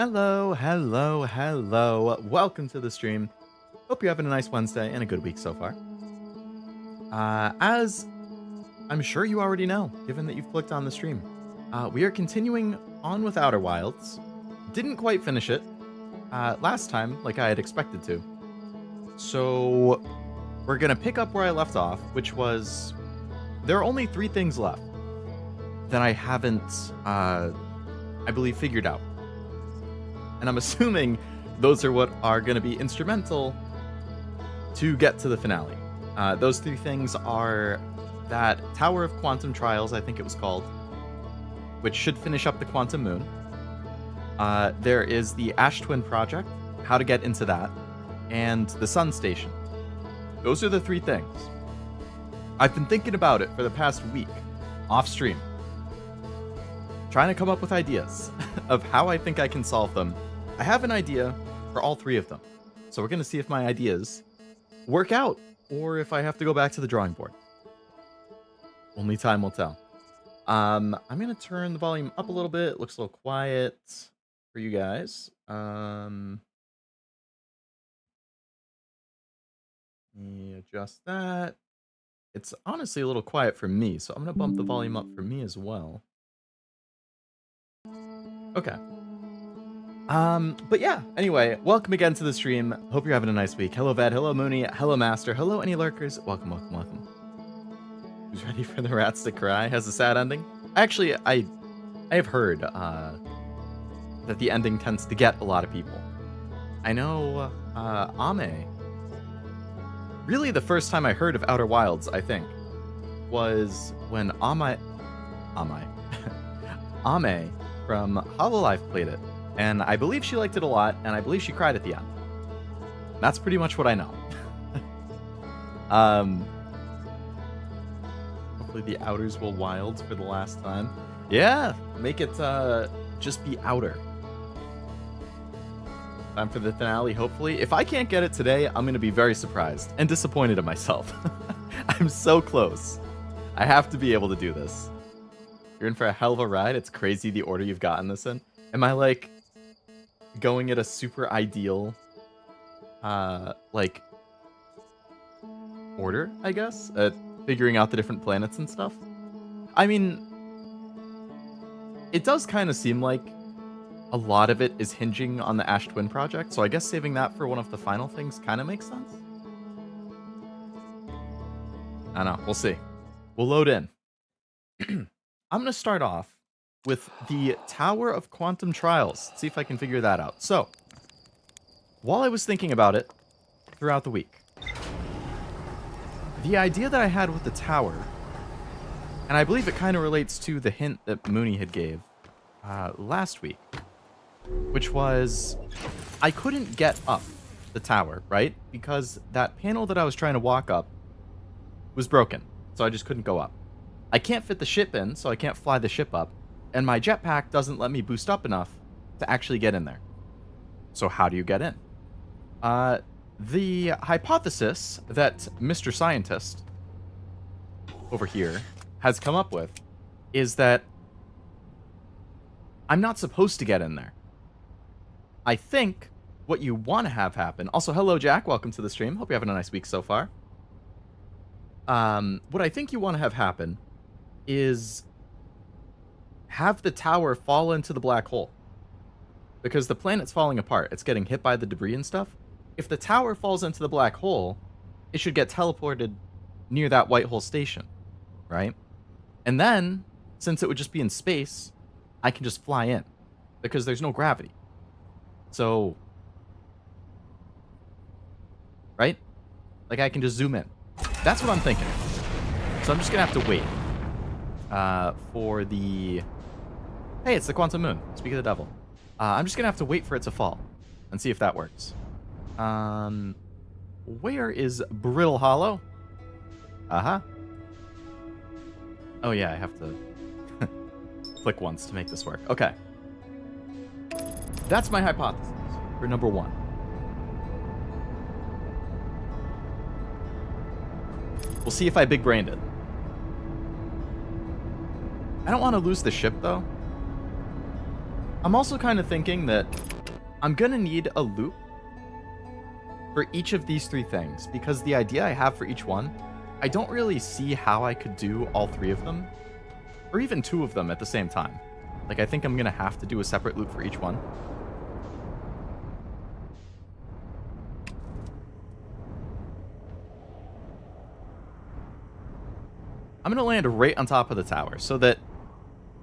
Hello, hello, hello. Welcome to the stream. Hope you're having a nice Wednesday and a good week so far. As I'm sure you already know, given that you've clicked on the stream, we are continuing on with Outer Wilds. Didn't quite finish it last time like I had expected to. So we're going to pick up where I left off, which was there are only 3 things left that I haven't, I believe, figured out. And I'm assuming those are what are going to be instrumental to get to the finale. Those 3 things are that Tower of Quantum Trials, I think it was called, which should finish up the Quantum Moon. There is the Ash Twin Project, how to get into that, and the Sun Station. Those are the 3 things. I've been thinking about it for the past week, off stream, trying to come up with ideas of how I think I can solve them. I have an idea for all 3 of them. So we're going to see if my ideas work out or if I have to go back to the drawing board. Only time will tell. I'm going to turn the volume up a little bit. It looks a little quiet for you guys. Let me adjust that. It's honestly a little quiet for me, so I'm going to bump the volume up for me as well. Okay. But yeah, anyway, welcome again to the stream. Hope you're having a nice week. Hello, Ved. Hello, Mooney. Hello, Master. Hello, any lurkers. Welcome, welcome, welcome. Who's ready for the rats to cry? Has a sad ending? Actually, I have heard that the ending tends to get a lot of people. I know Ame. Really, the first time I heard of Outer Wilds, I think, was when Ame from Hololive played it. And I believe she liked it a lot, and I believe she cried at the end. That's pretty much what I know. Hopefully the outers will wild for the last time. Yeah, make it just be outer. Time for the finale, hopefully. If I can't get it today, I'm going to be very surprised and disappointed in myself. I'm so close. I have to be able to do this. You're in for a hell of a ride. It's crazy the order you've gotten this in. Am I, like, going at a super ideal, like, order, I guess? At figuring out the different planets and stuff? I mean, it does kind of seem like a lot of it is hinging on the Ash Twin project, so I guess saving that for one of the final things kind of makes sense? I don't know. We'll see. We'll load in. I'm going to start off with the Tower of Quantum Trials. See if I can figure that out. So, while I was thinking about it throughout the week, the idea that I had with the tower, and I believe it kind of relates to the hint that Mooney had gave last week, which was I couldn't get up the tower, right? Because that panel that I was trying to walk up was broken, so I just couldn't go up. I can't fit the ship in, so I can't fly the ship up. And my jetpack doesn't let me boost up enough to actually get in there. So how do you get in? The hypothesis that Mr. Scientist over here has come up with is that I'm not supposed to get in there. I think what you want to have happen... Also, hello, Jack. Welcome to the stream. Hope you're having a nice week so far. What I think you want to have happen is have the tower fall into the black hole. Because the planet's falling apart. It's getting hit by the debris and stuff. If the tower falls into the black hole, it should get teleported near that white hole station. Right? And then, since it would just be in space, I can just fly in. Because there's no gravity. So... Right? Like, I can just zoom in. That's what I'm thinking. So I'm just going to have to wait. For the... Hey, it's the Quantum Moon. Speak of the devil. I'm just going to have to wait for it to fall. And see if that works. Where is Brittle Hollow? Uh-huh. Oh, yeah, I have to click once to make this work. Okay. That's my hypothesis for number 1. We'll see if I big-brained it. I don't want to lose the ship, though. I'm also kind of thinking that I'm going to need a loop for each of these 3 things, because the idea I have for each one, I don't really see how I could do all 3 of them, or even 2 of them at the same time. Like, I think I'm going to have to do a separate loop for each one. I'm going to land right on top of the tower, so that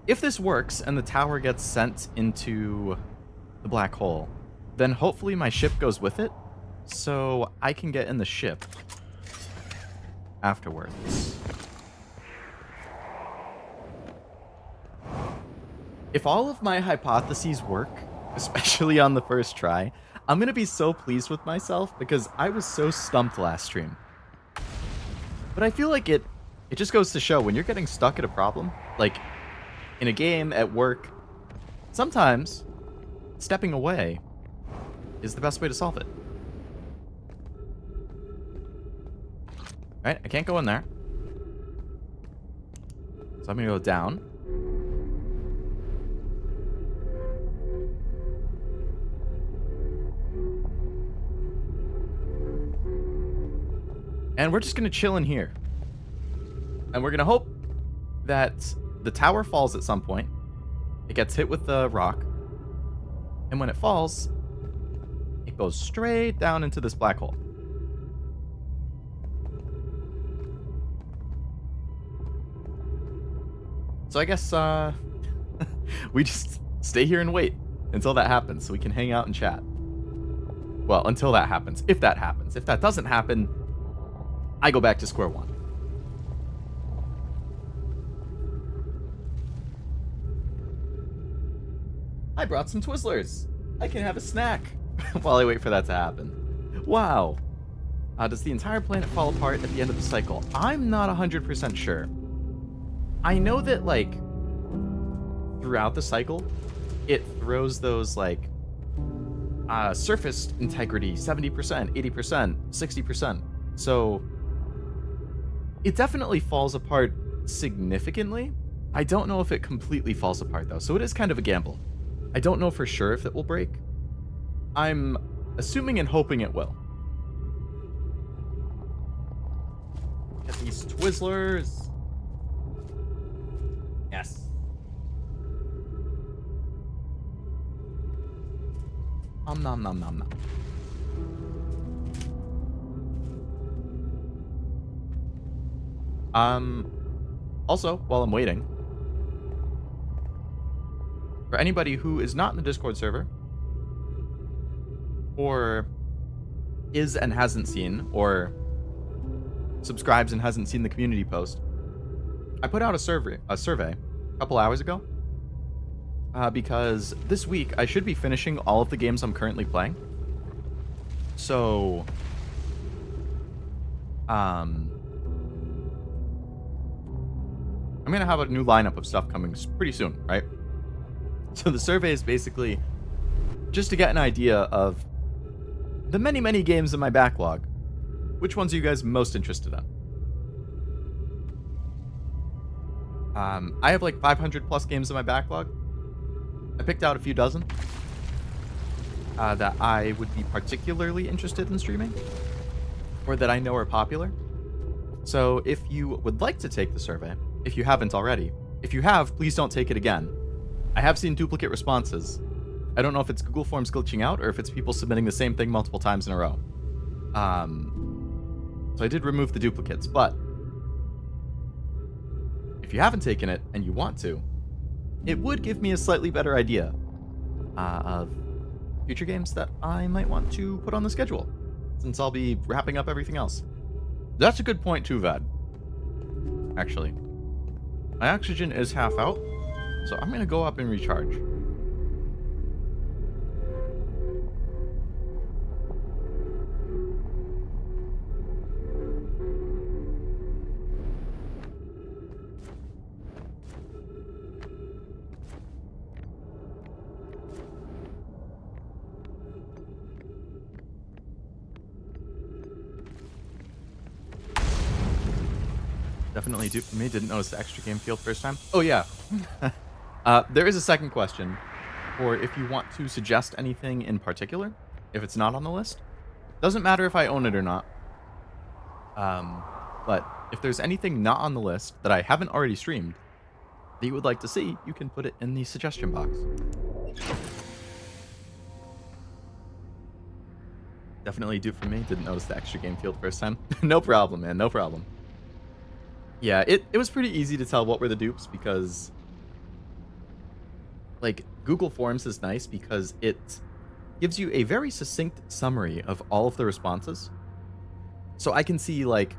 if this works and the tower gets sent into the black hole, then hopefully my ship goes with it, so I can get in the ship afterwards. If all of my hypotheses work, especially on the first try, I'm going to be so pleased with myself because I was so stumped last stream. But I feel like it just goes to show when you're getting stuck at a problem, like in a game, at work, sometimes stepping away is the best way to solve it. Right? I can't go in there. So I'm going to go down. And we're just going to chill in here. And we're going to hope that the tower falls at some point. It gets hit with the rock. And when it falls, it goes straight down into this black hole. So I guess we just stay here and wait until that happens so we can hang out and chat. Well, until that happens. If that happens. If that doesn't happen, I go back to square one. I brought some Twizzlers. I can have a snack while I wait for that to happen. Wow. Does the entire planet fall apart at the end of the cycle? I'm not 100% sure. I know that, like, throughout the cycle, it throws those, like, surface integrity 70%, 80%, 60%. So it definitely falls apart significantly. I don't know if it completely falls apart, though, so it is kind of a gamble. I don't know for sure if it will break. I'm assuming and hoping it will. Get these Twizzlers. Yes. Nom nom nom nom. Also, while I'm waiting, for anybody who is not in the Discord server, or is and hasn't seen, or subscribes and hasn't seen the community post, I put out a survey a couple hours ago, because this week I should be finishing all of the games I'm currently playing. So, I'm going to have a new lineup of stuff coming pretty soon, right? So the survey is basically just to get an idea of the many, many games in my backlog. Which ones are you guys most interested in? I have like 500 plus games in my backlog. I picked out a few dozen that I would be particularly interested in streaming, or that I know are popular. So if you would like to take the survey, if you haven't already, if you have, please don't take it again. I have seen duplicate responses. I don't know if it's Google Forms glitching out or if it's people submitting the same thing multiple times in a row. So I did remove the duplicates, but if you haven't taken it and you want to, it would give me a slightly better idea of future games that I might want to put on the schedule, since I'll be wrapping up everything else. That's a good point too, Vad. Actually, my oxygen is half out, so I'm going to go up and recharge. Definitely duped me. Didn't notice the extra game field first time. Oh, yeah. There is a second question. or if you want to suggest anything in particular, if it's not on the list. Doesn't matter if I own it or not. But if there's anything not on the list that I haven't already streamed that you would like to see, you can put it in the suggestion box. Definitely do for me. Didn't notice the extra game field first time. No problem, man. No problem. Yeah, it was pretty easy to tell what were the dupes because, like, Google Forms is nice because it gives you a very succinct summary of all of the responses. So I can see, like,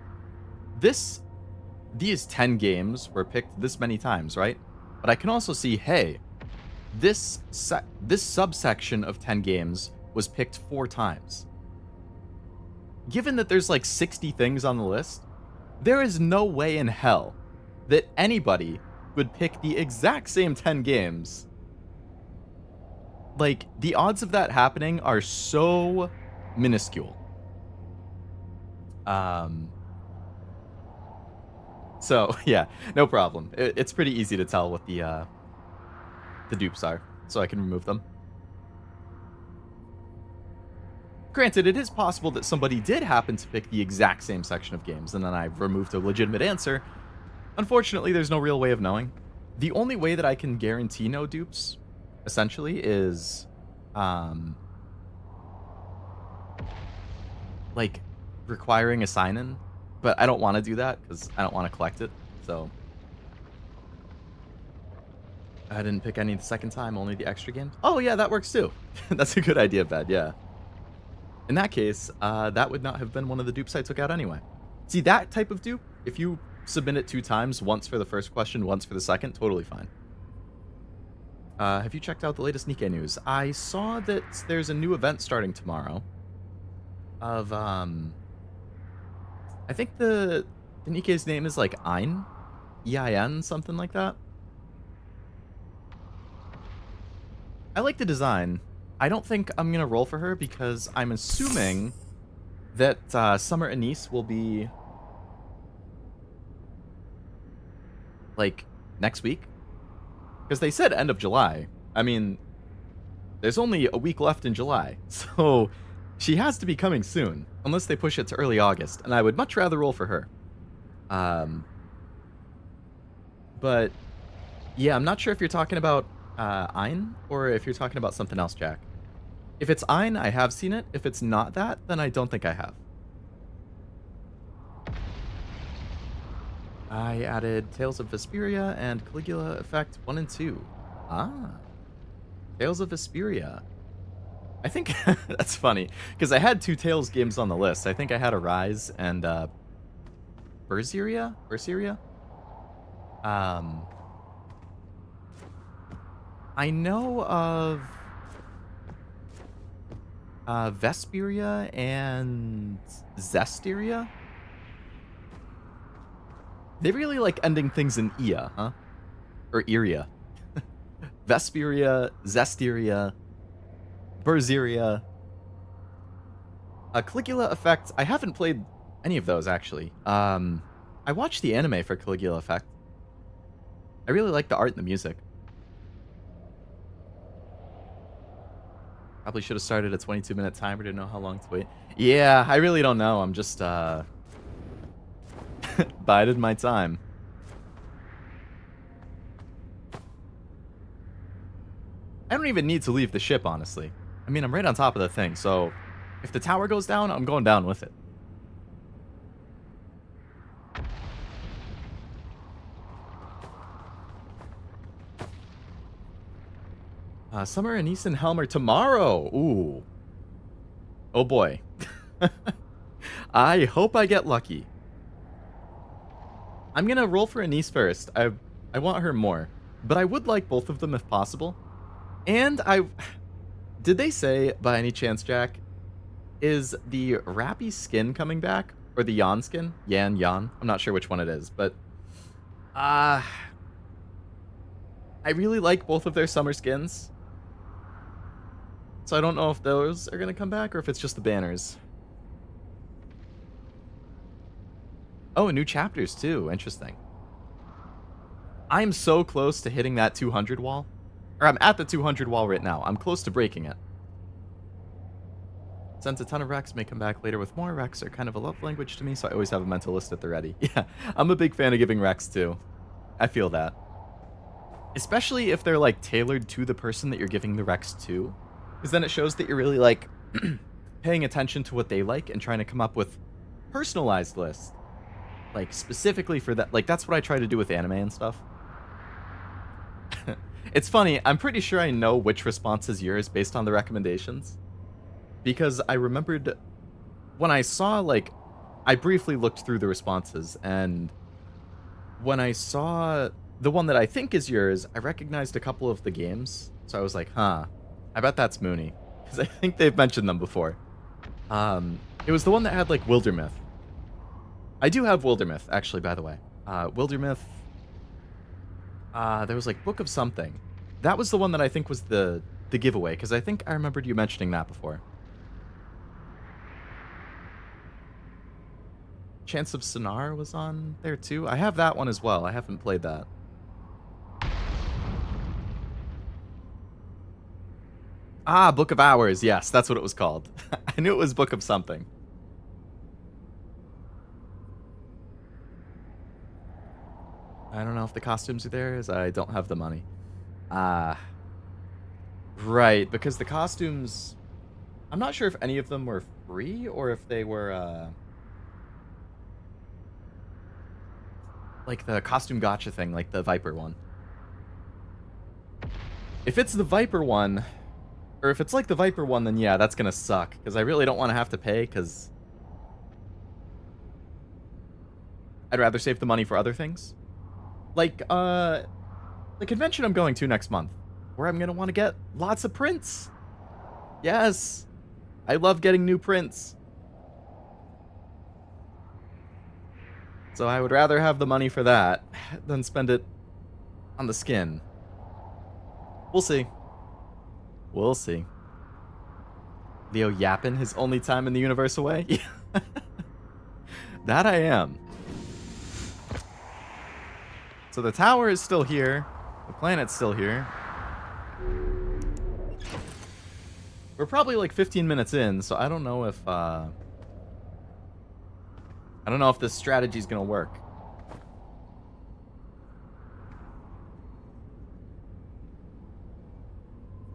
these 10 games were picked this many times, right? But I can also see, hey, this subsection of 10 games was picked 4 times. Given that there's like 60 things on the list, there is no way in hell that anybody would pick the exact same 10 games. Like, the odds of that happening are so minuscule. So, yeah, no problem. It's pretty easy to tell what the dupes are, so I can remove them. Granted, it is possible that somebody did happen to pick the exact same section of games, and then I removed a legitimate answer. Unfortunately, there's no real way of knowing. The only way that I can guarantee no dupes, essentially, is, like, requiring a sign-in. But I don't want to do that, because I don't want to collect it, so. I didn't pick any the second time, only the extra game. Oh, yeah, that works too. That's a good idea, Bed, yeah. In that case, that would not have been one of the dupes I took out anyway. See, that type of dupe, if you submit it 2 times, once for the first question, once for the second, totally fine. Have you checked out the latest Nikkei news? I saw that there's a new event starting tomorrow of, I think the Nikkei's name is like Ein? E-I-N, something like that. I like the design. I don't think I'm going to roll for her because I'm assuming that Summer Anise will be, like, next week. Because they said end of July. I mean, there's only a week left in July. So she has to be coming soon. Unless they push it to early August. And I would much rather roll for her. But, yeah, I'm not sure if you're talking about Ein or if you're talking about something else, Jack. If it's Ein, I have seen it. If it's not that, then I don't think I have. I added Tales of Vesperia and Caligula Effect 1 and 2. Ah. Tales of Vesperia. I think that's funny, because I had 2 Tales games on the list. I think I had Arise and Berseria? I know of Vesperia and Zestiria. They really like ending things in Ia, huh? Or Iria. Vesperia, Zestiria, Berseria. Caligula Effect, I haven't played any of those, actually. I watched the anime for Caligula Effect. I really like the art and the music. Probably should have started a 22-minute timer to know how long to wait. Yeah, I really don't know. I'm just, bided my time. I don't even need to leave the ship, honestly. I mean, I'm right on top of the thing, so if the tower goes down, I'm going down with it. Summer and Easton Helmer tomorrow. Ooh. Oh boy. I hope I get lucky. I'm gonna roll for Anise first. I want her more. But I would like both of them if possible. And did they say, by any chance, Jack, is the Rappy skin coming back? Or the Yan skin? Yan. I'm not sure which one it is, but I really like both of their summer skins. So I don't know if those are gonna come back or if it's just the banners. Oh, new chapters too. Interesting. I'm so close to hitting that 200 wall. Or I'm at the 200 wall right now. I'm close to breaking it. Sends a ton of Rex, may come back later with more. Rex are kind of a love language to me, so I always have a mental list at the ready. Yeah, I'm a big fan of giving Rex too. I feel that. Especially if they're like tailored to the person that you're giving the Rex to. Because then it shows that you're really like paying attention to what they like and trying to come up with personalized lists. Like specifically for that. Like that's what I try to do with anime and stuff. It's funny, I'm pretty sure I know which response is yours based on the recommendations. Because I remembered when I saw, like, I briefly looked through the responses, and when I saw the one that I think is yours, I recognized a couple of the games. So I was like, huh, I bet that's Mooney. Because I think they've mentioned them before. It was the one that had, like, Wildermyth. I do have Wildermyth, actually, by the way. Wildermyth, there was, like, Book of Something. That was the one that I think was the giveaway, because I think I remembered you mentioning that before. Chance of Sonar was on there too. I have that one as well. I haven't played that. Ah, Book of Hours. Yes, that's what it was called. I knew it was Book of Something. I don't know if the costumes are there, as I don't have the money. Right, because the costumes... I'm not sure if any of them were free, or if they were, like the costume gacha thing, like the Viper one. If it's the Viper one, or if it's like the Viper one, then yeah, that's gonna suck. Because I really don't want to have to pay, because I'd rather save the money for other things. Like, the convention I'm going to next month, where I'm gonna want to get lots of prints. Yes, I love getting new prints. So I would rather have the money for that than spend it on the skin. We'll see. We'll see. Leo yapping his only time in the universe away? Yeah. That I am. So the tower is still here. The planet's still here. We're probably like 15 minutes in, so I don't know if this strategy is gonna work.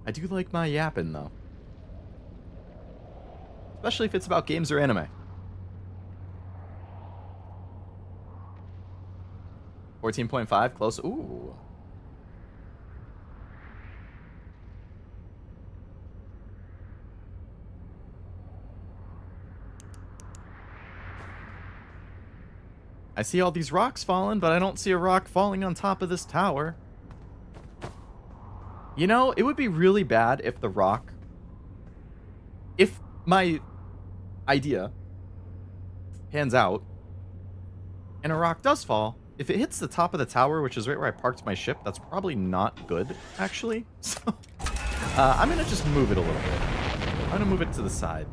I do like my yapping though. Especially if it's about games or anime. 14.5, close. Ooh. I see all these rocks falling, but I don't see a rock falling on top of this tower. You know, it would be really bad if the rock... If my idea pans out and a rock does fall, if it hits the top of the tower, which is right where I parked my ship, that's probably not good, actually. So, I'm going to just move it a little bit. I'm going to move it to the side.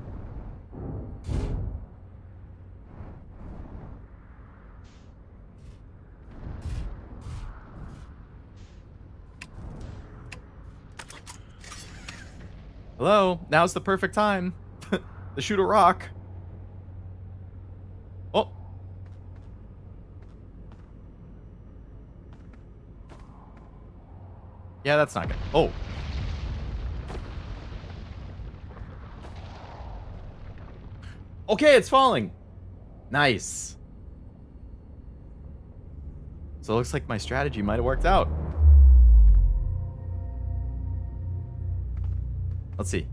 Hello? Now's the perfect time to shoot a rock. Oh. Yeah, that's not good. Oh. Okay, it's falling. Nice. So it looks like my strategy might have worked out. Let's see.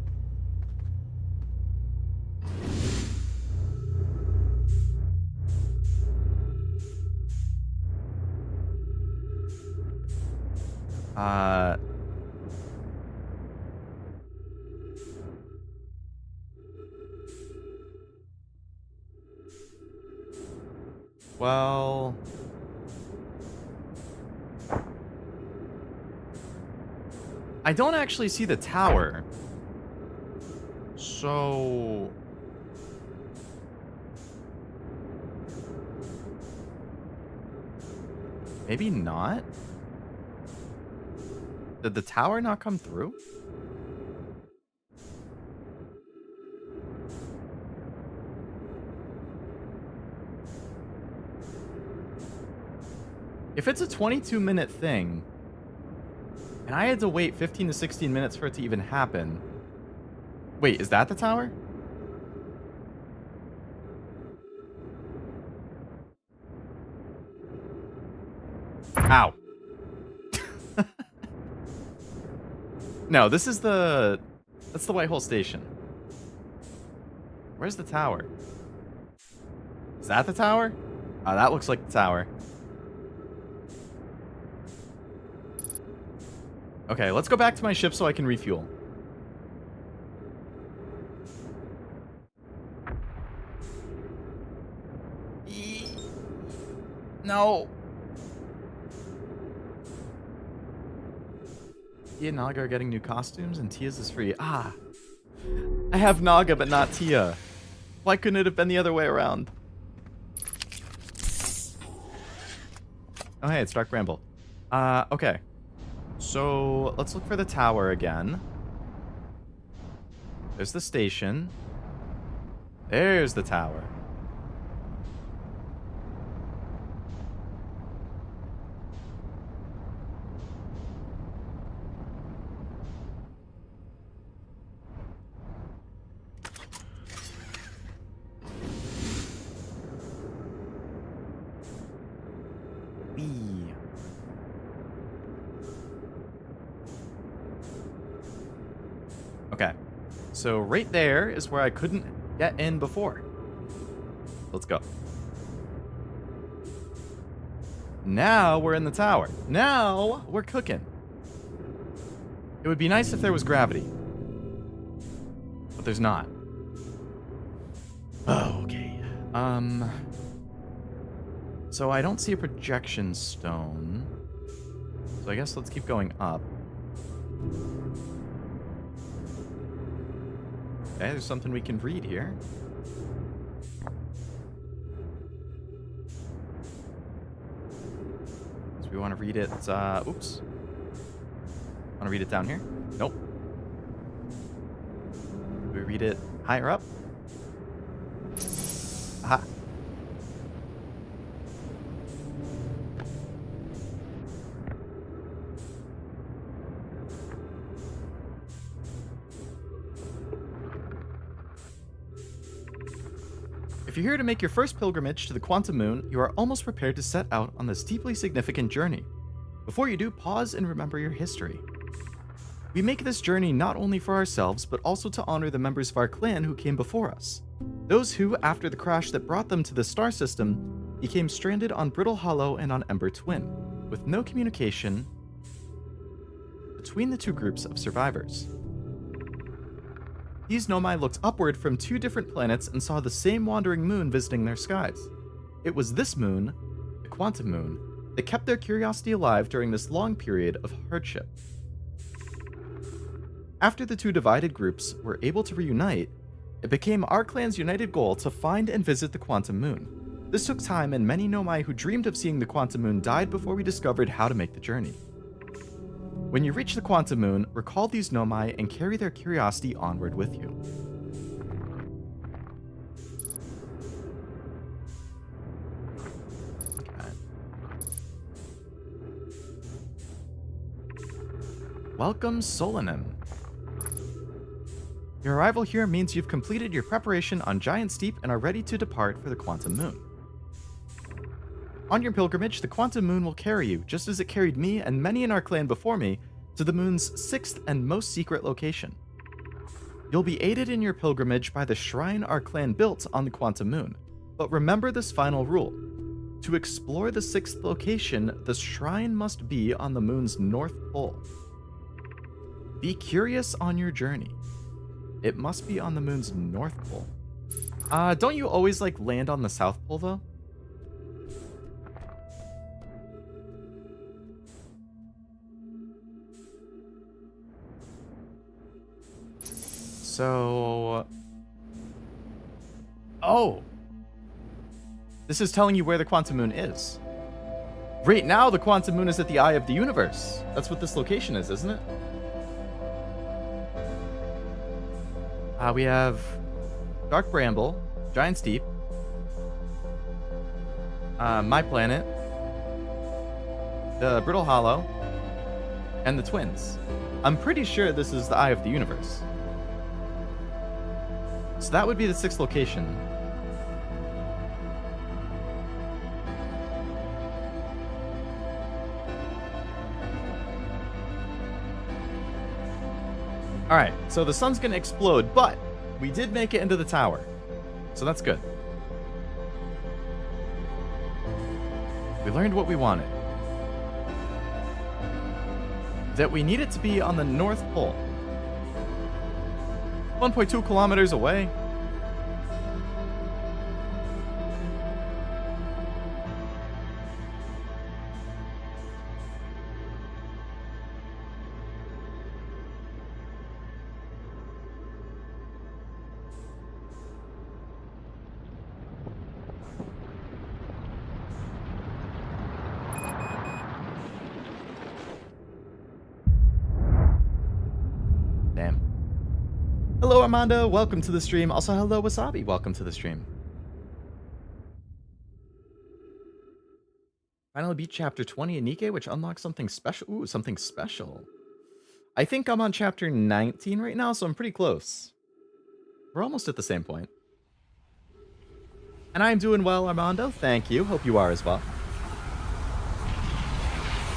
Well... I don't actually see the tower. So... Maybe not? Did the tower not come through? If it's a 22-minute thing, and I had to wait 15 to 16 minutes for it to even happen. Wait, is that the tower? Ow. No, this is the... That's the White Hole Station. Where's the tower? Is that the tower? Oh, that looks like the tower. Okay, let's go back to my ship so I can refuel. No. Tia and Naga are getting new costumes, and Tia's is free. Ah. I have Naga, but not Tia. Why couldn't it have been the other way around? Oh, hey, it's Dark Bramble. Okay. So, let's look for the tower again. There's the station. There's the tower. Okay, so right there is where I couldn't get in before. Let's go. Now we're in the tower. Now we're cooking. It would be nice if there was gravity, but there's not. Oh, okay. So I don't see a projection stone. So I guess let's keep going up. Okay, there's something we can read here. So we want to read it, oops. Want to read it down here? Nope. Do we read it higher up? Aha. If you're here to make your first pilgrimage to the Quantum Moon, you are almost prepared to set out on this deeply significant journey. Before you do, pause and remember your history. We make this journey not only for ourselves, but also to honor the members of our clan who came before us. Those who, after the crash that brought them to the star system, became stranded on Brittle Hollow and on Ember Twin, with no communication between the two groups of survivors. These Nomai looked upward from two different planets and saw the same wandering moon visiting their skies. It was this moon, the Quantum Moon, that kept their curiosity alive during this long period of hardship. After the two divided groups were able to reunite, it became our clan's united goal to find and visit the Quantum Moon. This took time, and many Nomai who dreamed of seeing the Quantum Moon died before we discovered how to make the journey. When you reach the Quantum Moon, recall these Nomai and carry their curiosity onward with you. Okay. Welcome, Solanim. Your arrival here means you've completed your preparation on Giant Steep and are ready to depart for the Quantum Moon. On your pilgrimage, the Quantum Moon will carry you, just as it carried me and many in our clan before me, to the moon's 6th and most secret location. You'll be aided in your pilgrimage by the shrine our clan built on the Quantum Moon, but remember this final rule. To explore the 6th location, the shrine must be on the moon's north pole. Be curious on your journey. It must be on the moon's north pole. Don't you always, land on the south pole, though? So... Oh! This is telling you where the Quantum Moon is. Right now, the quantum moon is at the eye of the universe. That's what this location is, isn't it? We have Dark Bramble, Giant's Deep, My Planet, the Brittle Hollow, and the Twins. I'm pretty sure this is the eye of the universe. So that would be the 6th location. Alright, so the sun's gonna explode, but we did make it into the tower. So that's good. We learned what we wanted. That we need it to be on the North Pole. 1.2 kilometers away. Damn. Hello, Armando. Welcome to the stream. Also, hello, Wasabi. Welcome to the stream. Finally beat chapter 20 in Nikkei, which unlocks something special. Ooh, something special. I think I'm on chapter 19 right now, so I'm pretty close. We're almost at the same point. And I'm doing well, Armando. Thank you. Hope you are as well.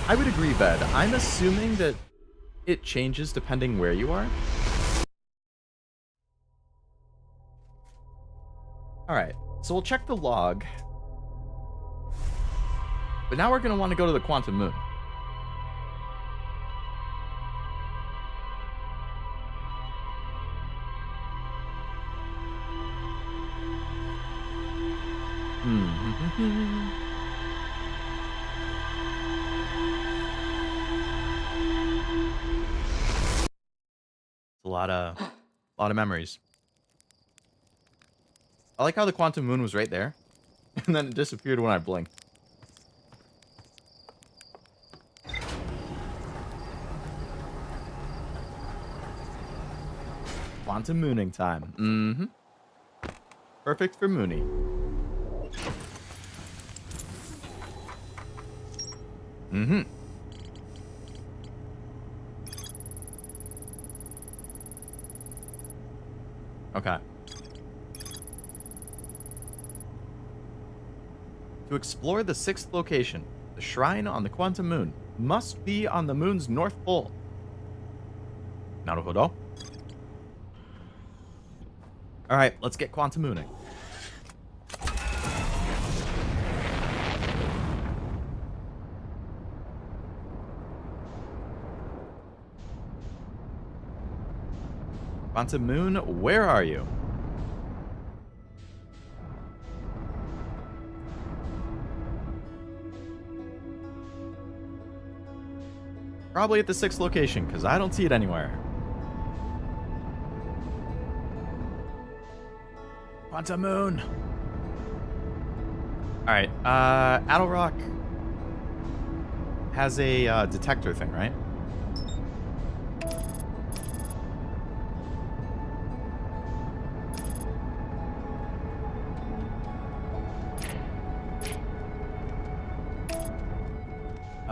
I would agree, Ved. I'm assuming that it changes depending where you are. Alright, so we'll check the log. But now we're going to want to go to the quantum moon. It's a lot of memories. I like how the quantum moon was right there, and then it disappeared when I blinked. Quantum mooning time. Perfect for Mooney. Okay. To explore the 6th location, the shrine on the quantum moon must be on the moon's north pole. Naruhodo. Alright, let's get quantum mooning. Quantum moon, where are you? Probably at the 6th location, because I don't see it anywhere. Quantum moon. Alright, Adel Rock has a detector thing, right?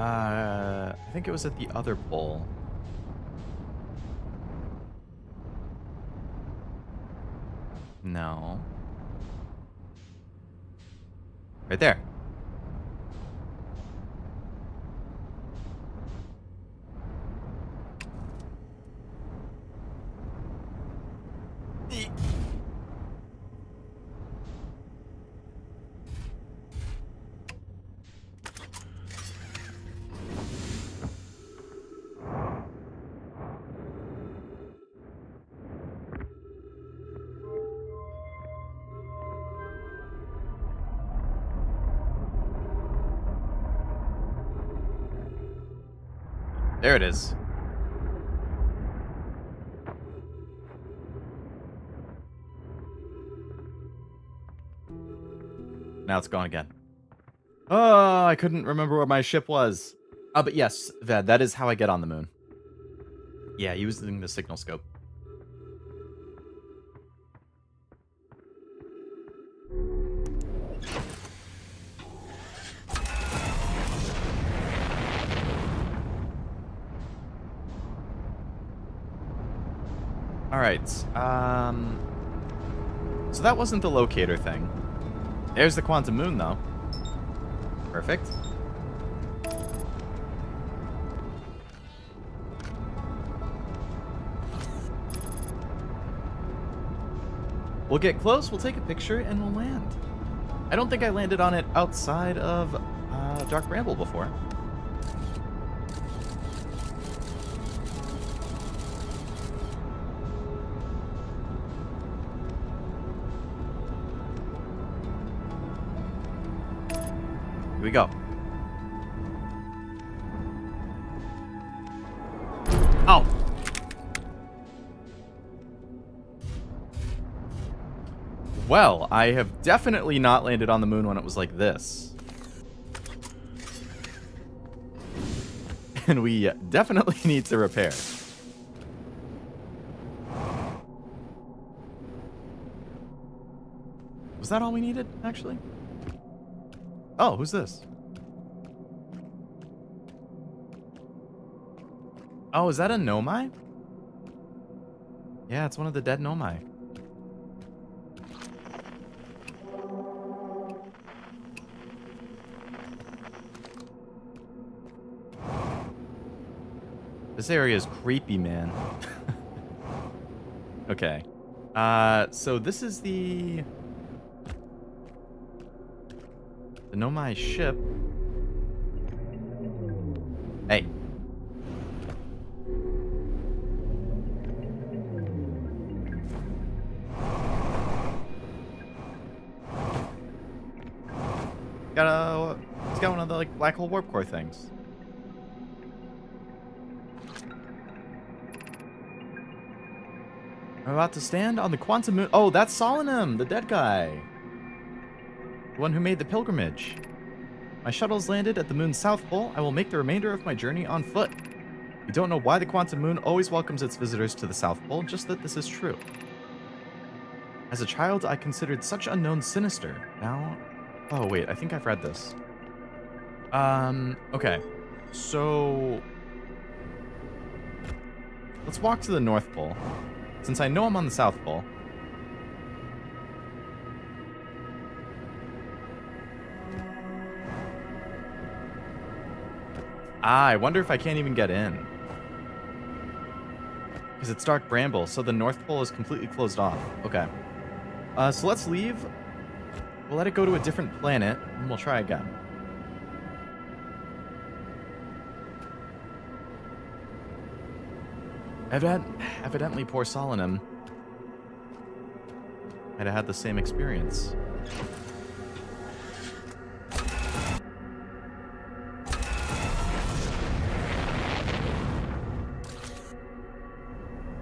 I think it was at the other pole. No. Right there. There it is. Now it's gone again. Oh, I couldn't remember where my ship was. But yes, that is how I get on the moon. Yeah, using the signal scope. All right. So that wasn't the locator thing. There's the quantum moon, though. Perfect. We'll get close, we'll take a picture, and we'll land. I don't think I landed on it outside of Dark Bramble before. Here we go. Oh! Well, I have definitely not landed on the moon when it was like this. And we definitely need to repair. Was that all we needed, actually? Oh, who's this? Oh, is that a Nomai? Yeah, it's one of the dead Nomai. This area is creepy, man. Okay. So this is the Nomai ship. Hey. It's got one of the like black hole warp core things. I'm about to stand on the quantum moon. Oh, that's Solanum, the dead guy. The one who made the pilgrimage. My shuttle's landed at the moon's south pole. I will make the remainder of my journey on foot. You don't know why the quantum moon always welcomes its visitors to the south pole, just that this is true. As a child, I considered such unknowns sinister. Now... Oh, wait, I think I've read this. Okay. So... let's walk to the North Pole. Since I know I'm on the South Pole. I wonder if I can't even get in. Because it's Dark Bramble, so the North Pole is completely closed off. Okay. So let's leave. We'll let it go to a different planet, and we'll try again. Evidently, poor Solanum might have had the same experience.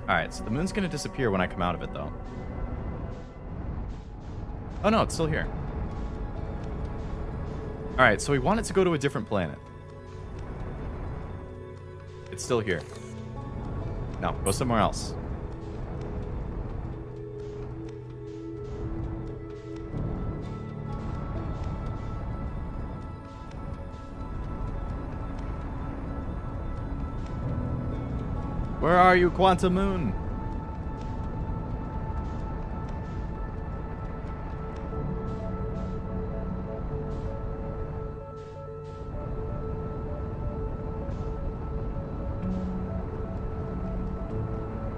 Alright, so the moon's gonna disappear when I come out of it, though. Oh no, it's still here. Alright, so we want it to go to a different planet. It's still here. No, go somewhere else. Where are you, Quantum Moon?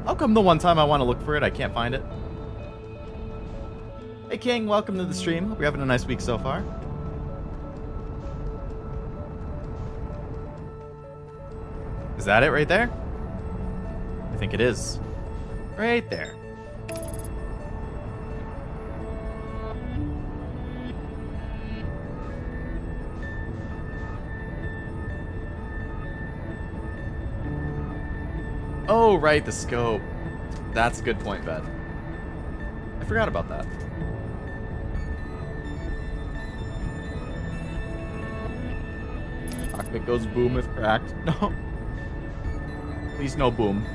How come the one time I want to look for it, I can't find it? Hey King, welcome to the stream. Hope you're having a nice week so far. Is that it right there? I think it is. Right there. Oh, right, the scope. That's a good point, Ben. I forgot about that. Cockpit goes boom if cracked. No. Please no boom.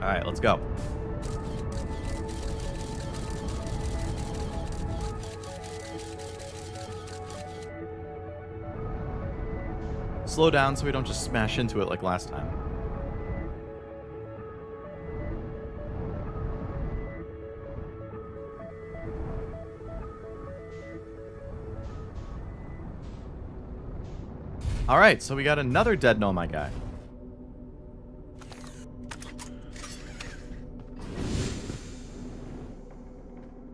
All right, let's go. Slow down so we don't just smash into it like last time. All right, so we got another dead nomai guy.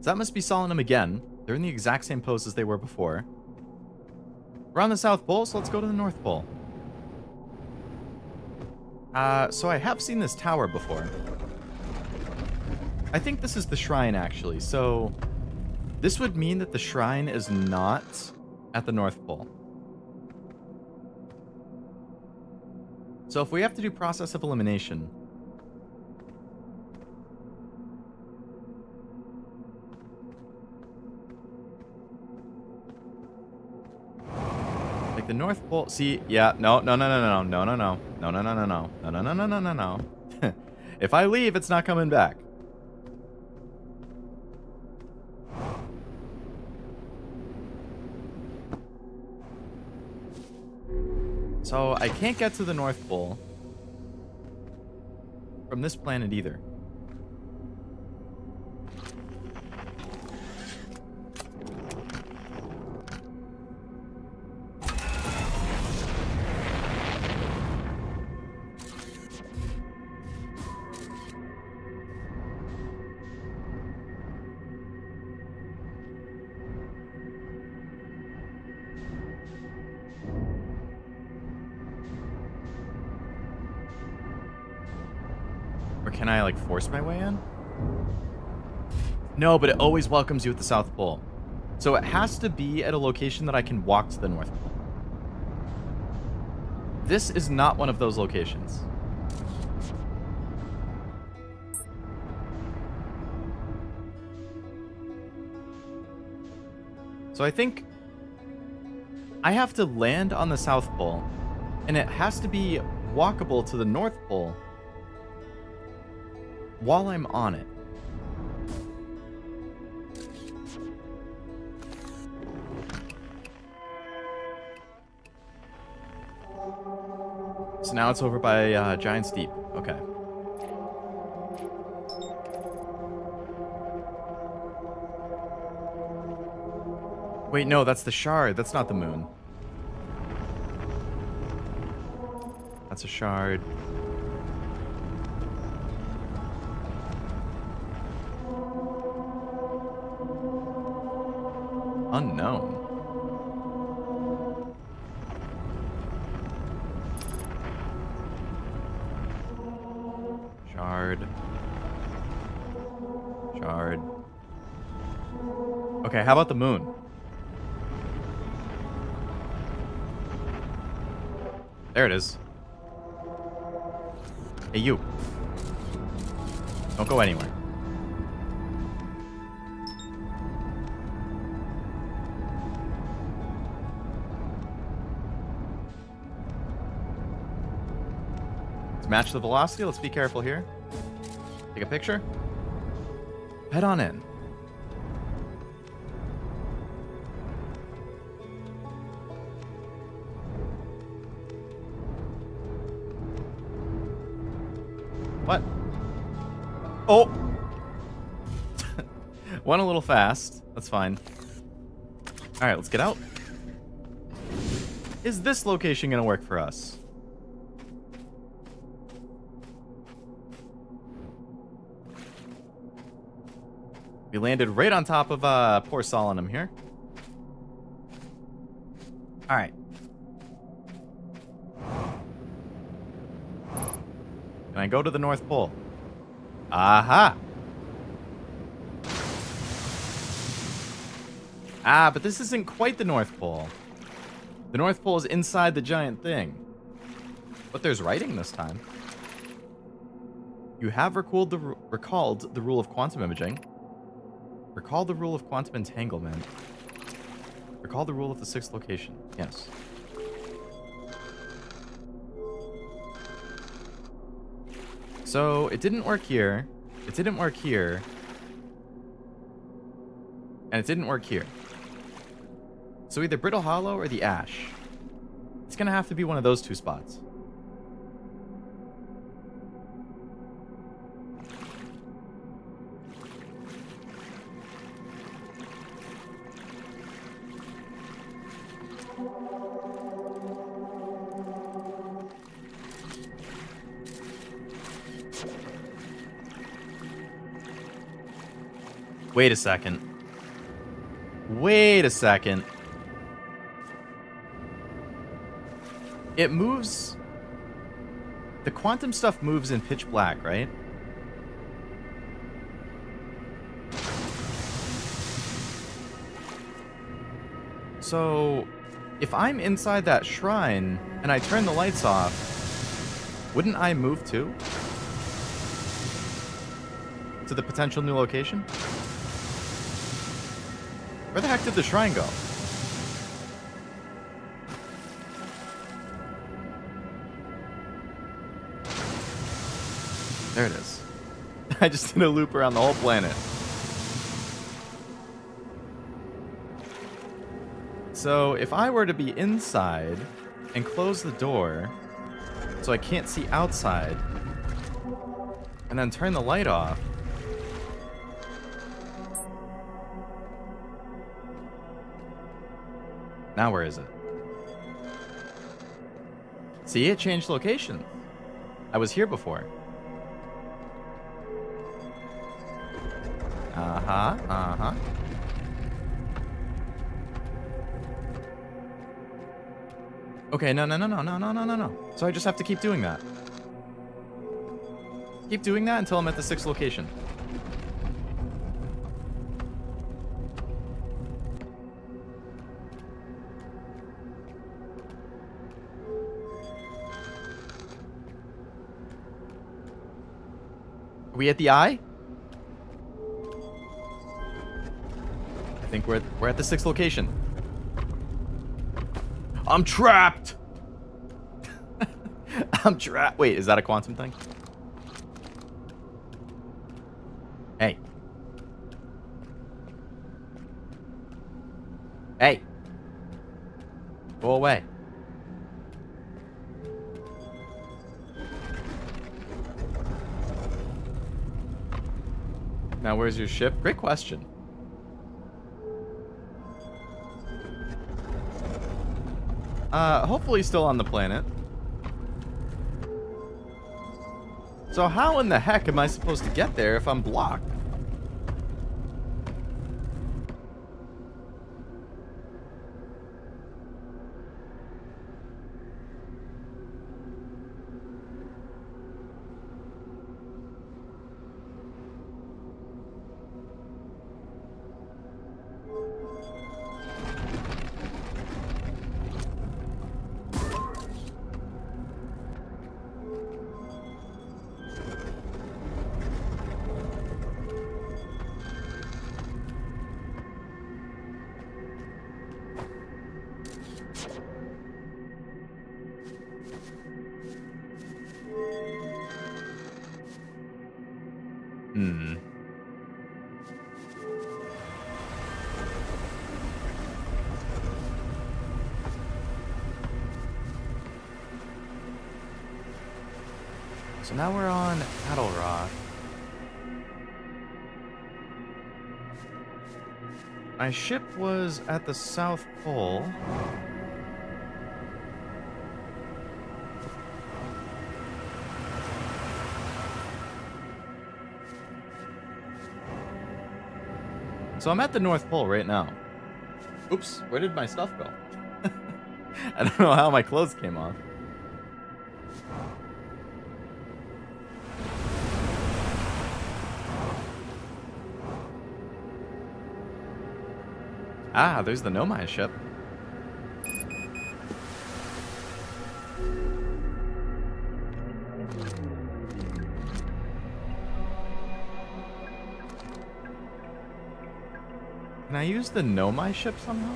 So that must be Solemnum again. They're in the exact same pose as they were before. We're on the South Pole, so let's go to the North Pole. So I have seen this tower before. I think this is the shrine, actually. So this would mean that the shrine is not at the North Pole. So if we have to do process of elimination... like the North Pole... See, yeah, no. If I leave, it's not coming back. So I can't get to the North Pole from this planet either. Or can I, like, force my way in? No, but it always welcomes you at the South Pole. So it has to be at a location that I can walk to the North Pole. This is not one of those locations. So I think I have to land on the South Pole, and it has to be walkable to the North Pole while I'm on it. So now it's over by Giant's Deep. Okay. Wait, no, that's the shard. That's not the moon. That's a shard. Unknown. Shard. Shard. Okay, how about the moon? There it is. Hey, you. Don't go anywhere. Let's match the velocity. Let's be careful here. Take a picture. Head on in. What? Oh! Went a little fast. That's fine. Alright, let's get out. Is this location gonna work for us? We landed right on top of poor Solemnum here. All right. Can I go to the North Pole? Aha! Ah, but this isn't quite the North Pole. The North Pole is inside the giant thing. But there's writing this time. You have recalled the rule of quantum imaging. Recall the rule of quantum entanglement. Recall the rule of the sixth location. Yes. So, it didn't work here. It didn't work here. And it didn't work here. So either Brittle Hollow or the Ash. It's gonna have to be one of those two spots. Wait a second. Wait a second. It moves... The quantum stuff moves in pitch black, right? So, if I'm inside that shrine and I turn the lights off, wouldn't I move too? To the potential new location? Where the heck did the shrine go? There it is. I just did a loop around the whole planet. So, if I were to be inside and close the door so I can't see outside and then turn the light off, now where is it? See, it changed location. I was here before. Uh-huh, uh-huh. Okay, no. So I just have to keep doing that. Keep doing that until I'm at the sixth location. Are we at the eye? I think we're at the sixth location. I'm trapped! I'm trapped. Wait, is that a quantum thing? Hey. Hey. Go away. Now, where's your ship? Great question. Hopefully still on the planet. So how in the heck am I supposed to get there if I'm blocked? So now we're on Battle Rock. My ship was at the South Pole. So I'm at the North Pole right now. Oops, where did my stuff go? I don't know how my clothes came off. Ah, there's the Nomai ship. Can I use the Nomai ship somehow?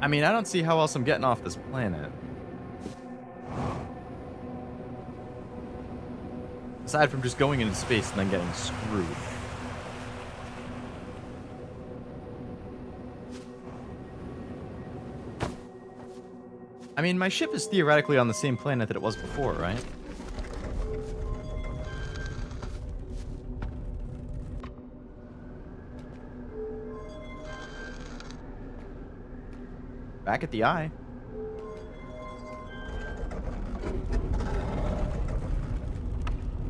I mean, I don't see how else I'm getting off this planet. Aside from just going into space and then getting screwed. I mean, my ship is theoretically on the same planet that it was before, right? Back at the eye.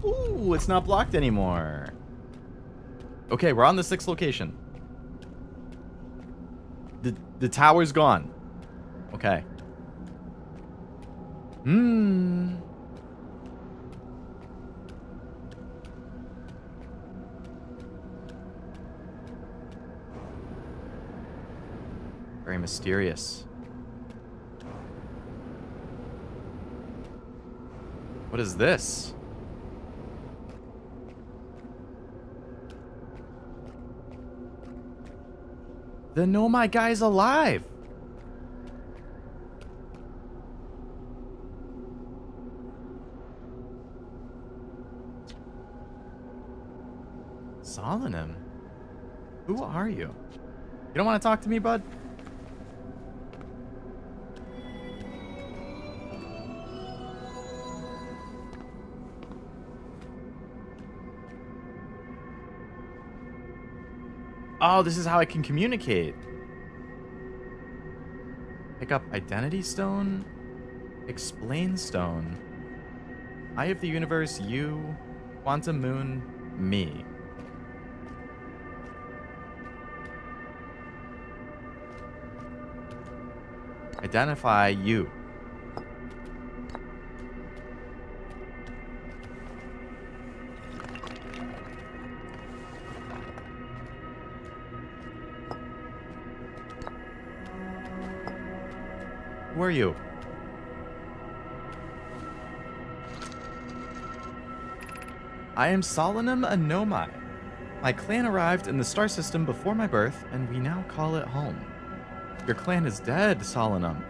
Ooh, it's not blocked anymore. Okay, we're on the 6th location. The tower's gone. Okay. Very mysterious. What is this? The Nomai guy's alive. Solonym? Who are you? You don't want to talk to me, bud? Oh, this is how I can communicate. Pick up Identity Stone. Explain Stone. Eye of the Universe, you. Quantum Moon, me. Identify you. Who are you? I am Solonym a Nomai. My clan arrived in the star system before my birth, and we now call it home. Your clan is dead, Solonym.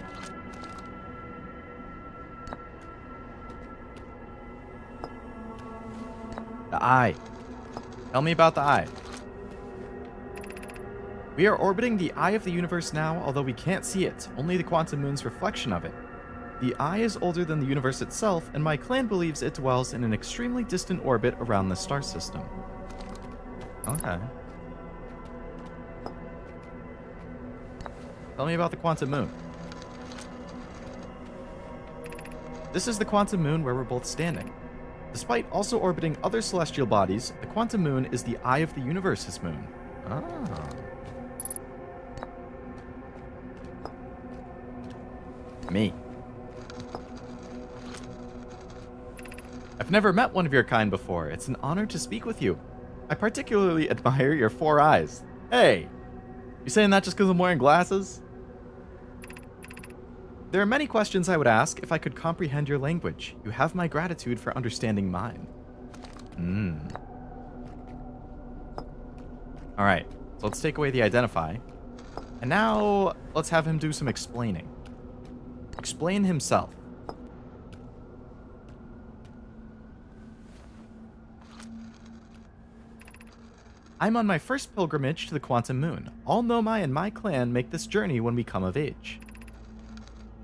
The Eye. Tell me about the Eye. We are orbiting the Eye of the Universe now, although we can't see it, only the Quantum Moon's reflection of it. The Eye is older than the universe itself, and my clan believes it dwells in an extremely distant orbit around the star system. Okay. Tell me about the Quantum Moon. This is the Quantum Moon where we're both standing. Despite also orbiting other celestial bodies, the Quantum Moon is the Eye of the Universe's moon. Oh. Me. I've never met one of your kind before. It's an honor to speak with you. I particularly admire your 4 eyes. Hey, you saying that just because I'm wearing glasses? There are many questions I would ask if I could comprehend your language. You have my gratitude for understanding mine. Alright, so let's take away the identify. And now, let's have him do some explaining. Explain himself. I'm on my first pilgrimage to the Quantum Moon. All Nomai and my clan make this journey when we come of age.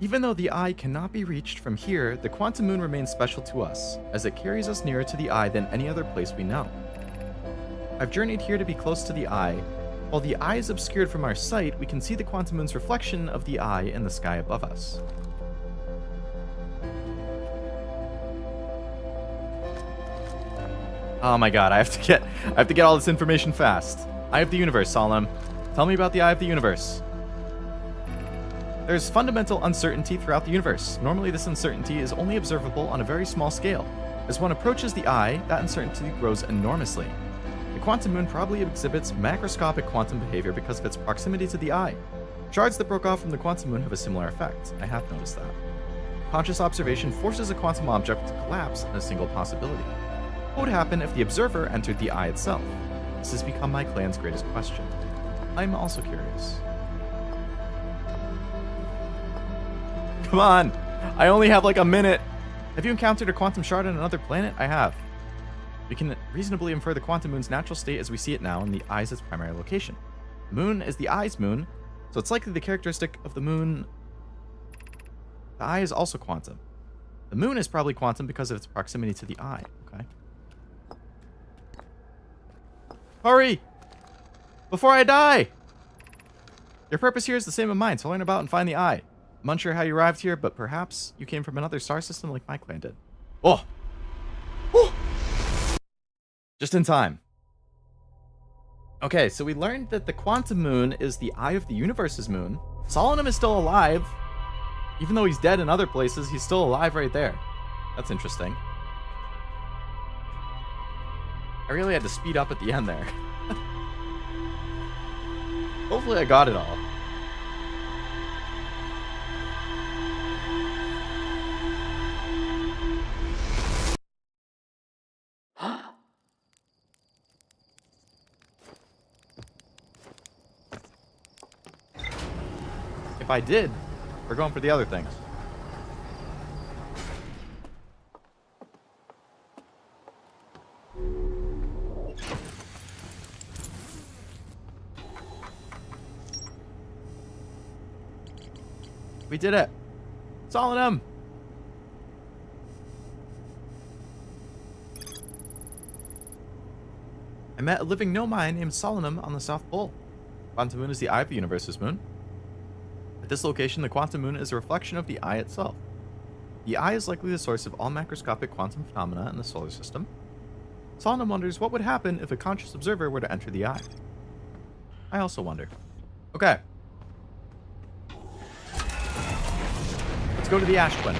Even though the Eye cannot be reached from here, the Quantum Moon remains special to us, as it carries us nearer to the Eye than any other place we know. I've journeyed here to be close to the Eye. While the Eye is obscured from our sight, we can see the Quantum Moon's reflection of the Eye in the sky above us. Oh my god, I have to get all this information fast. Eye of the Universe, Solemn. Tell me about the Eye of the Universe. There's fundamental uncertainty throughout the universe. Normally, this uncertainty is only observable on a very small scale. As one approaches the eye, that uncertainty grows enormously. The quantum moon probably exhibits macroscopic quantum behavior because of its proximity to the eye. Shards that broke off from the quantum moon have a similar effect. I have noticed that. Conscious observation forces a quantum object to collapse in a single possibility. What would happen if the observer entered the eye itself? This has become my clan's greatest question. I'm also curious. Come on! I only have like a minute! Have you encountered a quantum shard on another planet? I have. We can reasonably infer the quantum moon's natural state as we see it now, and the eye is its primary location. The moon is the eye's moon, so it's likely the characteristic of the moon. The eye is also quantum. The moon is probably quantum because of its proximity to the eye. Okay. Hurry! Before I die! Your purpose here is the same as mine, to learn about and find the eye. I'm unsure how you arrived here, but perhaps you came from another star system like my clan did. Oh! Whew. Just in time. Okay, so we learned that the quantum moon is the Eye of the Universe's moon. Solemn is still alive. Even though he's dead in other places, he's still alive right there. That's interesting. I really had to speed up at the end there. Hopefully I got it all. If I did, we're going for the other things. We did it. Solemn. I met a living nomai named Solemn on the South Pole. Quantum moon is the eye of the universe's moon. At this location, the quantum moon is a reflection of the eye itself. The eye is likely the source of all macroscopic quantum phenomena in the solar system. Solemn wonders what would happen if a conscious observer were to enter the eye. I also wonder. Okay. Let's go to the Ash Twin.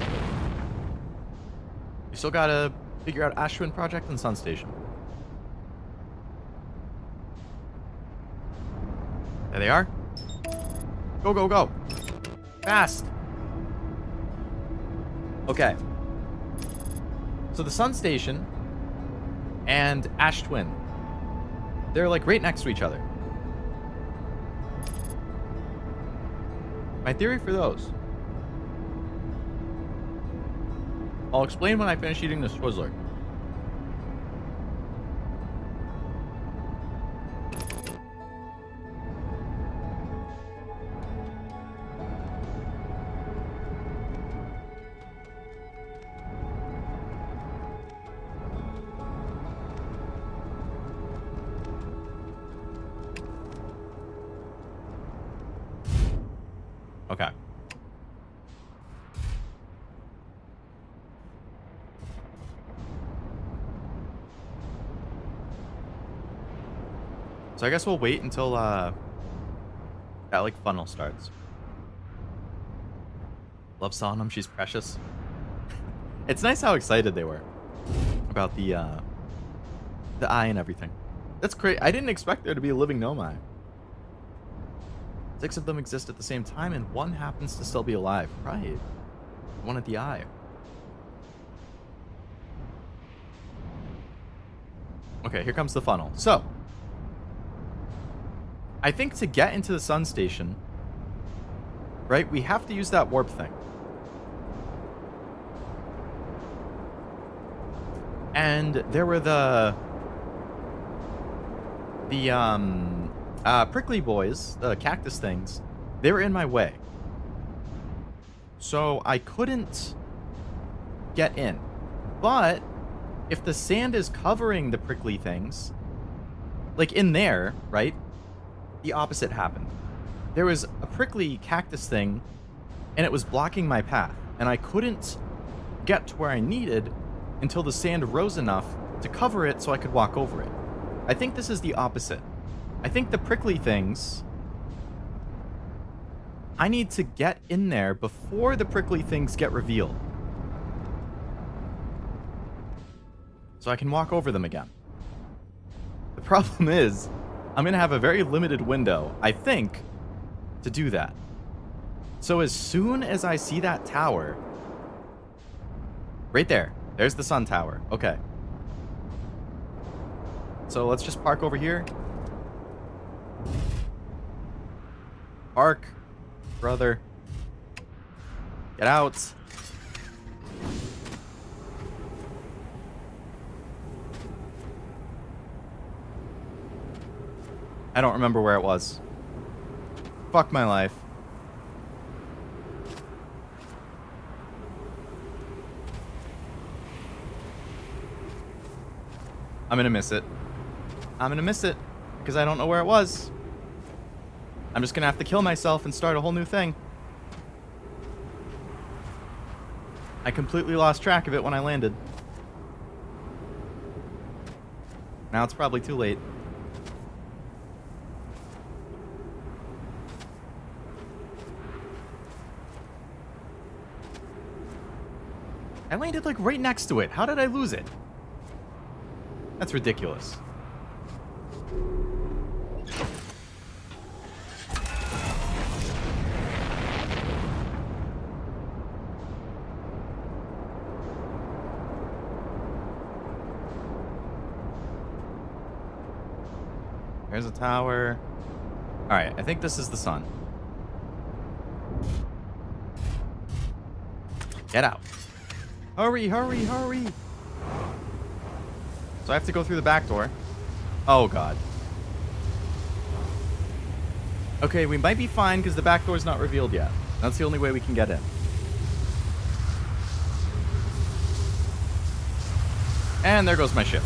We still gotta figure out Ash Twin project and Sun Station. There they are. Go, go, go. Fast. Okay. So the Sun Station and Ash Twin, they're like right next to each other. My theory for those. I'll explain when I finish eating this Twizzler. Okay. So I guess we'll wait until that like funnel starts. Love Sonam, she's precious. It's nice how excited they were about the eye and everything. That's great. I didn't expect there to be a living nomai. 6 of them exist at the same time, and one happens to still be alive. Right. One at the eye. Okay, here comes the funnel. So, I think to get into the Sun Station, right, we have to use that warp thing. And there were the prickly boys, the cactus things, they were in my way. So I couldn't get in. But if the sand is covering the prickly things, like in there, right, the opposite happened. There was a prickly cactus thing, and it was blocking my path. And I couldn't get to where I needed until the sand rose enough to cover it so I could walk over it. I think this is the opposite. I think the prickly things, I need to get in there before the prickly things get revealed, so I can walk over them again. The problem is, I'm going to have a very limited window, I think, to do that. So as soon as I see that tower, right there, there's the sun tower. Okay. So let's just park over here. Park, brother. Get out. I don't remember where it was. Fuck my life. I'm gonna miss it. I'm gonna miss it because I don't know where it was. I'm just gonna have to kill myself and start a whole new thing. I completely lost track of it when I landed. Now it's probably too late. I landed like right next to it. How did I lose it? That's ridiculous. There's a tower. Alright, I think this is the sun. Get out. Hurry, hurry, hurry. So I have to go through the back door. Oh, God. Okay, we might be fine because the back door is not revealed yet. That's the only way we can get in. And there goes my ship.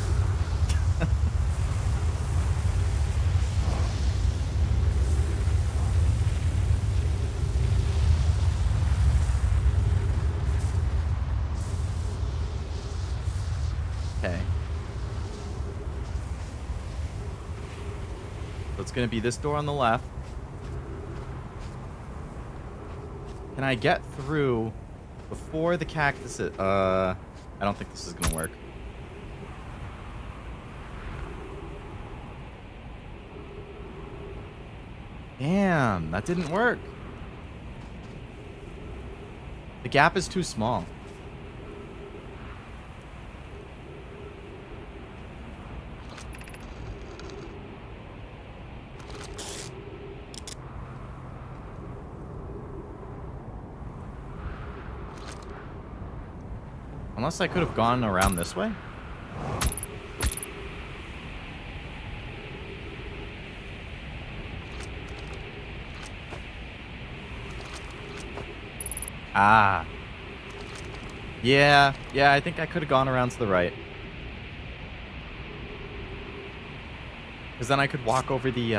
Okay. So it's going to be this door on the left. Can I get through before the cactus? I don't think this is going to work. Damn, that didn't work. The gap is too small. Unless I could have gone around this way. Ah. Yeah, I think I could have gone around to the right. Because then I could walk over the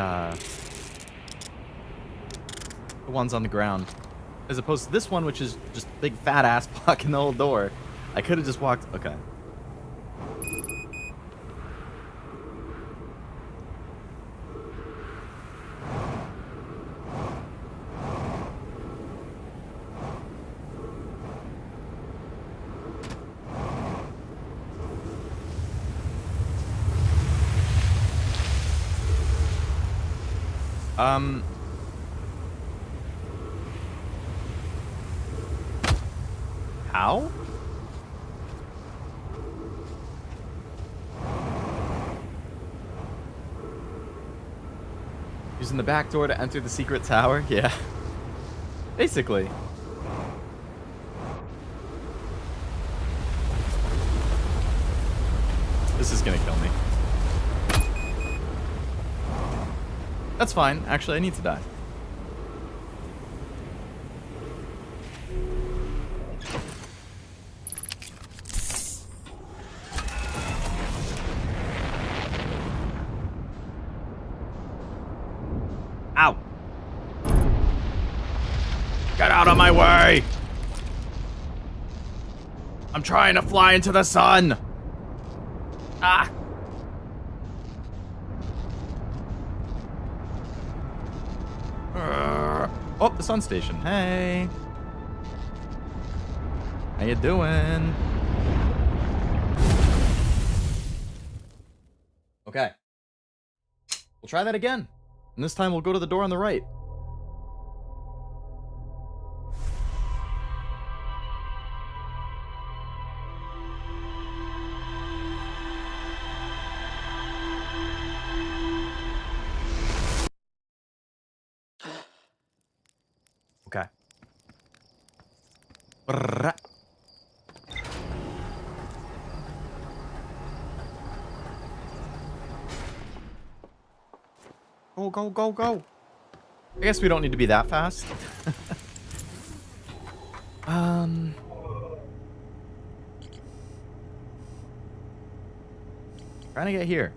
ones on the ground. As opposed to this one, which is just a big fat ass blocking the whole door. I could have just walked... Okay. How? Using the back door to enter the secret tower? Yeah. Basically. This is gonna kill me. That's fine. Actually, I need to die. Ow! Get out of my way! I'm trying to fly into the sun! Ah! Oh, the sun station. Hey. How you doing? Okay. We'll try that again. And this time we'll go to the door on the right. Okay. Brrrah. Go, go, go, go. I guess we don't need to be that fast. Trying to get here.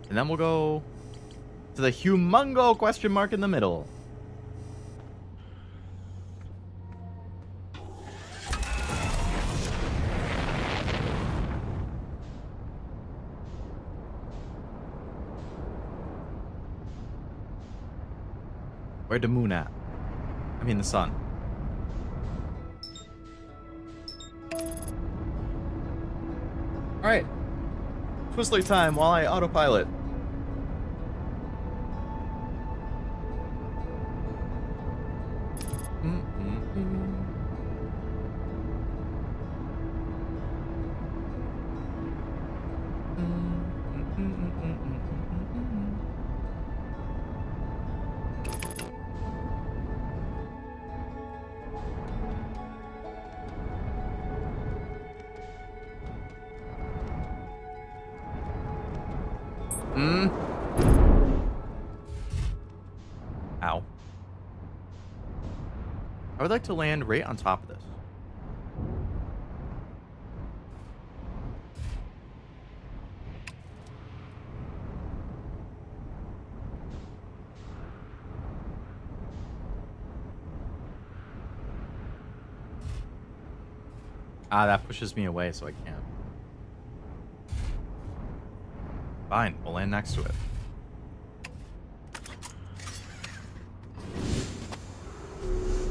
And then we'll go to the humongo question mark in the middle. Where'd the moon at? I mean the sun. Alright. Twizzler time while I autopilot. Ow. I would like to land right on top of this. Ah, that pushes me away, so I can't. Fine, we'll land next to it.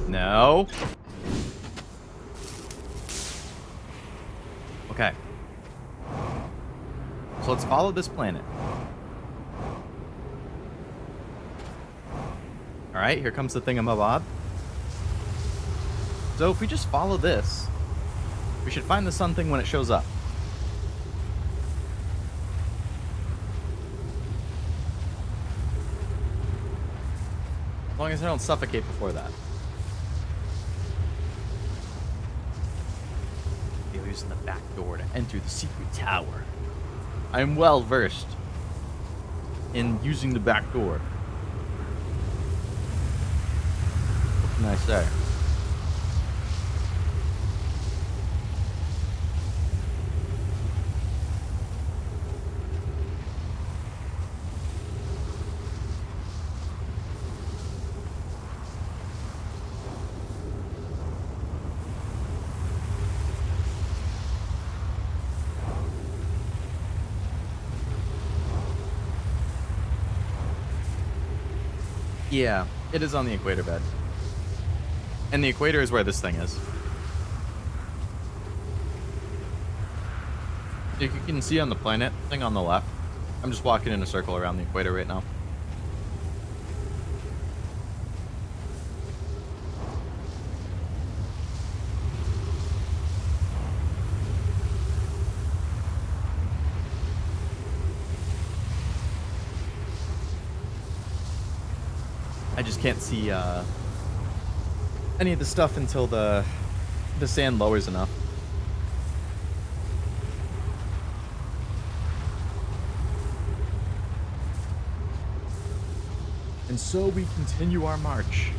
No. Okay. So let's follow this planet. Alright, here comes the thingamabob. So if we just follow this, we should find the sun thing when it shows up. As long as I don't suffocate before that. They're using the back door to enter the secret tower. I'm well versed in using the back door. What can I say? Yeah, it is on the equator bed. And the equator is where this thing is. You can see on the planet thing on the left. I'm just walking in a circle around the equator right now. I just can't see any of the stuff until the sand lowers enough. And so we continue our march.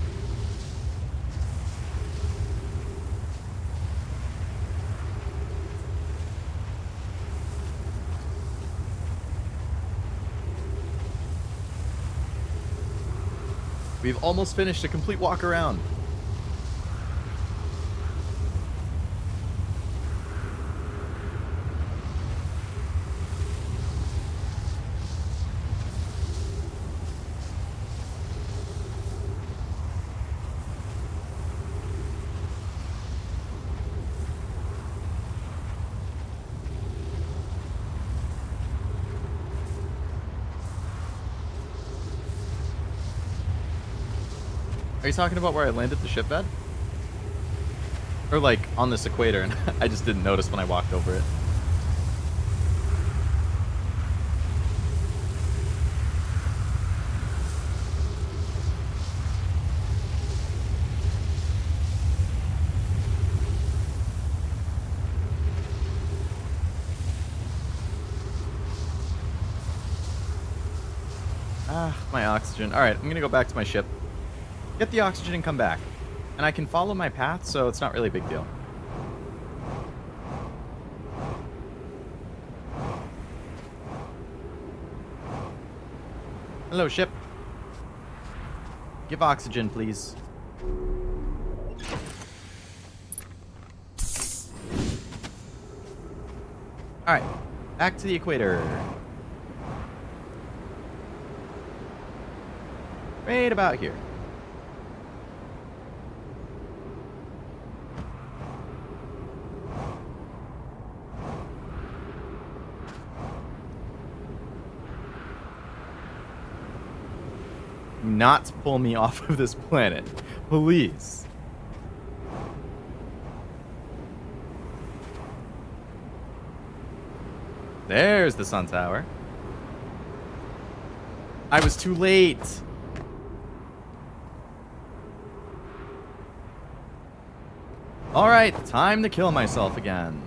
We've almost finished a complete walk around. Are you talking about where I landed the ship bed? Or like on this equator and I just didn't notice when I walked over it. Ah, my oxygen. Alright, I'm gonna go back to my ship. Get the oxygen and come back. And I can follow my path, so it's not really a big deal. Hello, ship. Give oxygen, please. Alright, back to the equator. Right about here. Not pull me off of this planet. Please. There's the sun tower. I was too late. Alright, time to kill myself again.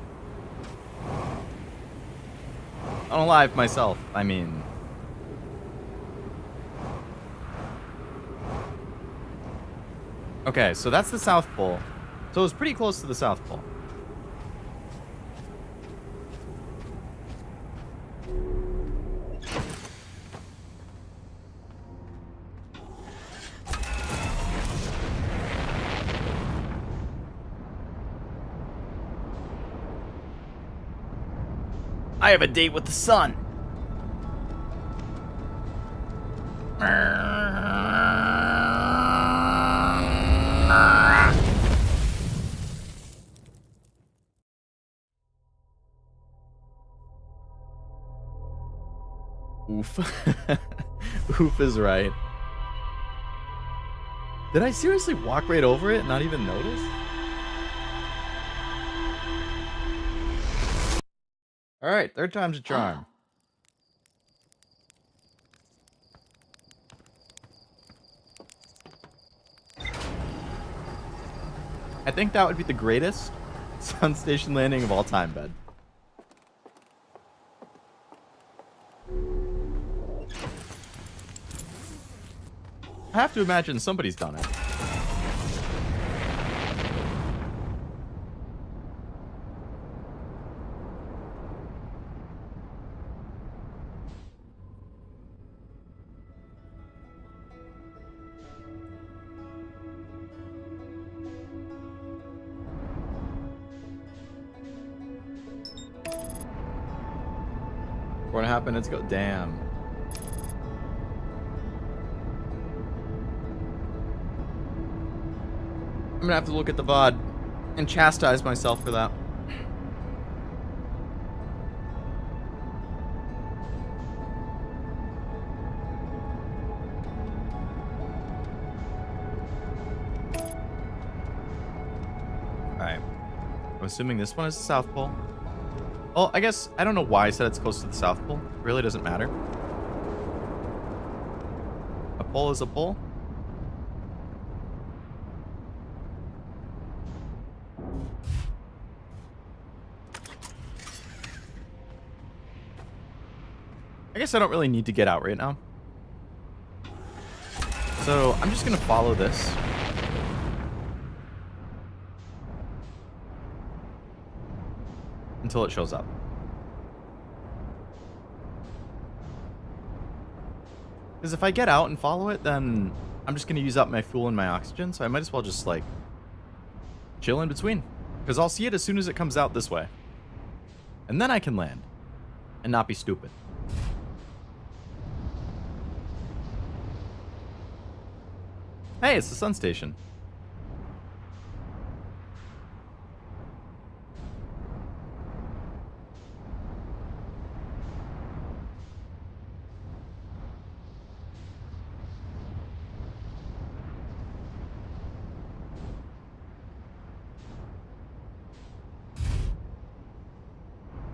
Unalive myself, I mean. Okay, so that's the South Pole. So it was pretty close to the South Pole. I have a date with the sun. Oof. Oof is right. Did I seriously walk right over it and not even notice? Alright, third time's a charm. I think that would be the greatest sun station landing of all time, bud. I have to imagine somebody's done it. What happened? Let's go. Damn. I'm gonna have to look at the VOD and chastise myself for that. Alright. I'm assuming this one is the South Pole. Well, I guess, I don't know why I said it's close to the South Pole. It really doesn't matter. A pole is a pole. I guess I don't really need to get out right now. So, I'm just going to follow this. Until it shows up. Because if I get out and follow it, then I'm just going to use up my fuel and my oxygen. So I might as well just, like, chill in between. Because I'll see it as soon as it comes out this way. And then I can land. And not be stupid. Hey, it's the sun station.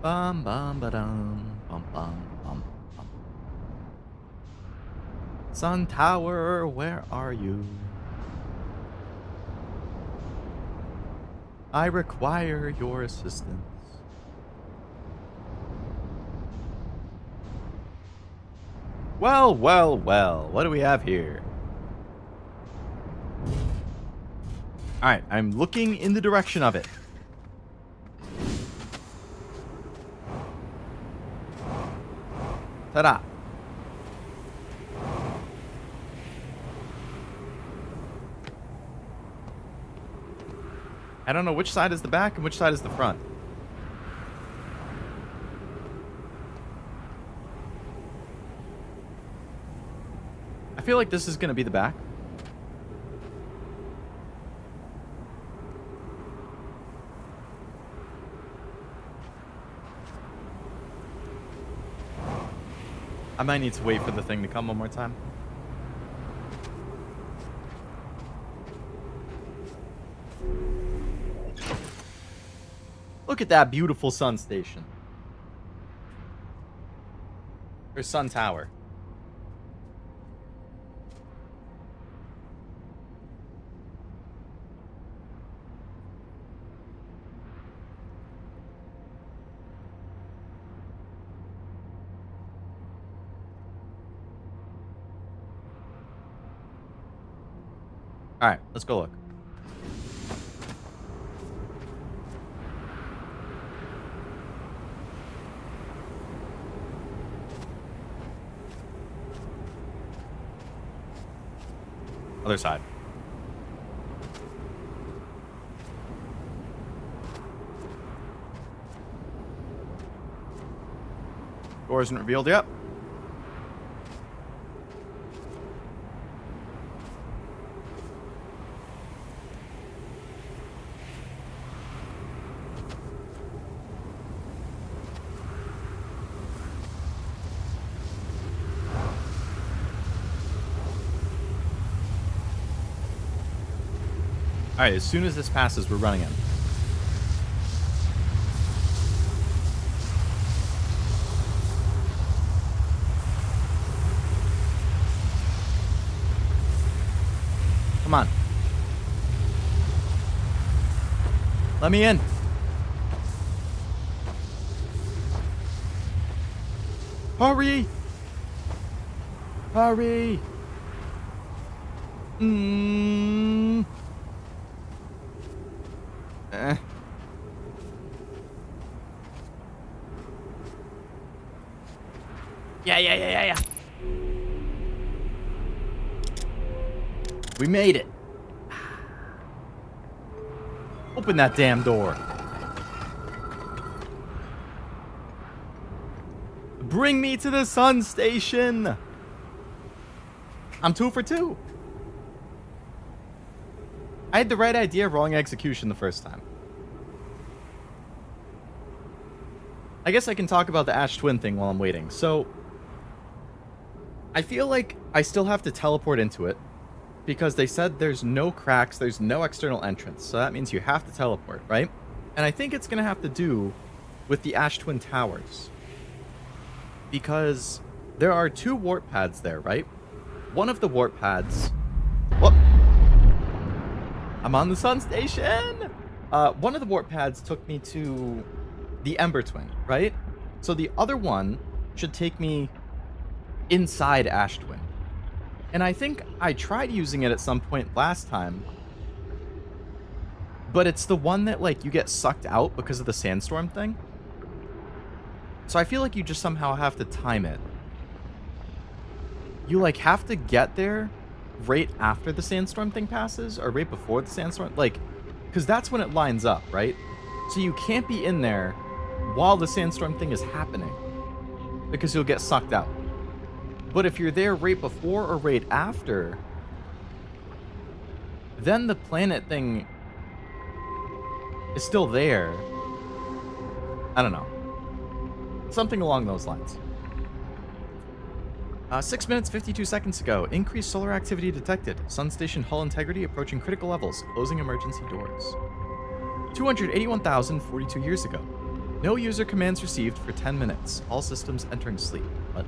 Bum bum ba-dum, bum bum bum bum. Sun Tower, where are you? I require your assistance. Well, well, well. What do we have here? Alright, I'm looking in the direction of it. Ta-da! I don't know which side is the back and which side is the front. I feel like this is going to be the back. I might need to wait for the thing to come one more time. Look at that beautiful sun station. Or sun tower. Alright, let's go look. Other side. Door isn't revealed yet. Alright, as soon as this passes, we're running in. Come on. Let me in. Hurry! Hurry! Yeah. We made it. Open that damn door. Bring me to the sun station. I'm 2 for 2. I had the right idea, wrong execution the first time. I guess I can talk about the Ash Twin thing while I'm waiting. So, I feel like I still have to teleport into it because they said there's no cracks, there's no external entrance. So that means you have to teleport, right? And I think it's going to have to do with the Ash Twin Towers. Because there are 2 warp pads there, right? One of the warp pads... Whoop! I'm on the sun station! One of the warp pads took me to the Ember Twin, right? So the other one should take me inside Ash Twin. And I think I tried using it at some point last time. But it's the one that, like, you get sucked out because of the sandstorm thing. So I feel like you just somehow have to time it. You, like, have to get there right after the sandstorm thing passes, or right before the sandstorm, like, because that's when it lines up, right? So you can't be in there while the sandstorm thing is happening, because you'll get sucked out. But if you're there right before or right after, then the planet thing is still there. I don't know. Something along those lines. 6 minutes, 52 seconds ago. Increased solar activity detected. Sun station hull integrity approaching critical levels. Closing emergency doors. 281,042 years ago. No user commands received for 10 minutes. All systems entering sleep. What?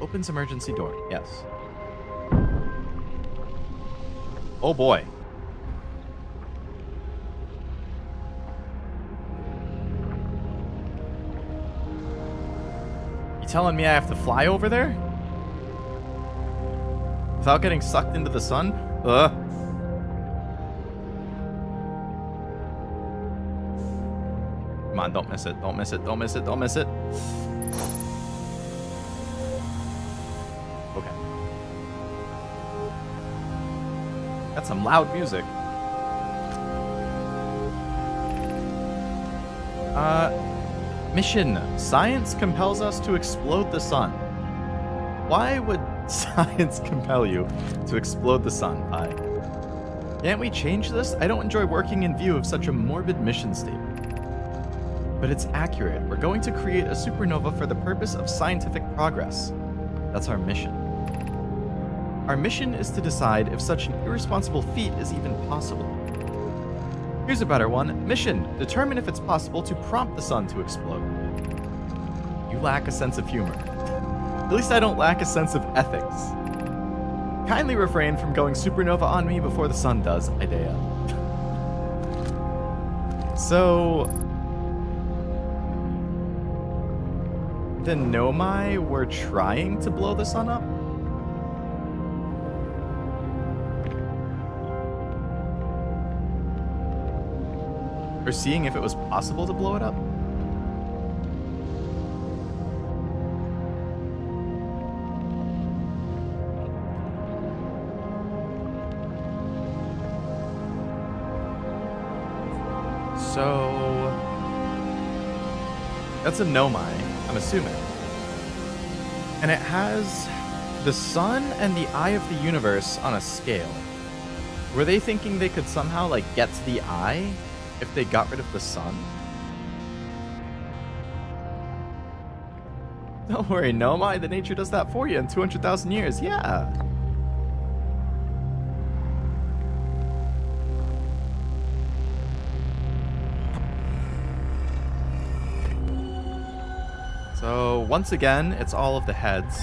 Opens emergency door. Yes. Oh boy. You telling me I have to fly over there? Without getting sucked into the sun? Ugh. Come on, don't miss it. Don't miss it. Don't miss it. Don't miss it. Okay. That's some loud music. Mission. Science compels us to explode the sun. Why would science compel you to explode the sun? Can't we change this? I don't enjoy working in view of such a morbid mission statement. But it's accurate. We're going to create a supernova for the purpose of scientific progress. That's our mission. Our mission is to decide if such an irresponsible feat is even possible. Here's a better one. Mission. Determine if it's possible to prompt the sun to explode. You lack a sense of humor. At least I don't lack a sense of ethics. Kindly refrain from going supernova on me before the sun does, Idea. So... the Nomai were trying to blow the sun up? Or seeing if it was possible to blow it up? So... that's a Nomai, I'm assuming. And it has the sun and the eye of the universe on a scale. Were they thinking they could somehow, like, get to the eye if they got rid of the sun? Don't worry, Nomai, the nature does that for you in 200,000 years, yeah. So, once again, it's all of the heads.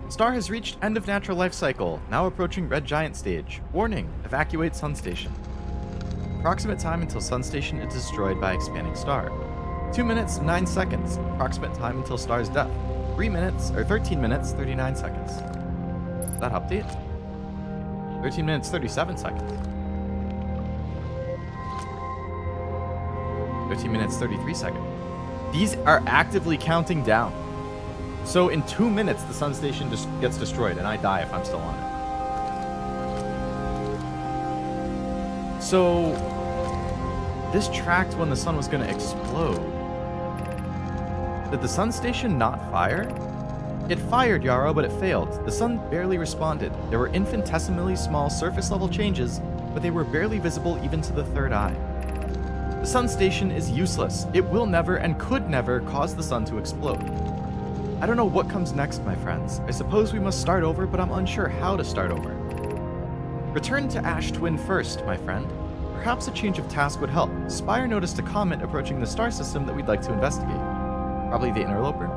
Star has reached end of natural life cycle, now approaching red giant stage. Warning, evacuate sun station. Approximate time until sun station is destroyed by expanding star. 2 minutes, 9 seconds. Approximate time until star's death. 13 minutes, 39 seconds. Is that update? 13 minutes, 37 seconds. 13 minutes, 33 seconds. These are actively counting down. So in 2 minutes, the sun station just gets destroyed, and I die if I'm still on it. So this tracked when the sun was going to explode. Did the sun station not fire? It fired, Yarrow, but it failed. The sun barely responded. There were infinitesimally small surface level changes, but they were barely visible even to the third eye. The sun station is useless. It will never and could never cause the sun to explode. I don't know what comes next, my friends. I suppose we must start over, but I'm unsure how to start over. Return to Ash Twin first, my friend. Perhaps a change of task would help. Spire noticed a comet approaching the star system that we'd like to investigate. Probably the interloper.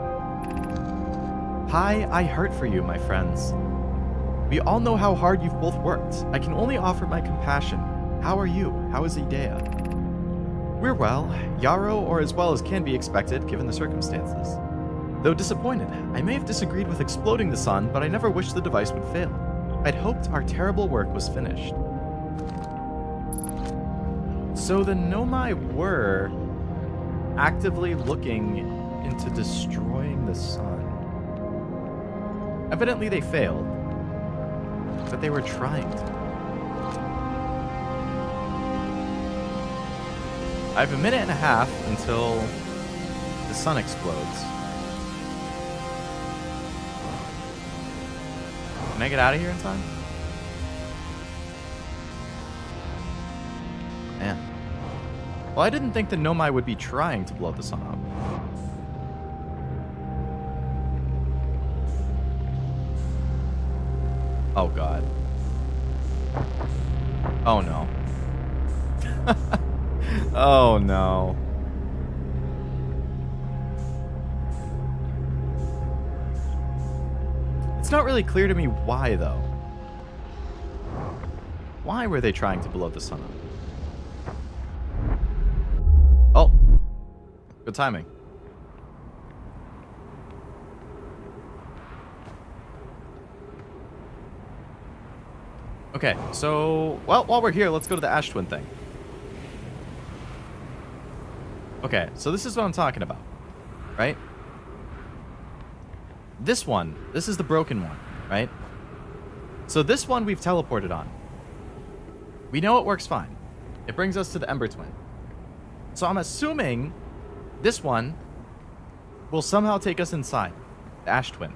Hi, I hurt for you, my friends. We all know how hard you've both worked. I can only offer my compassion. How are you? How is Idea? We're well, Yarrow, or as well as can be expected given the circumstances. Though disappointed, I may have disagreed with exploding the sun, but I never wished the device would fail. I'd hoped our terrible work was finished. So the Nomai were actively looking into destroying the sun. Evidently they failed, but they were trying to. I have a minute and a half until the sun explodes. Can I get out of here in time? Man. Well, I didn't think the Nomai would be trying to blow the sun up. Oh, God. Oh, no. Oh, no. It's not really clear to me why, though. Why were they trying to blow the sun up? Oh. Good timing. Okay, so, well, while we're here, let's go to the ash twin thing. Okay, so this is what I'm talking about, right? This is the broken one, right? So this one we've teleported on. We know it works fine. It brings us to the Ember Twin. So I'm assuming this one will somehow take us inside the Ash Twin.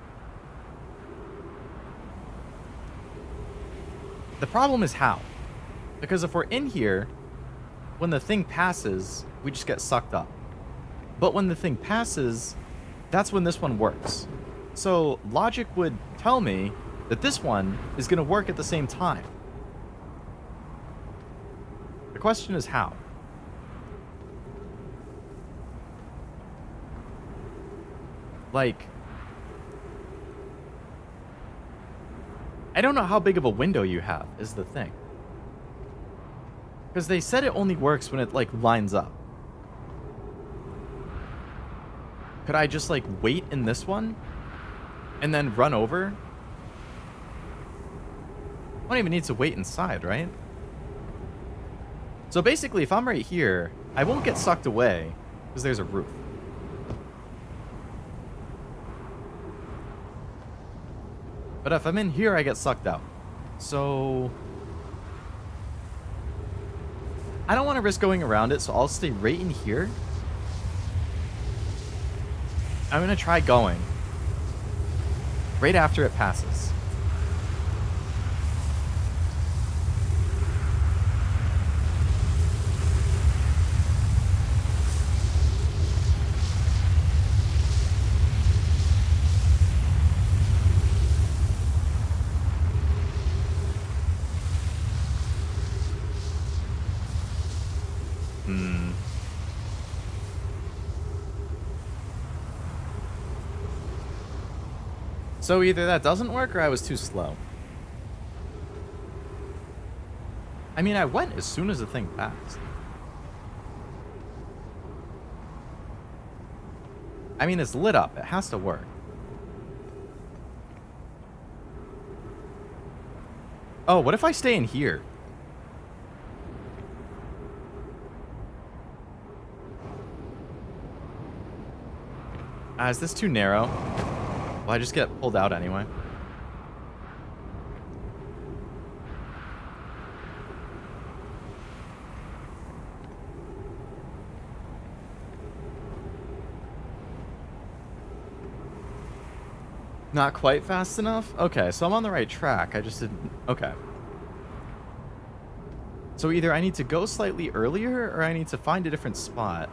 The problem is how. Because if we're in here, when the thing passes, we just get sucked up. But when the thing passes, that's when this one works. So logic would tell me that this one is going to work at the same time. The question is how. Like, I don't know how big of a window you have, is the thing. Because they said it only works when it, like, lines up. Could I just, like, wait in this one? And then run over? I don't even need to wait inside, right? So basically, if I'm right here, I won't get sucked away, because there's a roof. But if I'm in here, I get sucked out. So I don't want to risk going around it, so I'll stay right in here. I'm going to try going right after it passes. So either that doesn't work or I was too slow. I mean, I went as soon as the thing passed. I mean, it's lit up. It has to work. Oh, what if I stay in here? Is this too narrow? Will I just get pulled out anyway? Not quite fast enough? Okay, so I'm on the right track. I just didn't... Okay. So either I need to go slightly earlier or I need to find a different spot.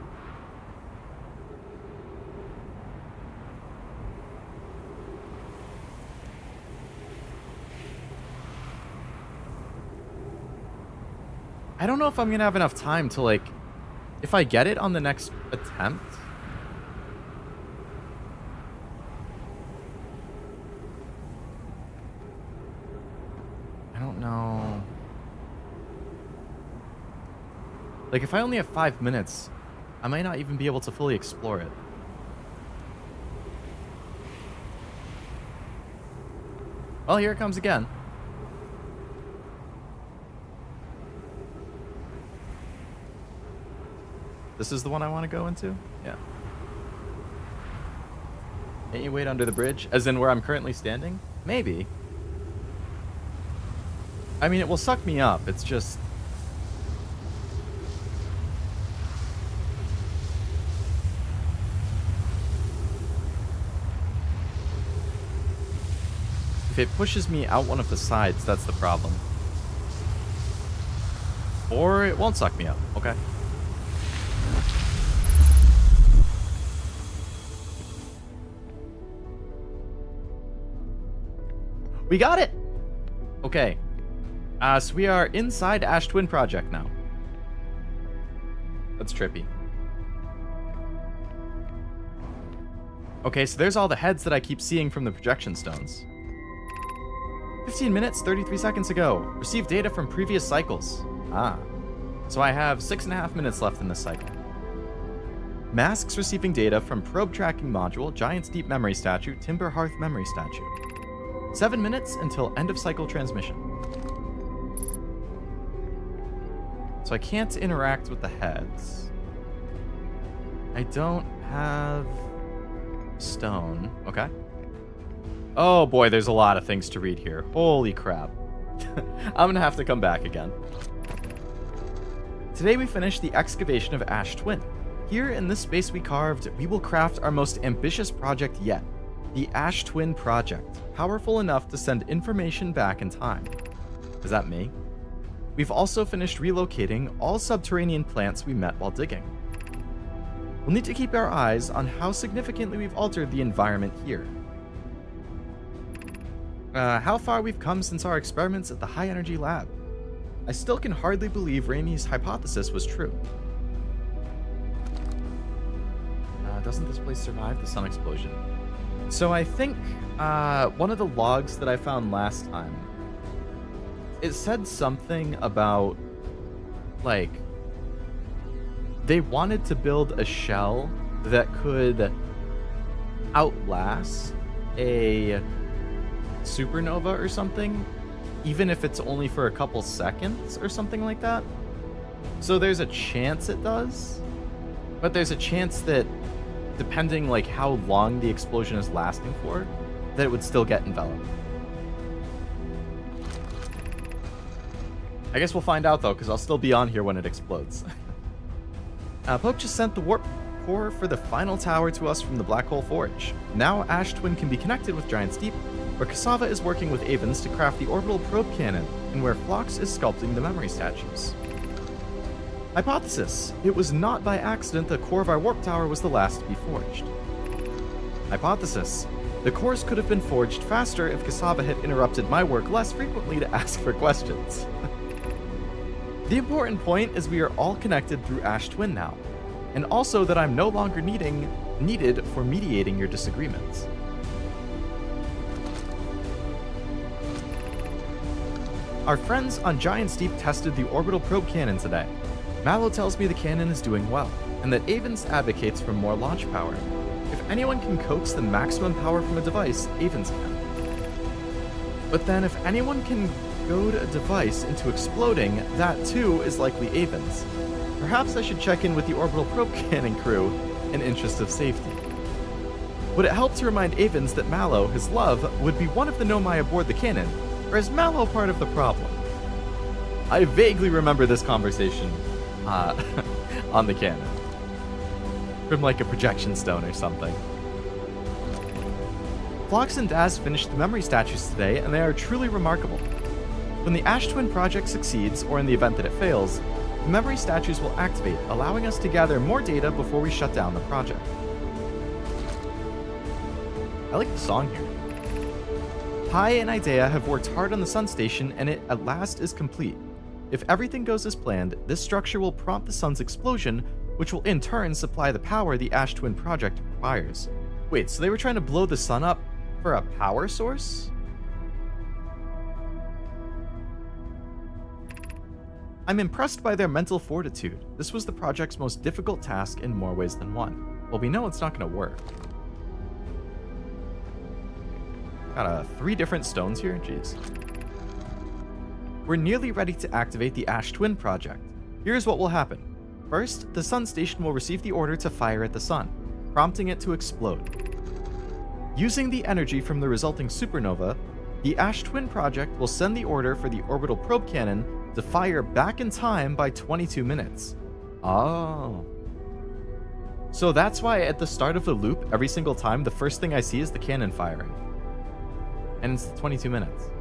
I don't know if I'm going to have enough time to, like, if I get it on the next attempt. I don't know. Like, if I only have 5 minutes, I might not even be able to fully explore it. Well, here it comes again. This is the one I want to go into? Yeah. Can't you wait under the bridge? As in where I'm currently standing? Maybe. I mean, it will suck me up. It's just... if it pushes me out one of the sides, that's the problem. Or it won't suck me up. Okay. We got it! Okay. So we are inside Ash Twin Project now. That's trippy. Okay, so there's all the heads that I keep seeing from the projection stones. 15 minutes, 33 seconds ago. Received data from previous cycles. So I have 6.5 minutes left in this cycle. Masks receiving data from probe tracking module, Giant's Deep Memory Statue, Timber Hearth Memory Statue. 7 minutes until end of cycle transmission. So I can't interact with the heads. I don't have stone. Okay. Oh boy, there's a lot of things to read here. Holy crap. I'm gonna have to come back again. Today we finished the excavation of Ash Twin. Here in this space we carved, we will craft our most ambitious project yet. The Ash Twin Project. Powerful enough to send information back in time. Is that me? We've also finished relocating all subterranean plants we met while digging. We'll need to keep our eyes on how significantly we've altered the environment here. How far we've come since our experiments at the high energy lab. I still can hardly believe Raimi's hypothesis was true. Doesn't this place survive the sun explosion? So I think one of the logs that I found last time, it said something about, like, they wanted to build a shell that could outlast a supernova or something, even if it's only for a couple seconds or something like that. So there's a chance it does, but there's a chance that, depending like how long the explosion is lasting for, that it would still get enveloped. I guess we'll find out though, because I'll still be on here when it explodes. Pope just sent the warp core for the final tower to us from the Black Hole Forge. Now Ash Twin can be connected with Giant's Deep, where Cassava is working with Avens to craft the orbital probe cannon, and where Phlox is sculpting the memory statues. Hypothesis: it was not by accident the core of our warp tower was the last to be forged. Hypothesis: the cores could have been forged faster if Cassava had interrupted my work less frequently to ask for questions. The important point is we are all connected through Ash Twin now, and also that I'm no longer needed for mediating your disagreements. Our friends on Giant's Deep tested the orbital probe cannon today. Mallow tells me the cannon is doing well, and that Avens advocates for more launch power. If anyone can coax the maximum power from a device, Avens can. But then if anyone can goad a device into exploding, that too is likely Avens. Perhaps I should check in with the orbital probe cannon crew in interest of safety. Would it help to remind Avens that Mallow, his love, would be one of the Nomai aboard the cannon, or is Mallow part of the problem? I vaguely remember this conversation on the cannon. From like a projection stone or something. Phlox and Daz finished the memory statues today, and they are truly remarkable. When the Ash Twin project succeeds, or in the event that it fails, the memory statues will activate, allowing us to gather more data before we shut down the project. I like the song here. Pi and Idea have worked hard on the sun station, and it at last is complete. If everything goes as planned, this structure will prompt the sun's explosion, which will in turn supply the power the Ash Twin project requires. Wait, so they were trying to blow the sun up for a power source? I'm impressed by their mental fortitude. This was the project's most difficult task in more ways than one. Well, we know it's not going to work. Got 3 different stones here? Jeez. We're nearly ready to activate the Ash Twin project. Here's what will happen. First, the sun station will receive the order to fire at the sun, prompting it to explode. Using the energy from the resulting supernova, the Ash Twin project will send the order for the orbital probe cannon to fire back in time by 22 minutes. Oh. So that's why at the start of the loop, every single time, the first thing I see is the cannon firing. And it's 22 minutes.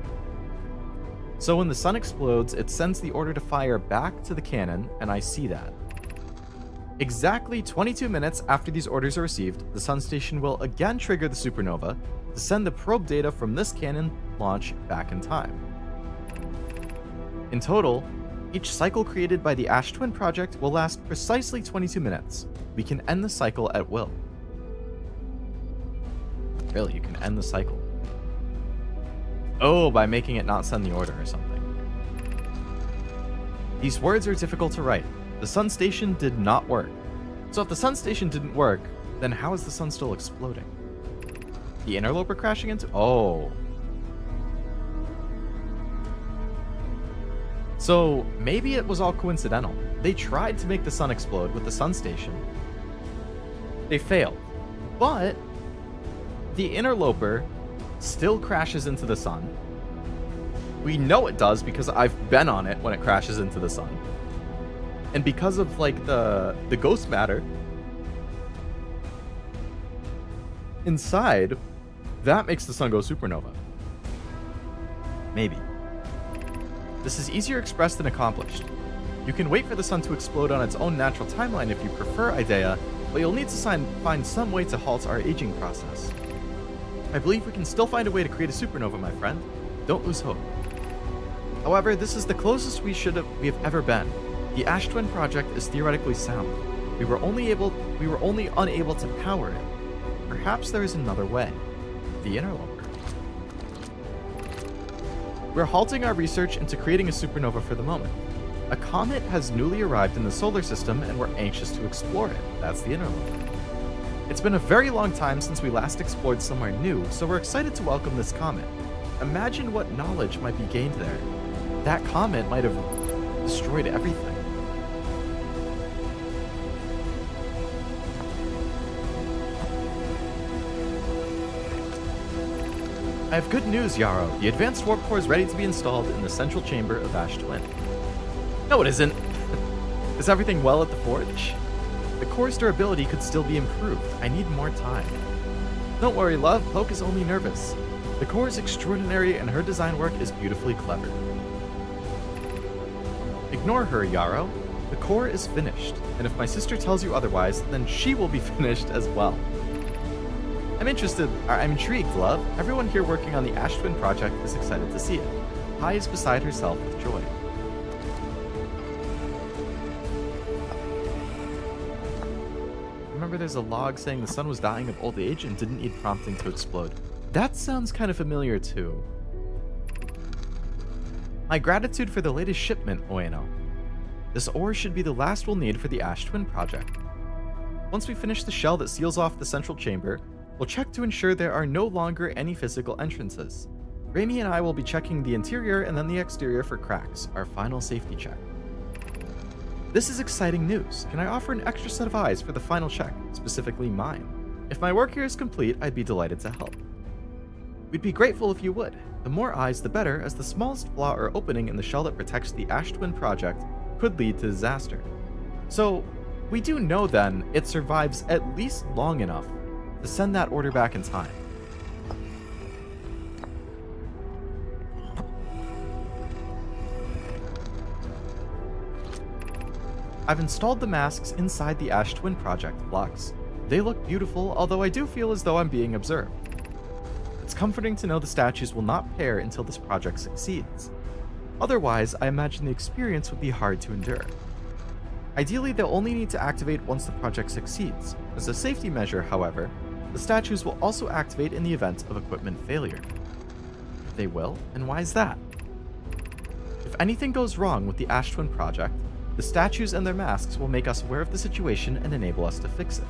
So when the sun explodes, it sends the order to fire back to the cannon, and I see that. Exactly 22 minutes after these orders are received, the sun station will again trigger the supernova to send the probe data from this cannon launch back in time. In total, each cycle created by the Ash Twin project will last precisely 22 minutes. We can end the cycle at will. Really, you can end the cycle. Oh, by making it not send the order or something. These words are difficult to write. The sun station did not work. So if the sun station didn't work, then how is the sun still exploding? The interloper crashing into... Oh. So maybe it was all coincidental. They tried to make the sun explode with the sun station. They failed. But the interloper still crashes into the sun. We know it does because I've been on it when it crashes into the sun. And because of like the ghost matter inside, that makes the sun go supernova. Maybe. This is easier expressed than accomplished. You can wait for the sun to explode on its own natural timeline if you prefer, Idea, but you'll need to find some way to halt our aging process. I believe we can still find a way to create a supernova, my friend. Don't lose hope. However, this is the closest we have ever been. The Ash Twin project is theoretically sound. We were only unable to power it. Perhaps there is another way. The interloper. We're halting our research into creating a supernova for the moment. A comet has newly arrived in the solar system and we're anxious to explore it. That's the interloper. It's been a very long time since we last explored somewhere new, so we're excited to welcome this comet. Imagine what knowledge might be gained there. That comet might have destroyed everything. I have good news, Yarrow. The advanced warp core is ready to be installed in the central chamber of Ash Twin. No, it isn't. Is everything well at the forge? The core's durability could still be improved. I need more time. Don't worry, love. Poke is only nervous. The core is extraordinary and her design work is beautifully clever. Ignore her, Yarrow. The core is finished, and if my sister tells you otherwise, then she will be finished as well. I'm intrigued, love. Everyone here working on the Ash Twin project is excited to see it. Pi is beside herself with joy. Remember there's a log saying the sun was dying of old age and didn't need prompting to explode. That sounds kind of familiar too. My gratitude for the latest shipment, Ueno. This ore should be the last we'll need for the Ash Twin project. Once we finish the shell that seals off the central chamber, we'll check to ensure there are no longer any physical entrances. Raimi and I will be checking the interior and then the exterior for cracks, our final safety check. This is exciting news. Can I offer an extra set of eyes for the final check, specifically mine? If my work here is complete, I'd be delighted to help. We'd be grateful if you would. The more eyes, the better, as the smallest flaw or opening in the shell that protects the Ash Twin project could lead to disaster. So, we do know then it survives at least long enough to send that order back in time. I've installed the masks inside the Ash Twin project blocks. They look beautiful, although I do feel as though I'm being observed. It's comforting to know the statues will not pair until this project succeeds. Otherwise, I imagine the experience would be hard to endure. Ideally, they'll only need to activate once the project succeeds. As a safety measure, however, the statues will also activate in the event of equipment failure. They will? And why is that? If anything goes wrong with the Ash Twin project, the statues and their masks will make us aware of the situation and enable us to fix it.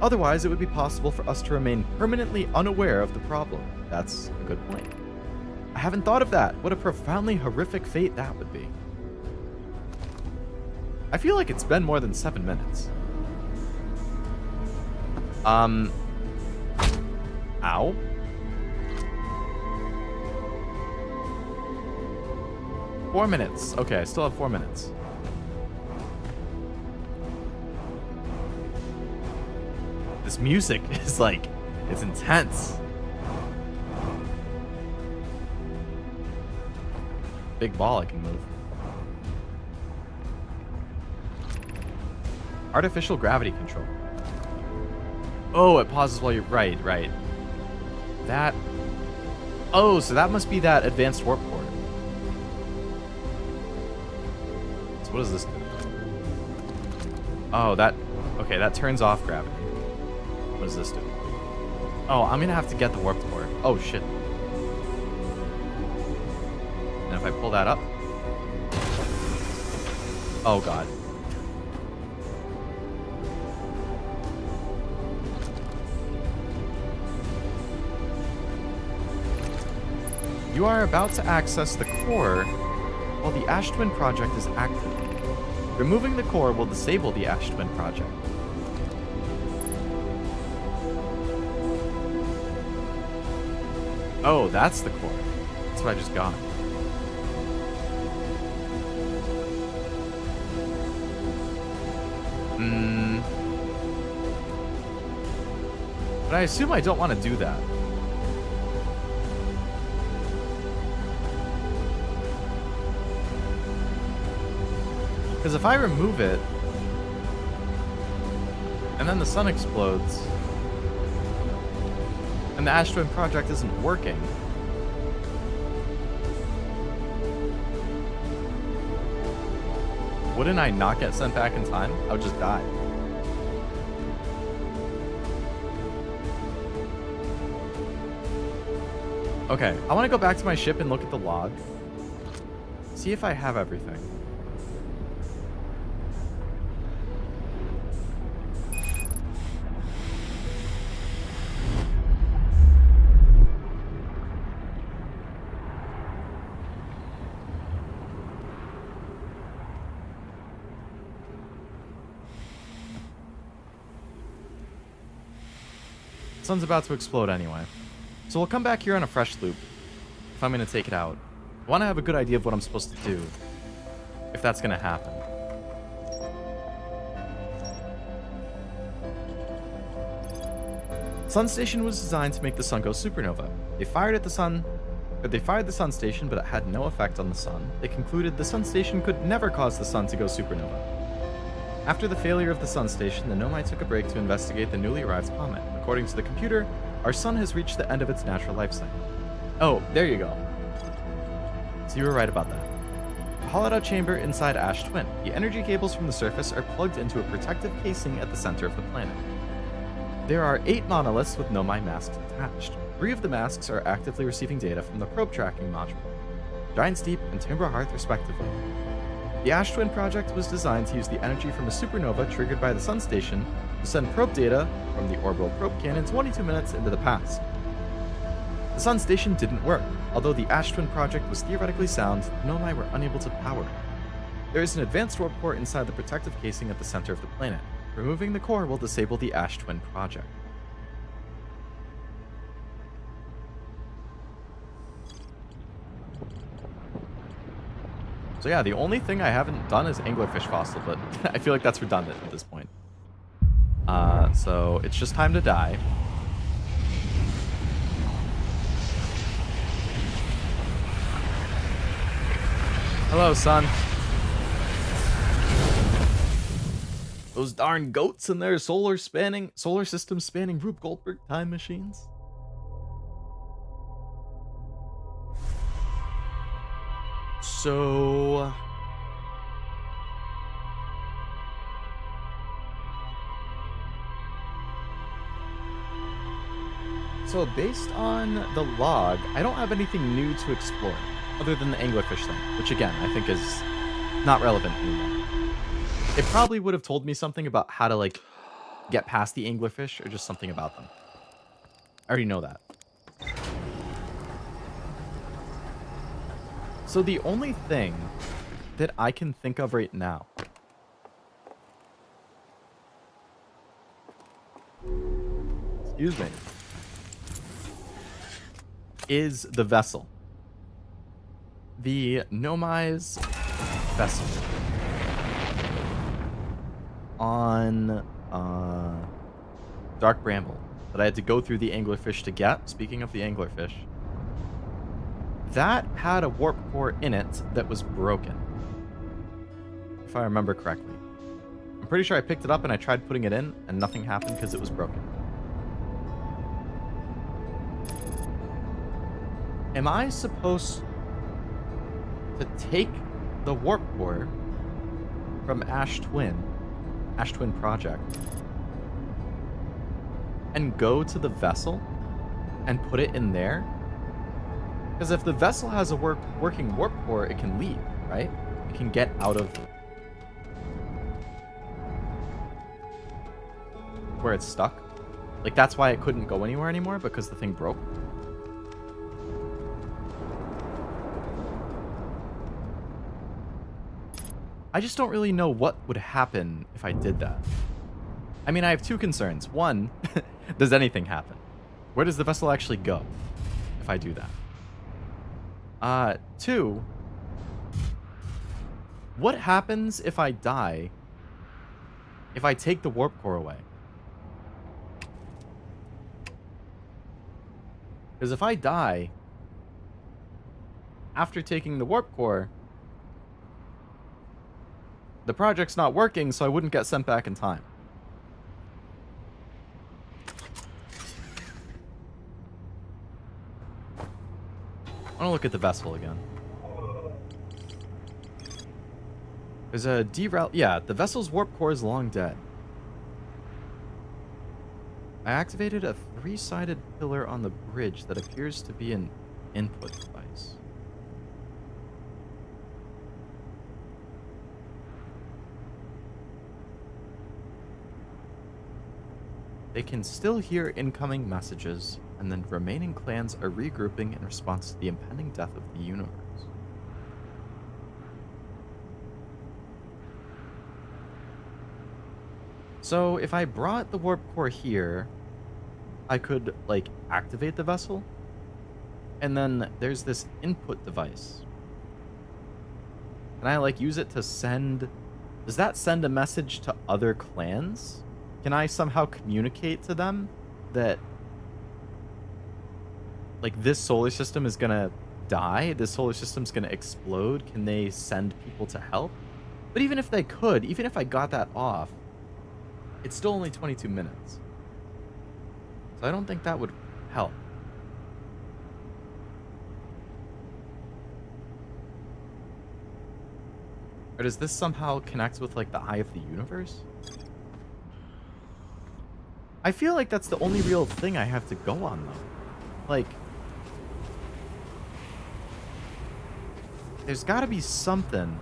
Otherwise, it would be possible for us to remain permanently unaware of the problem. That's a good point. I haven't thought of that. What a profoundly horrific fate that would be. I feel like it's been more than 7 minutes. Ow. Four minutes. Okay, I still have 4 minutes. This music is like, it's intense. Big ball I can move. Artificial gravity control. Oh, it pauses while you're... Right. That... Oh, so that must be that advanced warp core. What does this do? Oh, that... Okay, that turns off gravity. What does this do? Oh, I'm gonna have to get the warp core. Oh, shit. And if I pull that up... Oh, God. You are about to access the core while the Ash Twin project is active. Removing the core will disable the Ash Twin project. Oh, that's the core. That's what I just got. But I assume I don't want to do that. Because if I remove it, and then the sun explodes, and the Ash Twin project isn't working, wouldn't I not get sent back in time? I would just die. Okay, I want to go back to my ship and look at the log. See if I have everything. Sun's about to explode anyway. So we'll come back here on a fresh loop if I'm going to take it out. I want to have a good idea of what I'm supposed to do if that's going to happen. Sun Station was designed to make the sun go supernova. They fired the sun station, but it had no effect on the sun. They concluded the sun station could never cause the sun to go supernova. After the failure of the sun station, the Nomai took a break to investigate the newly arrived comet. According to the computer, our sun has reached the end of its natural life cycle. Oh, there you go. So you were right about that. A hollowed-out chamber inside Ash Twin. The energy cables from the surface are plugged into a protective casing at the center of the planet. There are 8 monoliths with Nomai masks attached. 3 of the masks are actively receiving data from the probe tracking module, Giant's Deep and Timber Hearth respectively. The Ash Twin project was designed to use the energy from a supernova triggered by the sun station to send probe data from the orbital probe cannon 22 minutes into the past. The sun station didn't work. Although the Ash Twin project was theoretically sound, the Nomai were unable to power it. There is an advanced warp core inside the protective casing at the center of the planet. Removing the core will disable the Ash Twin project. So yeah, the only thing I haven't done is anglerfish fossil, but I feel like that's redundant at this point. So it's just time to die. Hello, son. Those darn goats and their solar system spanning Rube Goldberg time machines. So based on the log, I don't have anything new to explore other than the anglerfish thing, which again, I think is not relevant anymore. It probably would have told me something about how to like get past the anglerfish or just something about them. I already know that. So the only thing that I can think of right now excuse me, is the vessel. The Nomai's vessel. On Dark Bramble that I had to go through the anglerfish to get. Speaking of the anglerfish, that had a warp core in it that was broken, if I remember correctly. I'm pretty sure I picked it up and I tried putting it in and nothing happened because it was broken. Am I supposed to take the warp core from Ash Twin Project, and go to the vessel and put it in there? Because if the vessel has a working warp core, it can leave, right? It can get out of where it's stuck. Like, that's why it couldn't go anywhere anymore, because the thing broke. I just don't really know what would happen if I did that. I mean, I have two concerns. One, does anything happen? Where does the vessel actually go if I do that? Two, what happens if I die if I take the warp core away? Because if I die after taking the warp core, the project's not working, so I wouldn't get sent back in time. I want to look at the vessel again. There's a derail. Yeah, the vessel's warp core is long dead. I activated a 3-sided pillar on the bridge that appears to be an input device. They can still hear incoming messages, and then remaining clans are regrouping in response to the impending death of the universe. So if I brought the warp core here, I could, like, activate the vessel, and then there's this input device. Can I, like, use it to send... Does that send a message to other clans? Can I somehow communicate to them that, like, this solar system is gonna die? This solar system's gonna explode? Can they send people to help? But even if they could, even if I got that off, it's still only 22 minutes. So I don't think that would help. Or does this somehow connect with, like, the eye of the universe? I feel like that's the only real thing I have to go on, though. Like, there's got to be something.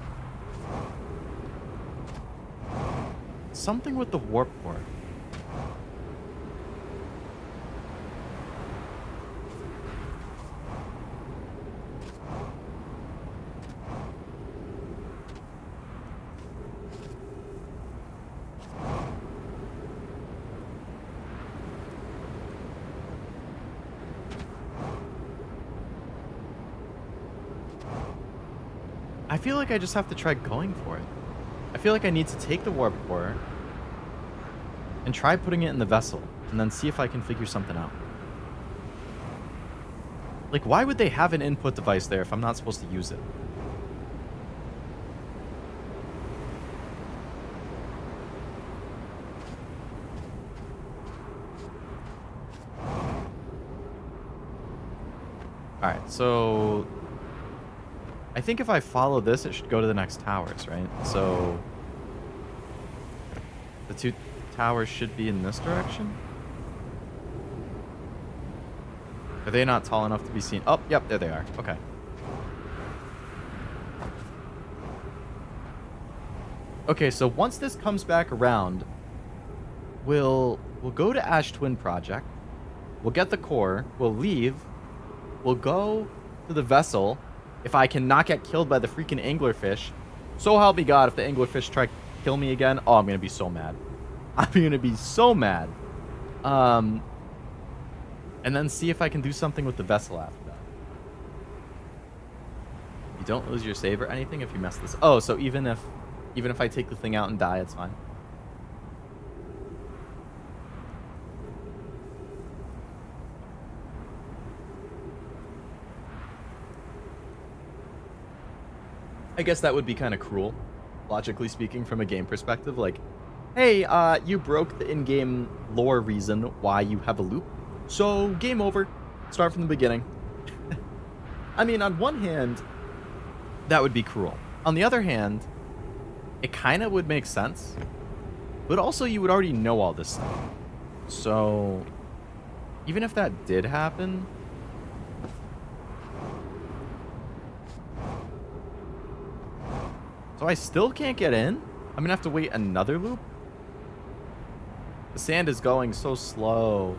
Something with the warp core. I feel like I just have to try going for it. I feel like I need to take the warp core and try putting it in the vessel, and then see if I can figure something out. Like, why would they have an input device there if I'm not supposed to use it? Alright, so I think if I follow this, it should go to the next towers, right? So the two towers should be in this direction. Are they not tall enough to be seen? Oh, yep, there they are. Okay. Okay, so once this comes back around, we'll go to Ash Twin Project. We'll get the core. We'll leave. We'll go to the vessel. If I cannot get killed by the freaking anglerfish, so help me God, if the anglerfish try to kill me again, oh, I'm going to be so mad. I'm going to be so mad. And then see if I can do something with the vessel after that. You don't lose your save or anything if you mess this. Oh, so even if I take the thing out and die, it's fine. I guess that would be kind of cruel, logically speaking, from a game perspective. Like, hey, you broke the in-game lore reason why you have a loop, so game over. Start from the beginning. I mean, on one hand, that would be cruel. On the other hand, it kind of would make sense. But also, you would already know all this stuff. So, even if that did happen... So I still can't get in? I'm gonna have to wait another loop? The sand is going so slow.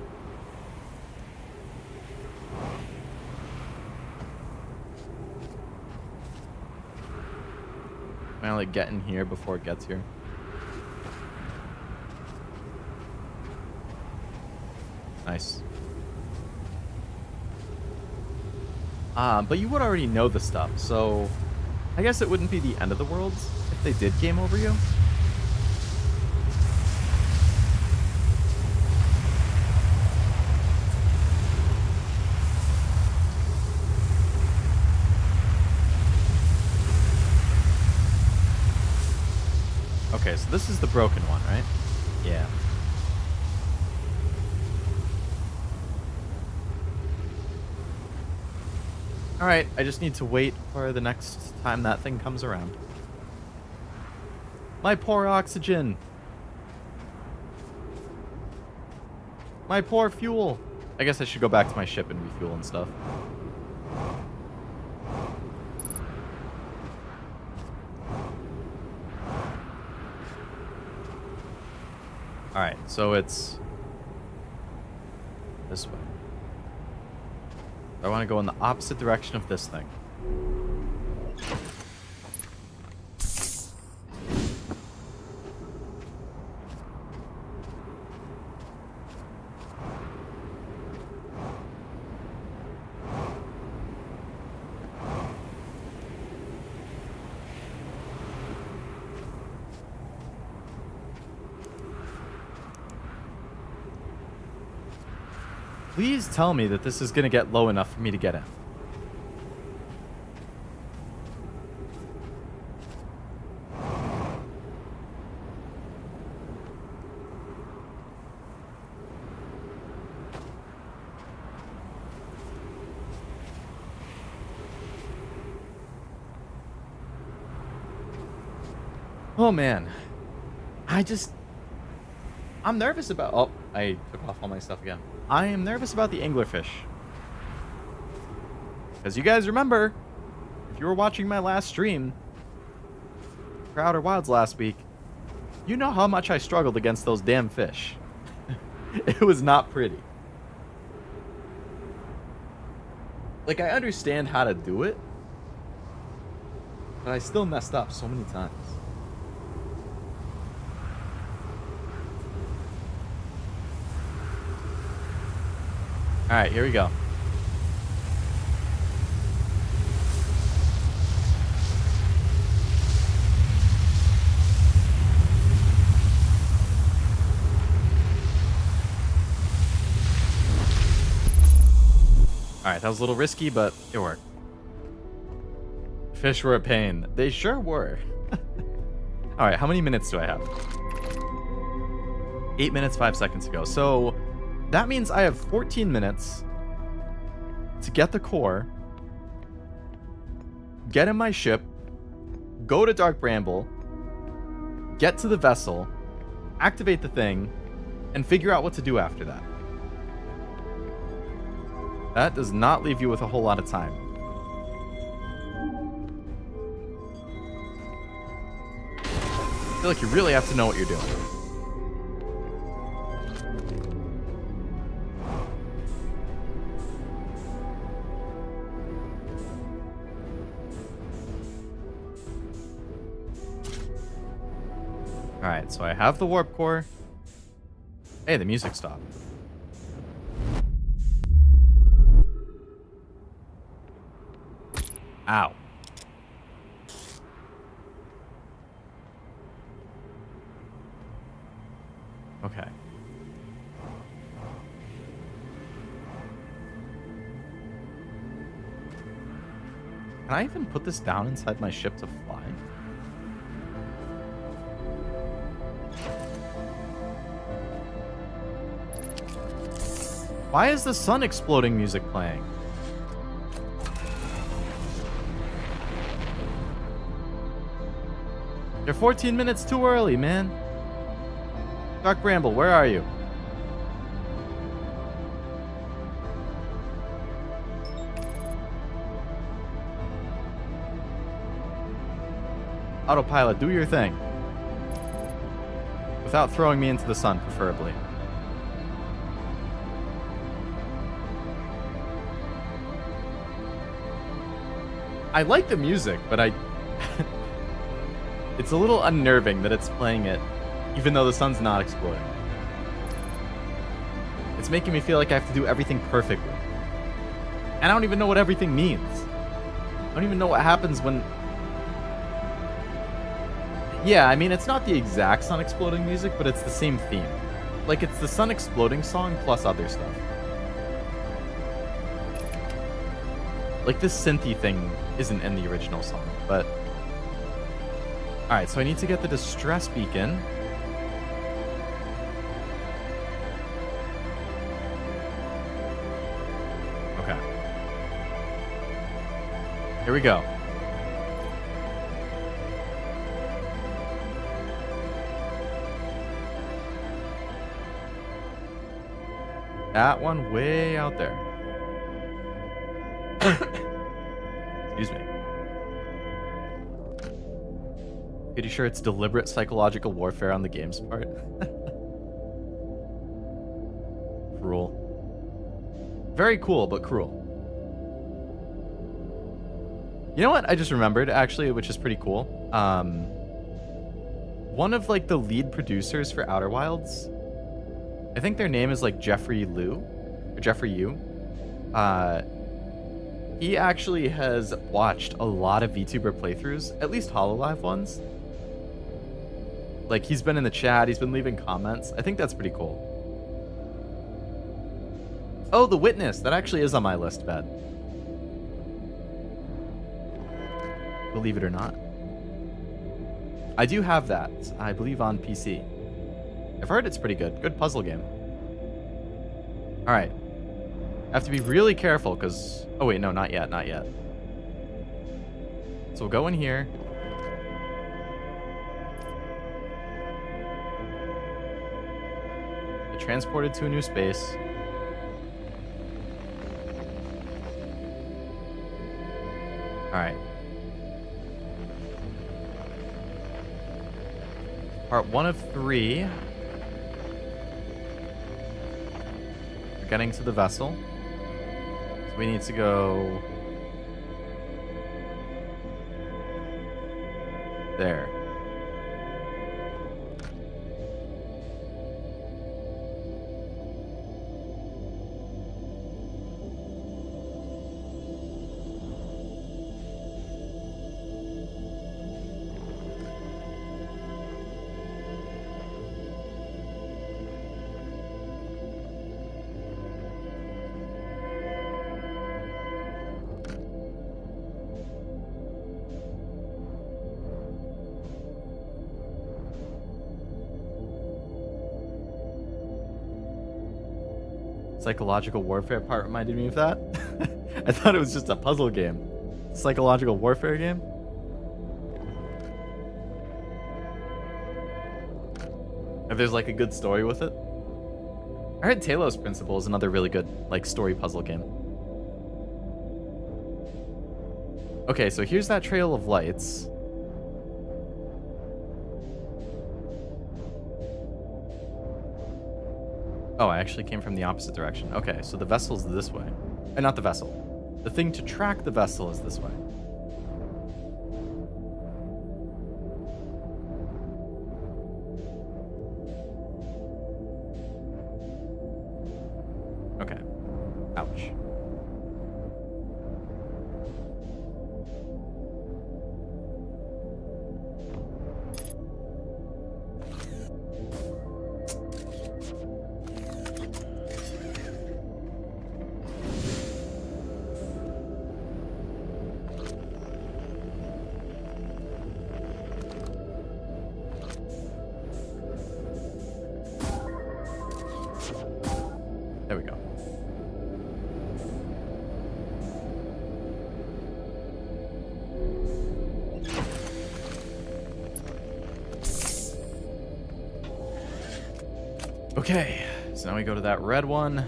Can I like get in here before it gets here? Nice. But you would already know the stuff, so I guess it wouldn't be the end of the world if they did game over you. Okay, so this is the broken one, right? Yeah. Alright, I just need to wait for the next time that thing comes around. My poor oxygen. My poor fuel. I guess I should go back to my ship and refuel and stuff. Alright, so it's this way. I want to go in the opposite direction of this thing. Please tell me that this is going to get low enough for me to get in. Oh man. I'm nervous about... Oh, I took off all my stuff again. I am nervous about the anglerfish. Because you guys remember, if you were watching my last stream for Outer Wilds last week, you know how much I struggled against those damn fish. It was not pretty. Like, I understand how to do it, but I still messed up so many times. Alright, here we go. Alright, that was a little risky, but it worked. Fish were a pain. They sure were. Alright, how many minutes do I have? 8 minutes, 5 seconds ago. So... that means I have 14 minutes to get the core, get in my ship, go to Dark Bramble, get to the vessel, activate the thing, and figure out what to do after that. That does not leave you with a whole lot of time. I feel like you really have to know what you're doing. Alright, so I have the warp core. Hey, the music stopped. Ow. Okay. Can I even put this down inside my ship to fly? Why is the sun exploding music playing? They're 14 minutes too early, man. Dark Bramble, where are you? Autopilot, do your thing. Without throwing me into the sun, preferably. I like the music, but it's a little unnerving that it's playing it, even though the sun's not exploding. It's making me feel like I have to do everything perfectly. And I don't even know what everything means. I don't even know what happens when... Yeah, I mean, it's not the exact sun exploding music, but it's the same theme. Like, it's the sun exploding song plus other stuff. Like, this synthy thing isn't in the original song, but... Alright, so I need to get the distress beacon. Okay. Here we go. That one way out there. Excuse me. Pretty sure it's deliberate psychological warfare on the game's part. Cruel. Very cool, but cruel. You know what I just remembered, actually, which is pretty cool? One of, like, the lead producers for Outer Wilds, I think their name is, like, Jeffrey Liu, or Jeffrey Yu. He actually has watched a lot of VTuber playthroughs, at least HoloLive ones. Like, he's been in the chat, he's been leaving comments. I think that's pretty cool. Oh, The Witness. That actually is on my list, Bet. Believe it or not. I do have that, I believe, on PC. I've heard it's pretty good. Good puzzle game. Alright. I have to be really careful, because... Oh, wait, no, not yet, not yet. So we'll go in here. Get transported to a new space. Alright. Part 1 of 3. We're getting to the vessel. So we need to go... there. Psychological warfare part reminded me of that. I thought it was just a puzzle game. Psychological warfare game? If there's like a good story with it. I heard Talos Principle is another really good like story puzzle game. Okay, so here's that trail of lights. Oh, I actually came from the opposite direction. Okay, so the vessel's this way. Not the vessel. The thing to track the vessel is this way. Okay. Ouch. There we go. Okay, so now we go to that red one.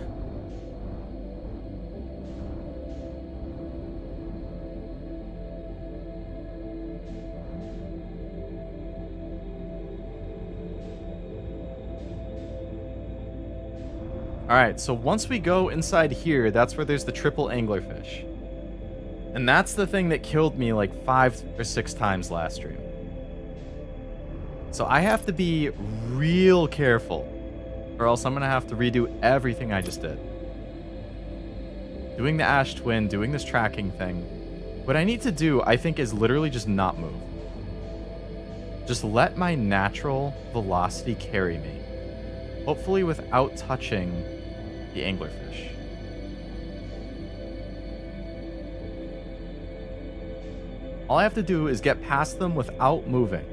Alright, so once we go inside here, that's where there's the triple anglerfish. And that's the thing that killed me like 5 or 6 times last stream. So I have to be real careful, or else I'm going to have to redo everything I just did. Doing the ash twin, doing this tracking thing. What I need to do, I think, is literally just not move. Just let my natural velocity carry me. Hopefully without touching the anglerfish. All I have to do is get past them without moving.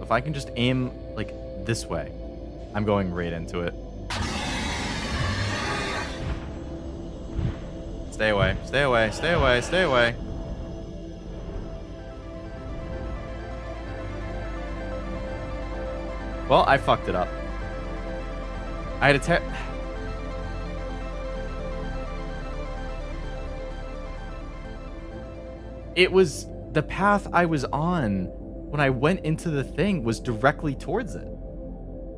If I can just aim, like, this way, I'm going right into it. Stay away, stay away, stay away, stay away. Well, I fucked it up. I had to It was the path I was on when I went into the thing was directly towards it.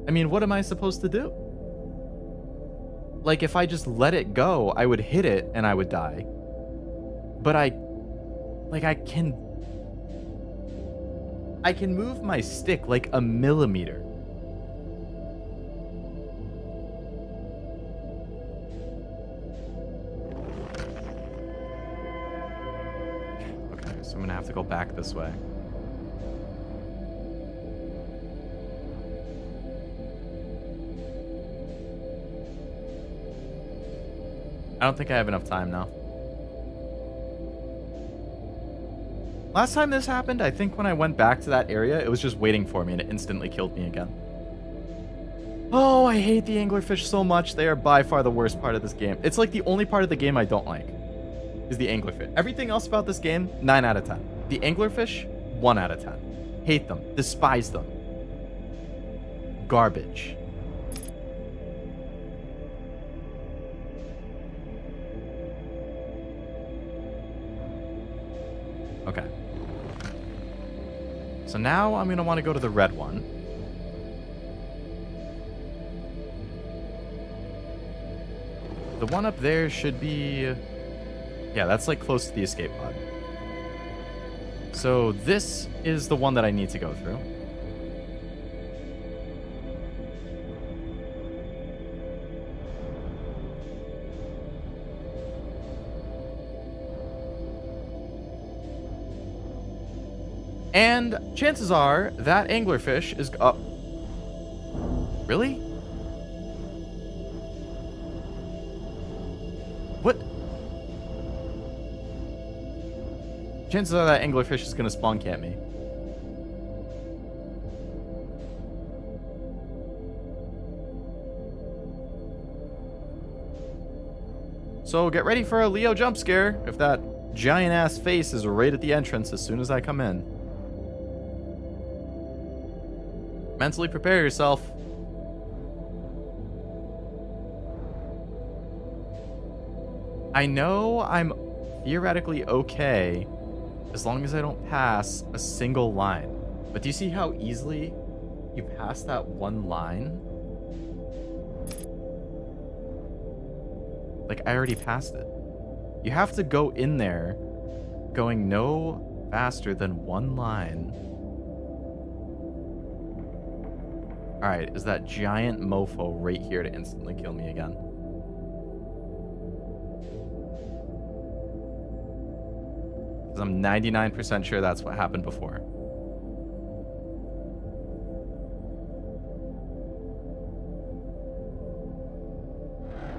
I mean, what am I supposed to do? Like, if I just let it go, I would hit it and I would die. But I can move my stick like a millimeter. Okay, so I'm gonna have to go back this way. I don't think I have enough time now. Last time this happened, I think when I went back to that area, it was just waiting for me and it instantly killed me again. Oh, I hate the anglerfish so much. They are by far the worst part of this game. It's like the only part of the game I don't like is the anglerfish. Everything else about this game, 9 out of 10. The anglerfish, 1 out of 10. Hate them. Despise them. Garbage. Okay. So now I'm going to want to go to the red one. The one up there should be... Yeah, that's like close to the escape pod. So this is the one that I need to go through. And chances are that anglerfish is up. Really? What? Chances are that anglerfish is going to spawn camp me. So get ready for a Leo jump scare if that giant ass face is right at the entrance as soon as I come in. Mentally prepare yourself. I know I'm theoretically okay as long as I don't pass a single line. But do you see how easily you pass that one line? Like, I already passed it. You have to go in there going no faster than one line. Alright, is that giant mofo right here to instantly kill me again? Because I'm 99% sure that's what happened before.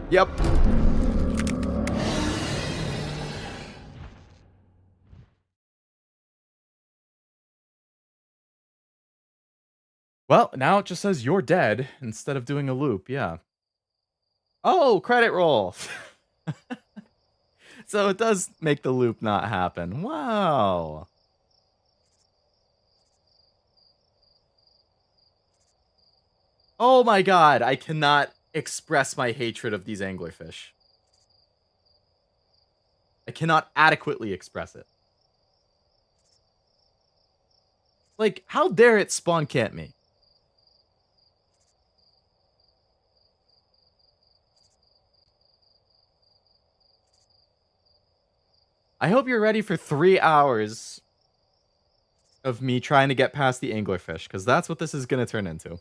Yep. Well, now it just says you're dead instead of doing a loop, yeah. Oh, credit roll! So it does make the loop not happen. Wow. Oh my god, I cannot express my hatred of these anglerfish. I cannot adequately express it. Like, how dare it spawn camp me? I hope you're ready for 3 hours of me trying to get past the anglerfish, because that's what this is going to turn into.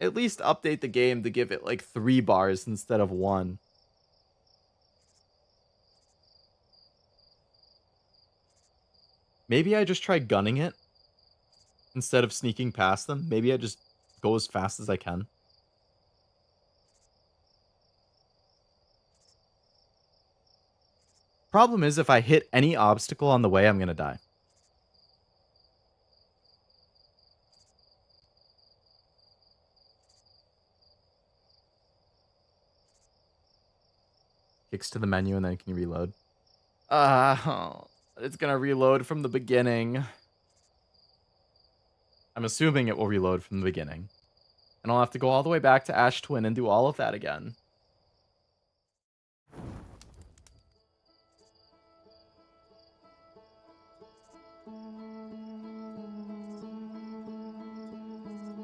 At least update the game to give it like 3 bars instead of 1. Maybe I just try gunning it instead of sneaking past them. Maybe I just go as fast as I can. Problem is, if I hit any obstacle on the way, I'm gonna die. Kicks to the menu and then can you reload? It's gonna reload from the beginning. I'm assuming it will reload from the beginning. And I'll have to go all the way back to Ash Twin and do all of that again.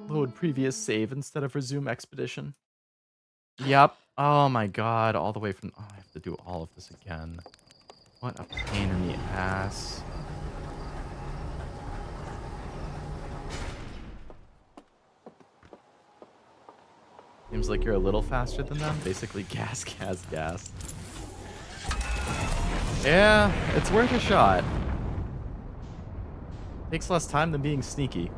Load previous save instead of resume expedition. Yep. Oh my god, all the way from... Oh, I have to do all of this again. What a pain in the ass. Seems like you're a little faster than them. Basically, gas, gas, gas. Yeah, it's worth a shot. Takes less time than being sneaky.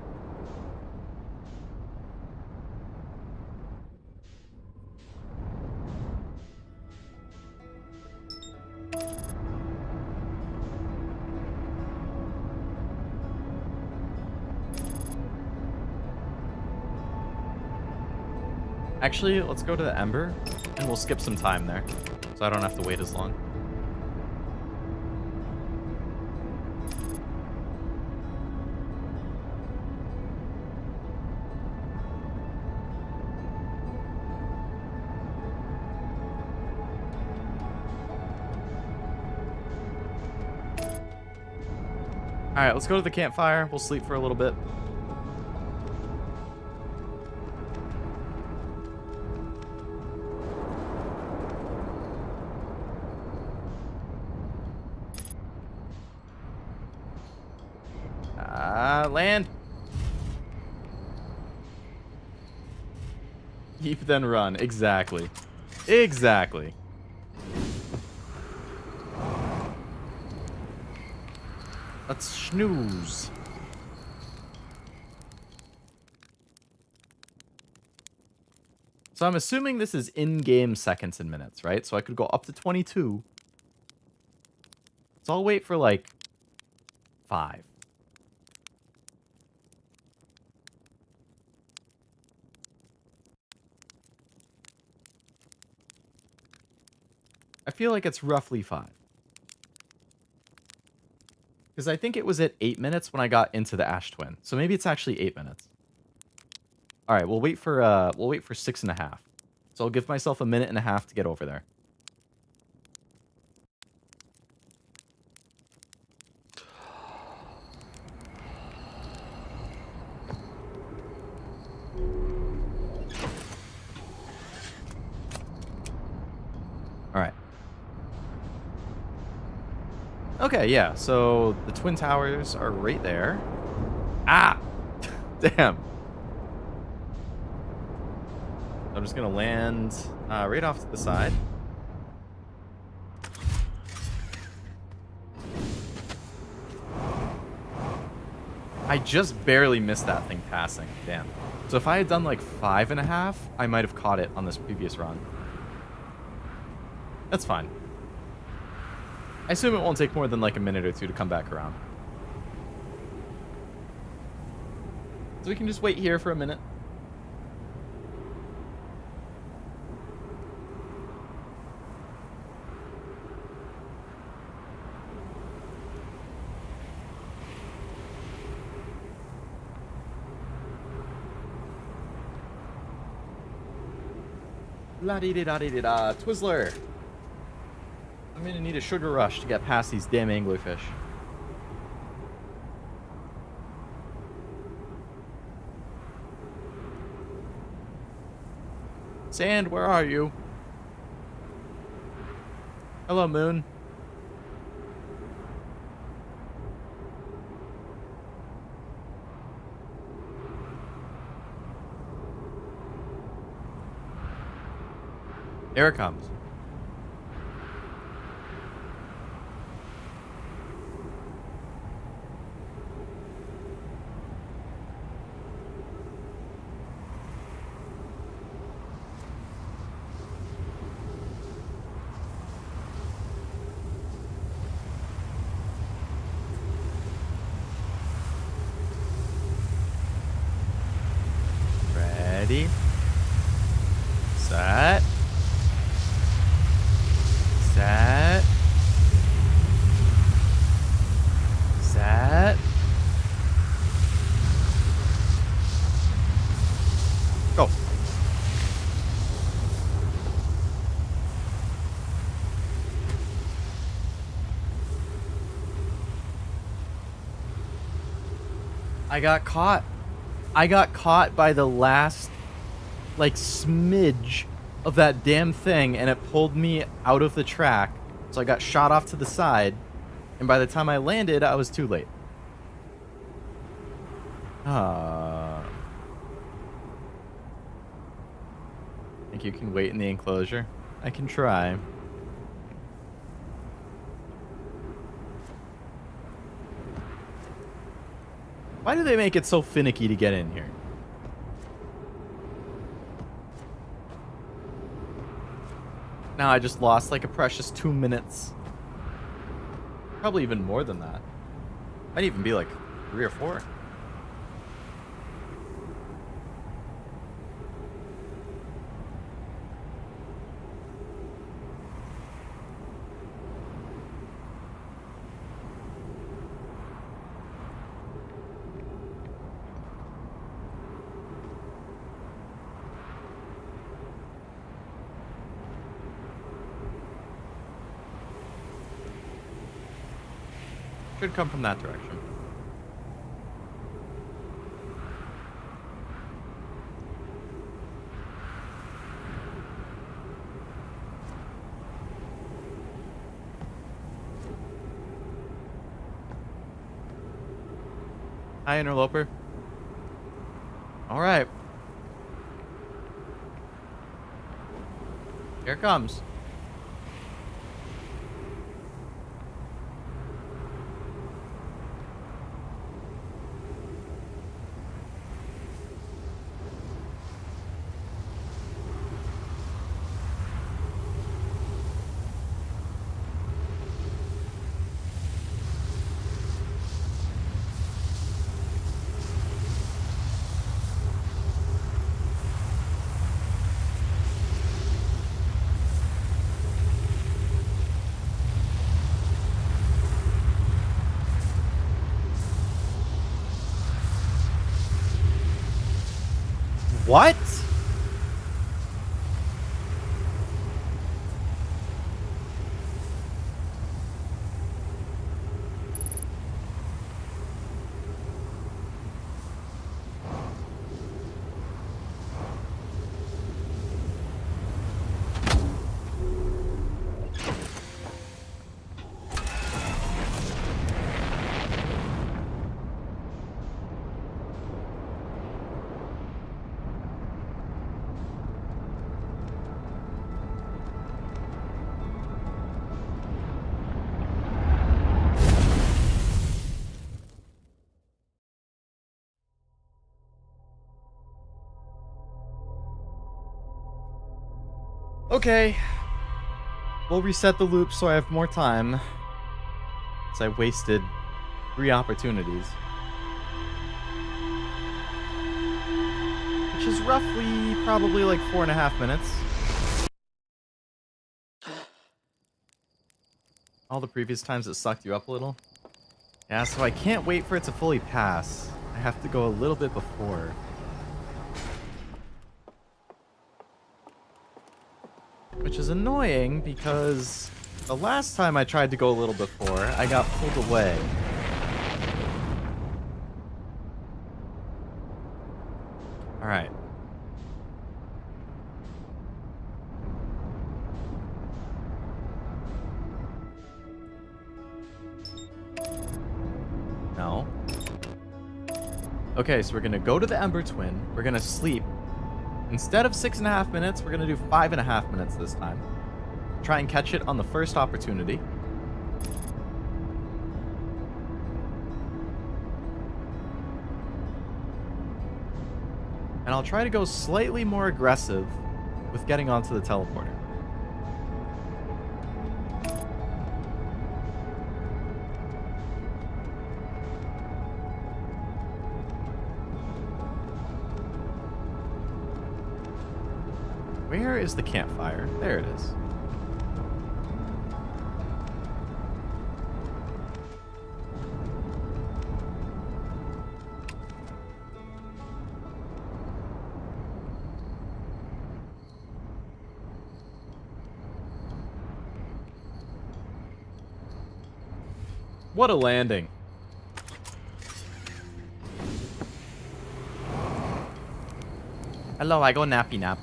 Actually, let's go to the Ember, and we'll skip some time there, so I don't have to wait as long. Alright, let's go to the campfire. We'll sleep for a little bit. Land. Keep then run. Exactly. Exactly. Let's snooze. So I'm assuming this is in-game seconds and minutes, right? So I could go up to 22. So I'll wait for like 5. I feel like it's roughly 5. Because I think it was at 8 minutes when I got into the Ash Twin. So maybe it's actually 8 minutes. Alright, we'll wait for 6.5. So I'll give myself a minute and a half to get over there. Alright. Okay, yeah, so the Twin Towers are right there. Ah! Damn. I'm just gonna land right off to the side. I just barely missed that thing passing. Damn. So if I had done like 5.5, I might have caught it on this previous run. That's fine. I assume it won't take more than like a minute or two to come back around. So we can just wait here for a minute. La-dee-dee-da-dee-dee-da. Twizzler. I'm gonna need a sugar rush to get past these damn anglerfish. Sand, where are you? Hello, Moon. There it comes. Ready, set, set, set, go. I got caught. I got caught by the last, like, smidge of that damn thing, and it pulled me out of the track. So I got shot off to the side, and by the time I landed, I was too late. Think you can wait in the enclosure? I can try. Why do they make it so finicky to get in here? Now I just lost like a precious 2 minutes. Probably even more than that. Might even be like 3 or 4. Should come from that direction. Hi, interloper. All right. Here it comes. What? Okay. We'll reset the loop so I have more time. Because I wasted 3 opportunities. Which is roughly probably like 4.5 minutes. All the previous times it sucked you up a little. Yeah, so I can't wait for it to fully pass. I have to go a little bit before. Which is annoying because the last time I tried to go a little before, I got pulled away. All right. No. Okay, so we're gonna go to the Ember Twin. We're gonna sleep. Instead of 6.5 minutes, we're gonna do 5.5 minutes this time. Try and catch it on the first opportunity. And I'll try to go slightly more aggressive with getting onto the teleporter. Where is the campfire? There it is. What a landing. Hello, I go nappy nap.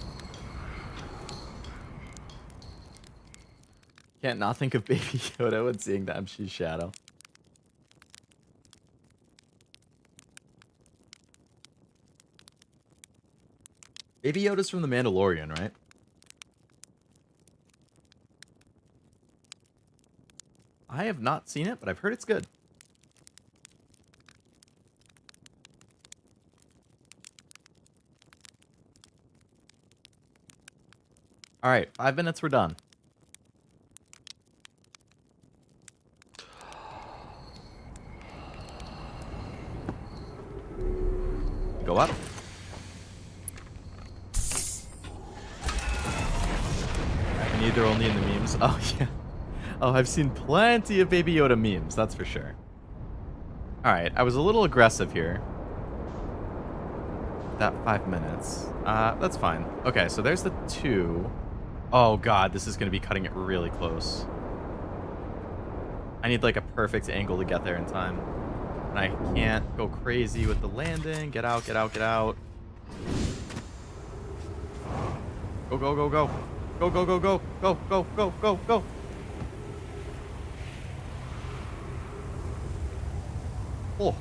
Can't not think of Baby Yoda when seeing the MC shadow. Baby Yoda's from The Mandalorian, right? I have not seen it, but I've heard it's good. All right, 5 minutes, we're done. Go up. I can either only in the memes. Oh, yeah. Oh, I've seen plenty of Baby Yoda memes, that's for sure. Alright, I was a little aggressive here. That 5 minutes. That's fine. Okay, so there's the 2. Oh god, this is going to be cutting it really close. I need like a perfect angle to get there in time. And I can't go crazy with the landing. Get out, get out, get out. Go, go, go, go. Go, go, go, go. Go, go, go, go, go. Oh.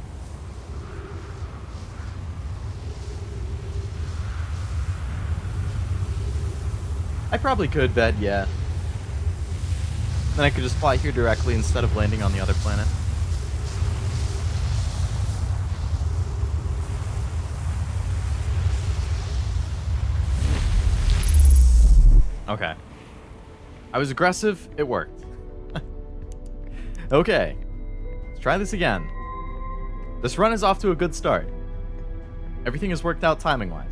I probably could bed, yeah. Then I could just fly here directly instead of landing on the other planet. Okay. I was aggressive, it worked. Okay. Let's try this again. This run is off to a good start. Everything has worked out timing-wise.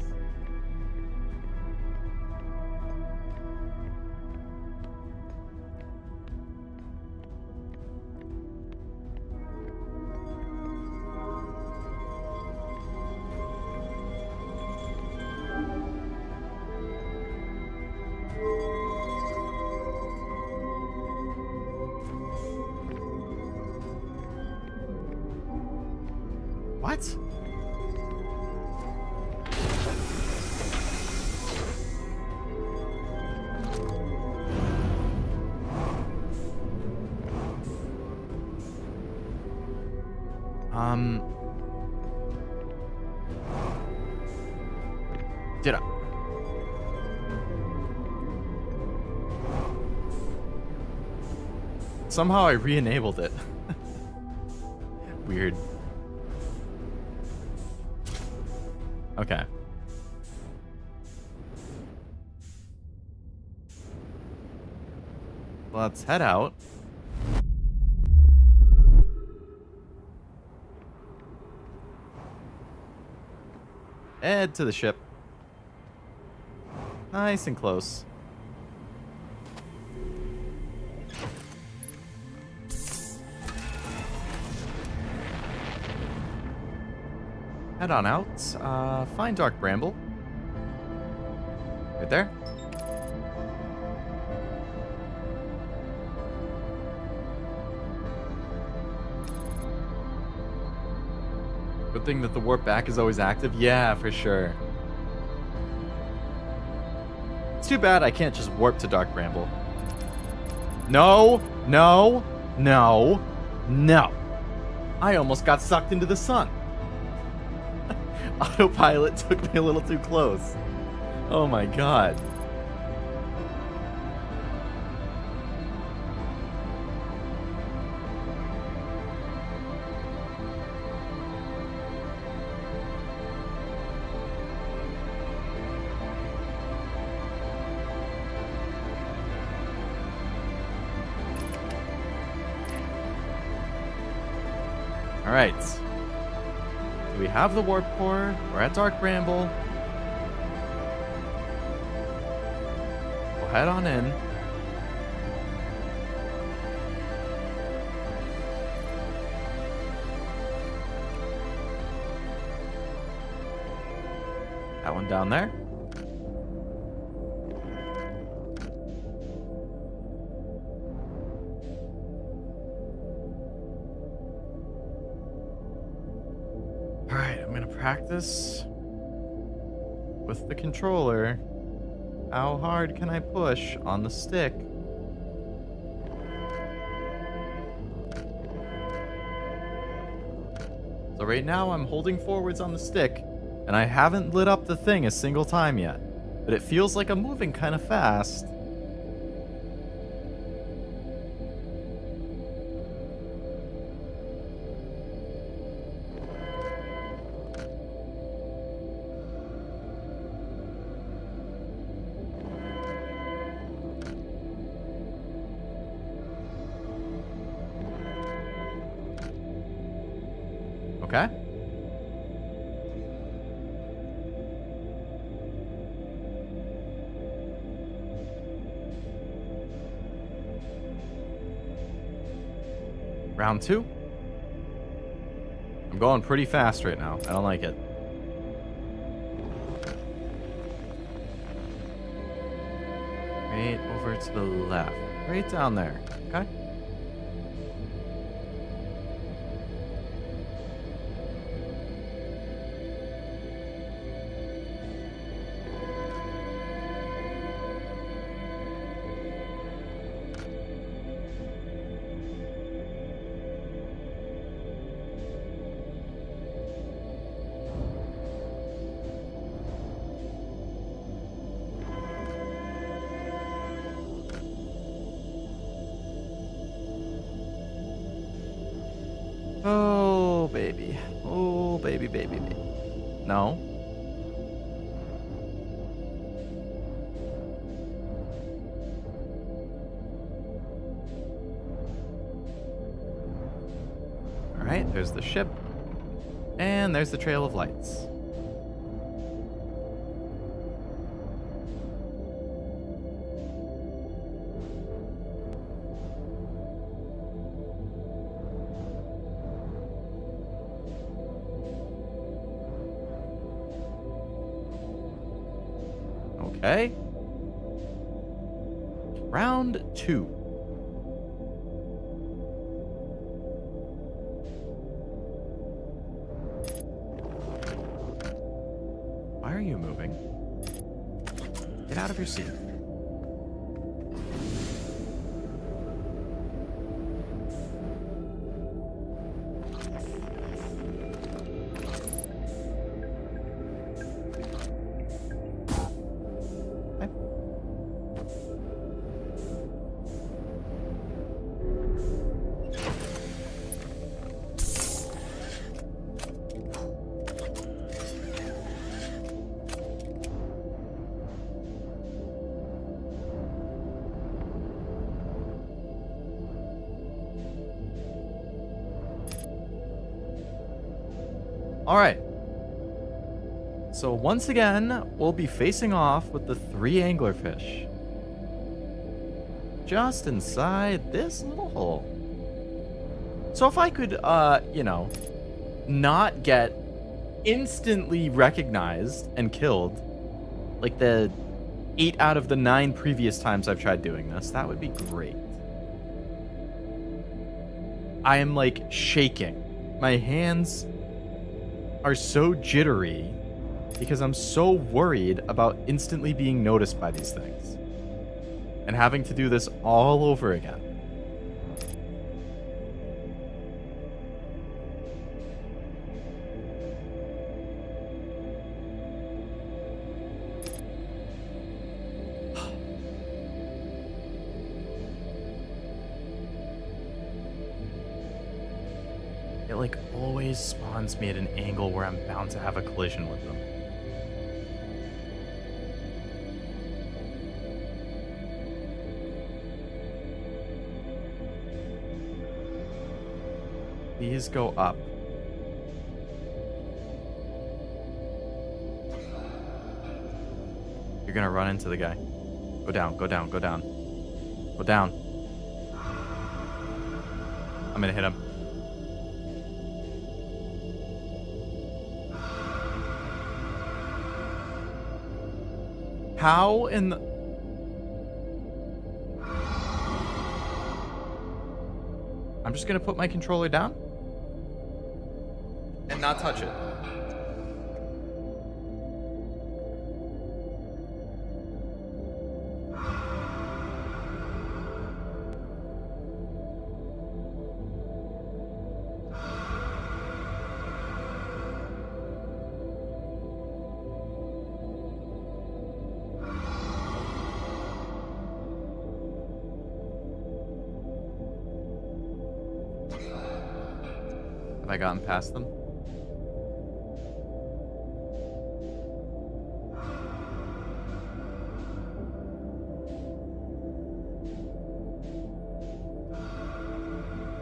What? Did I? Somehow I re-enabled it. Weird. Okay. Let's head out. Head to the ship. Nice and close. Head on out. Find Dark Bramble. Right there. Good thing that the warp back is always active. Yeah, for sure. It's too bad I can't just warp to Dark Bramble. No, no, no, no. I almost got sucked into the sun. Autopilot took me a little too close. Oh my god. Alright. So we have the warp core. We're at Dark Bramble. We'll head on in. That one down there. Practice with the controller. How hard can I push on the stick? So right now I'm holding forwards on the stick, and I haven't lit up the thing a single time yet, but it feels like I'm moving kind of fast. Okay. Round 2. I'm going pretty fast right now. I don't like it. Right over to the left. Right down there. Okay. Oh, baby. Oh, baby, baby, baby. No. All right, there's the ship. And there's the trail of lights. Okay. Round 2. Why are you moving? Get out of your seat. All right. So once again, we'll be facing off with the 3 anglerfish. Just inside this little hole. So if I could, you know, not get instantly recognized and killed, like the 8 out of the 9 previous times I've tried doing this, that would be great. I am like shaking. My hands are so jittery because I'm so worried about instantly being noticed by these things and having to do this all over again. It like always spawns me at an angle where I'm bound to have a collision with them. Please go up. You're gonna run into the guy. Go down, go down, go down. Go down. I'm gonna hit him. How in the... I'm just gonna put my controller down and not touch it. Have I gotten past them?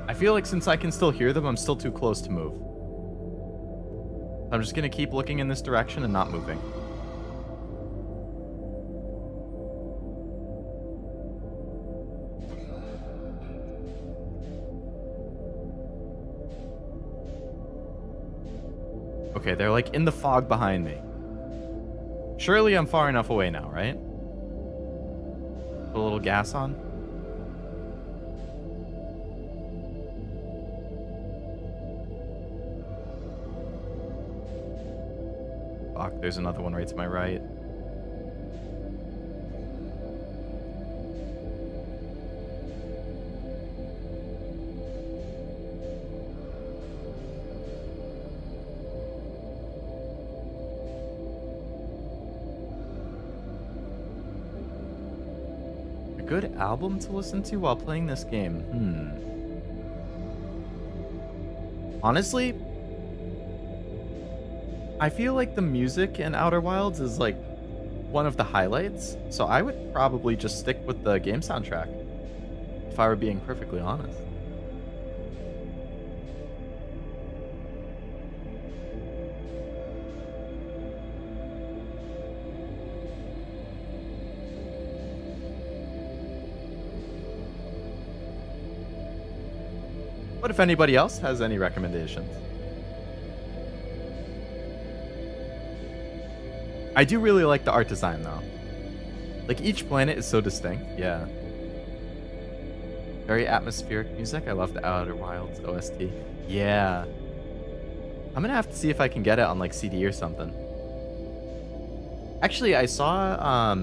I feel like since I can still hear them, I'm still too close to move. I'm just gonna keep looking in this direction and not moving. Okay, they're like in the fog behind me. Surely I'm far enough away now, right? Put a little gas on. Fuck, there's another one right to my right. Good album to listen to while playing this game. Honestly, I feel like the music in Outer Wilds is like one of the highlights, so I would probably just stick with the game soundtrack, if I were being perfectly honest. What if anybody else has any recommendations? I do really like the art design though. Like each planet is so distinct. Yeah. Very atmospheric music. I love the Outer Wilds OST. Yeah. I'm gonna have to see if I can get it on like CD or something. Actually, I saw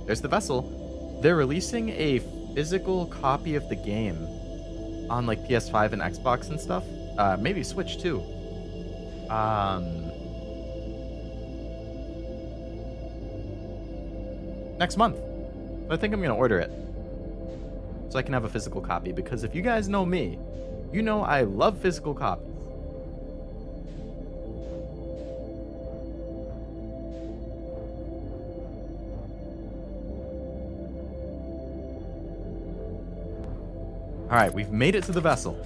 there's the vessel. They're releasing a physical copy of the game on like PS5 and Xbox and stuff. Maybe Switch too. Next month. So I think I'm gonna order it so I can have a physical copy, because if you guys know me, you know I love physical copies. All right, we've made it to the vessel.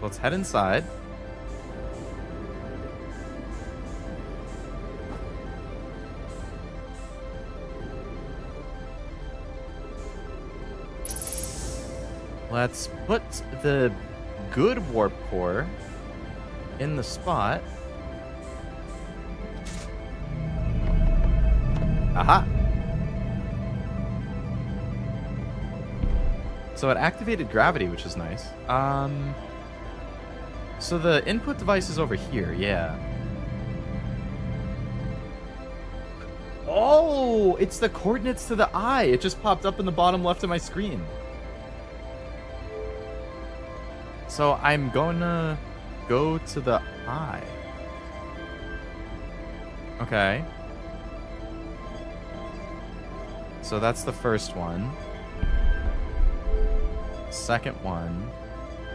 Let's head inside. Let's put the good warp core in the spot. Aha! So it activated gravity, which is nice. So the input device is over here, yeah. Oh, it's the coordinates to the eye. It just popped up in the bottom left of my screen. So I'm gonna go to the eye. Okay. So that's the first one. Second one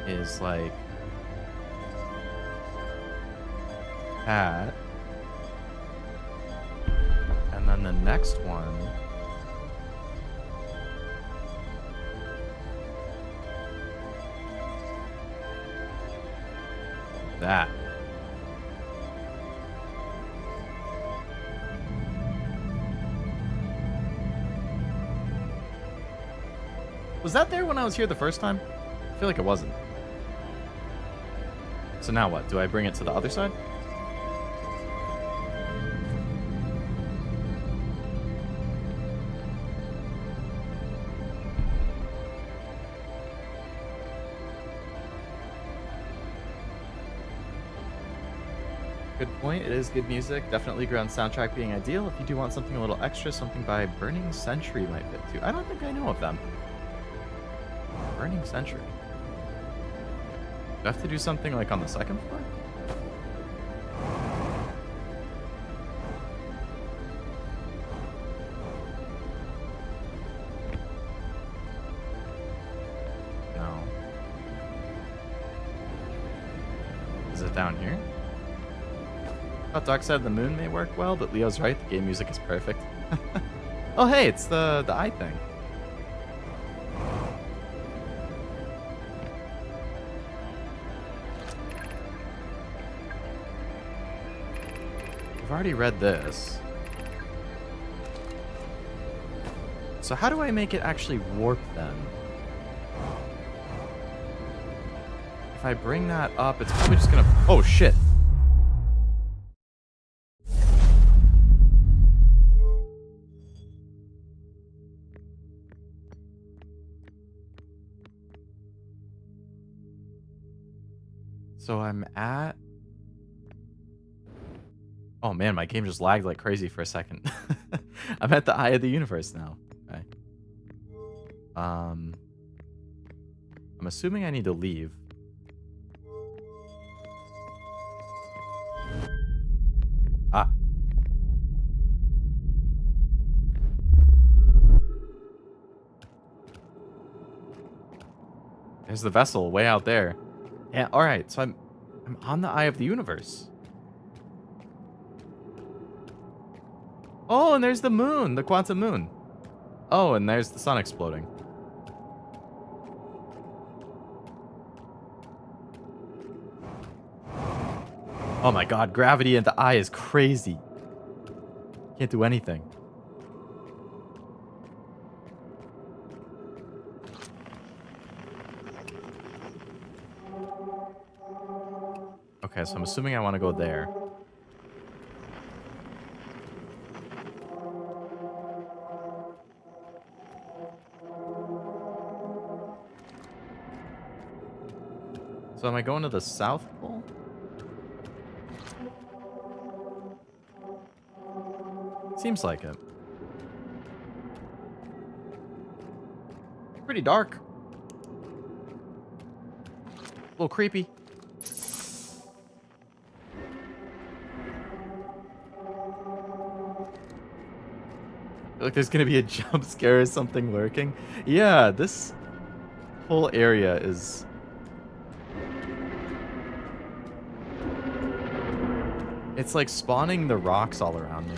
is like that. And then the next one that. Was that there when I was here the first time? I feel like it wasn't. So now what? Do I bring it to the other side? Good point. It is good music. Definitely ground soundtrack being ideal. If you do want something a little extra, something by Burning Century might fit too. I don't think I know of them. Burning Century. Do I have to do something like on the second floor? No. Is it down here? Thought Dark Side of the Moon may work well, but Leo's right. The game music is perfect. Oh, hey, it's the eye thing. I've already read this. So how do I make it actually warp then? If I bring that up, it's probably just gonna... Oh, shit. So I'm at... Oh man, my game just lagged like crazy for a second. I'm at the Eye of the Universe now. Okay. I'm assuming I need to leave. Ah. There's the vessel way out there. Yeah, alright, so I'm on the Eye of the Universe. Oh, and there's the moon, the quantum moon. Oh, and there's the sun exploding. Oh my god, gravity in the eye is crazy. Can't do anything. Okay, so I'm assuming I want to go there. So am I going to the South Pole? Seems like it. Pretty dark. A little creepy. Feel like there's gonna be a jump scare or something lurking. Yeah, this whole area is... It's like spawning the rocks all around me.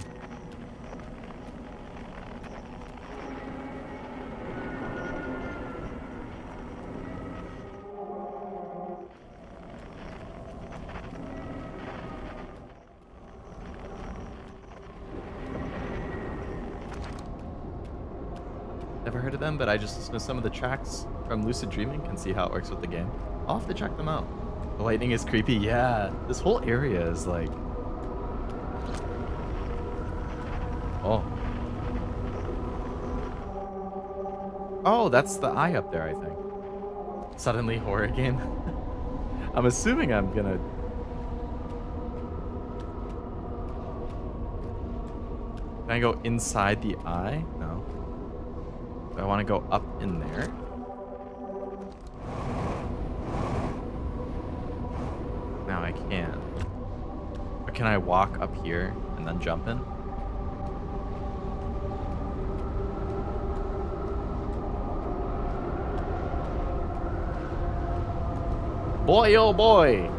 Never heard of them, but I just listened to some of the tracks from Lucid Dreaming and see how it works with the game. I'll have to check them out. The lightning is creepy, yeah. This whole area is like... Oh. Oh, that's the eye up there, I think. Suddenly horror game. I'm assuming I'm gonna... Can I go inside the eye? No. Do I want to go up in there? Now I can. Or can I walk up here and then jump in? Boy, oh boy!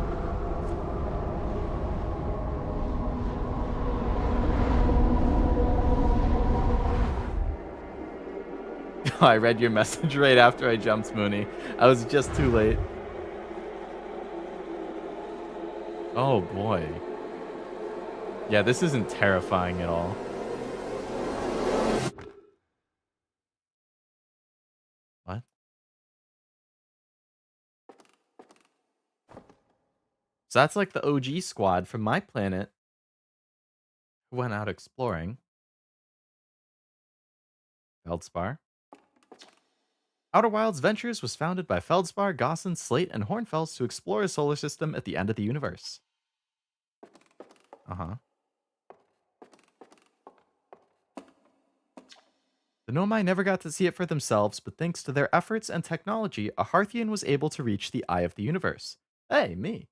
I read your message right after I jumped, Mooney. I was just too late. Oh boy. Yeah, this isn't terrifying at all. What? So that's like the OG squad from my planet who went out exploring. Feldspar. Outer Wilds Ventures was founded by Feldspar, Gossin, Slate, and Hornfels to explore a solar system at the end of the universe. Uh-huh. The Nomai never got to see it for themselves, but thanks to their efforts and technology, a Hearthian was able to reach the eye of the universe. Hey, me.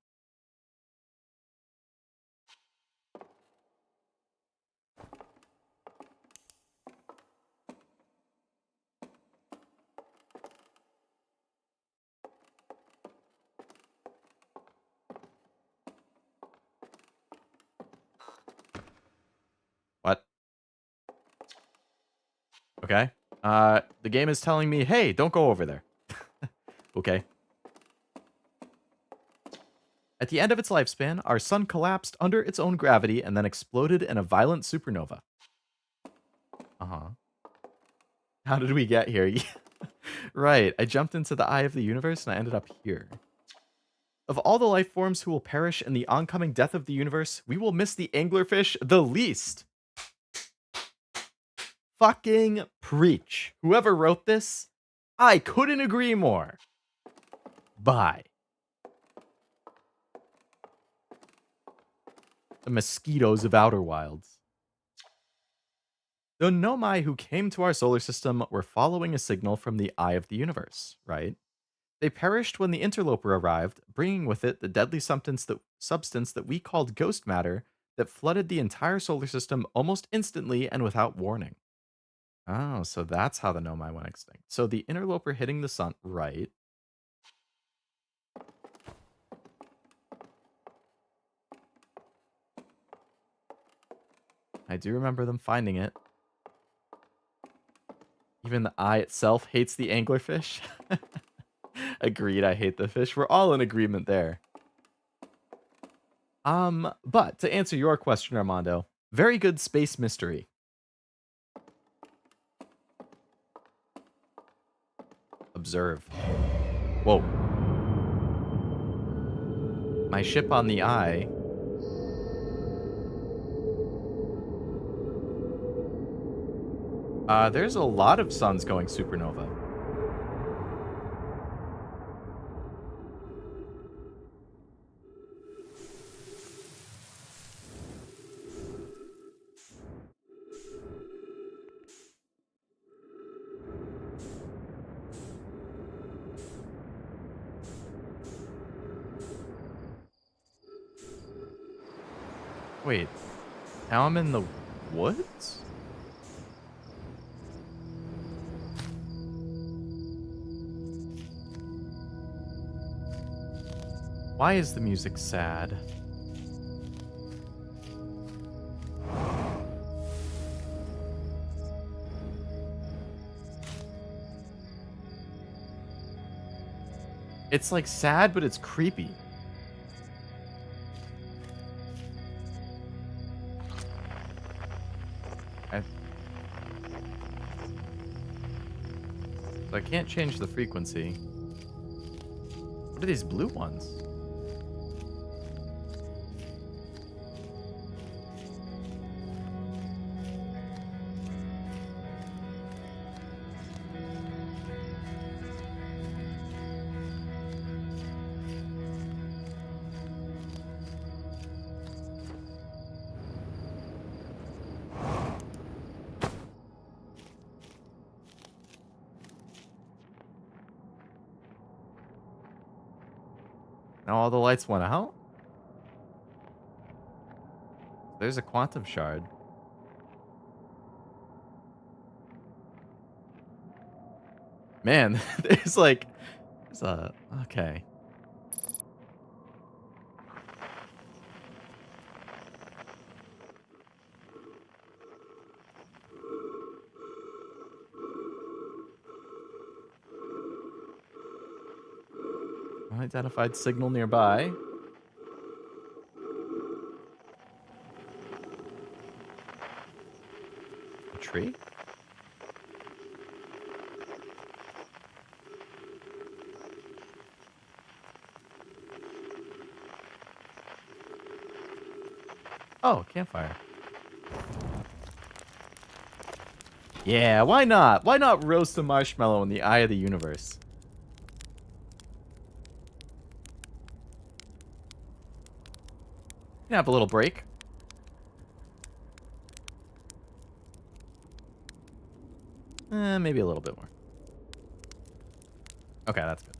What? Okay. The game is telling me, hey, don't go over there. Okay. At the end of its lifespan, our sun collapsed under its own gravity and then exploded in a violent supernova. Uh-huh. How did we get here? Right, I jumped into the eye of the universe and I ended up here. Of all the life forms who will perish in the oncoming death of the universe, we will miss the anglerfish the least. Fucking preach. Whoever wrote this, I couldn't agree more. Bye. The mosquitoes of Outer Wilds. The Nomai who came to our solar system were following a signal from the eye of the universe, right? They perished when the interloper arrived, bringing with it the deadly substance that we called ghost matter that flooded the entire solar system almost instantly and without warning. Oh, so that's how the Nomai went extinct. So the interloper hitting the sun, right? I do remember them finding it. Even the eye itself hates the anglerfish. Agreed, I hate the fish. We're all in agreement there. But to answer your question, Armando, very good space mystery. Observe. Whoa. My ship on the eye. There's a lot of suns going supernova. Wait, now I'm in the woods? Why is the music sad? It's like sad, but it's creepy. So I can't change the frequency. What are these blue ones? Now all the lights went out? There's a quantum shard. Man, there's like... There's a... Okay. Unidentified signal nearby. A tree? Oh, campfire. Yeah, why not? Why not roast a marshmallow in the eye of the universe? You can have a little break. Maybe a little bit more. Okay, that's good.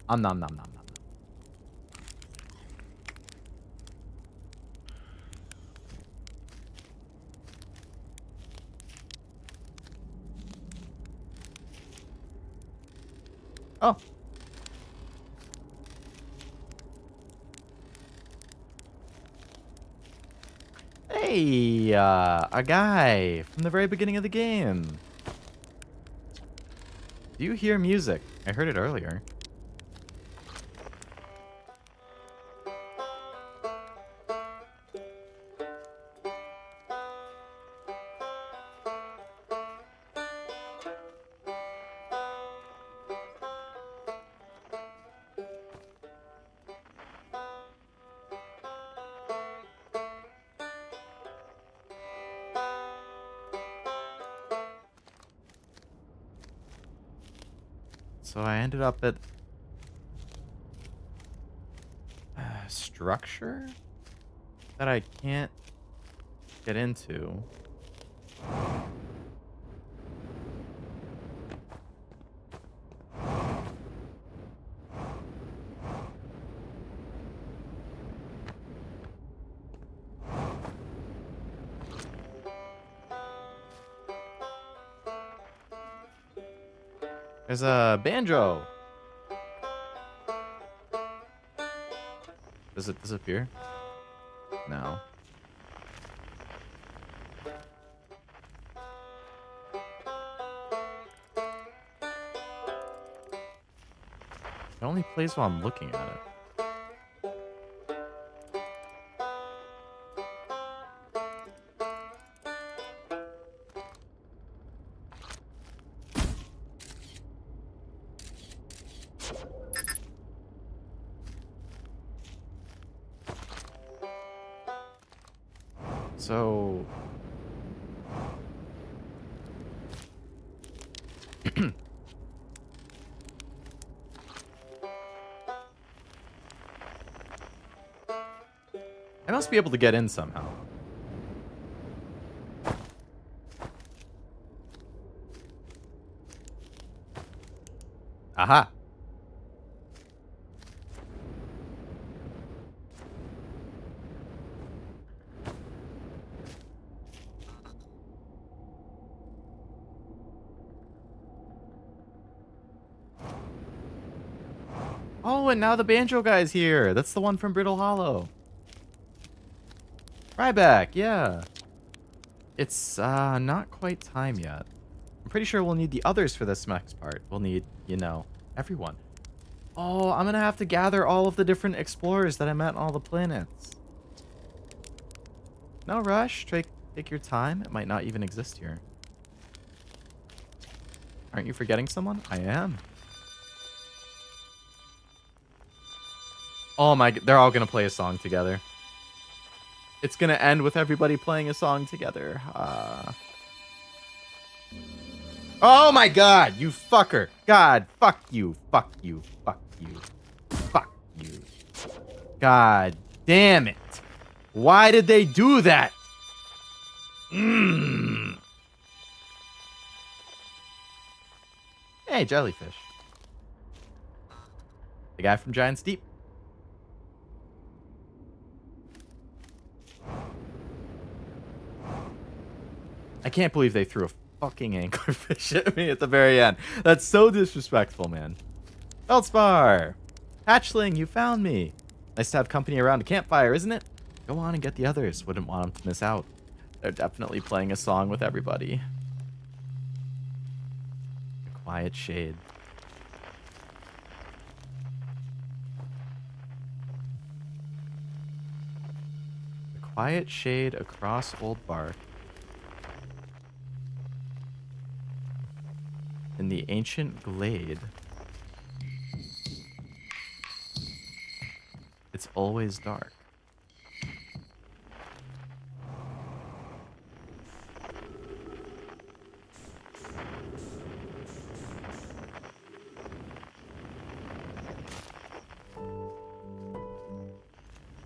Nom nom nom nom. Oh. Hey, a guy from the very beginning of the game. Do you hear music? I heard it earlier. So I ended up at a structure that I can't get into. There's a banjo. Does it disappear? No. It only plays while I'm looking at it. So... I must be able to get in somehow. Aha! Oh, and now the banjo guy's here. That's the one from Brittle Hollow. Ryback, yeah. It's not quite time yet. I'm pretty sure we'll need the others for this next part. We'll need, you know, everyone. Oh, I'm gonna have to gather all of the different explorers that I met on all the planets. No rush. Take your time. It might not even exist here. Aren't you forgetting someone? I am. Oh my, they're all gonna play a song together. It's gonna end with everybody playing a song together. Oh my god, you fucker. God, fuck you, fuck you, fuck you, fuck you. God damn it. Why did they do that? Hey, jellyfish. The guy from Giant's Deep. I can't believe they threw a fucking anglerfish at me at the very end. That's so disrespectful, man. Feldspar! Hatchling, you found me. Nice to have company around a campfire, isn't it? Go on and get the others. Wouldn't want them to miss out. They're definitely playing a song with everybody. A quiet shade. A quiet shade across old bark. In the ancient glade. It's always dark.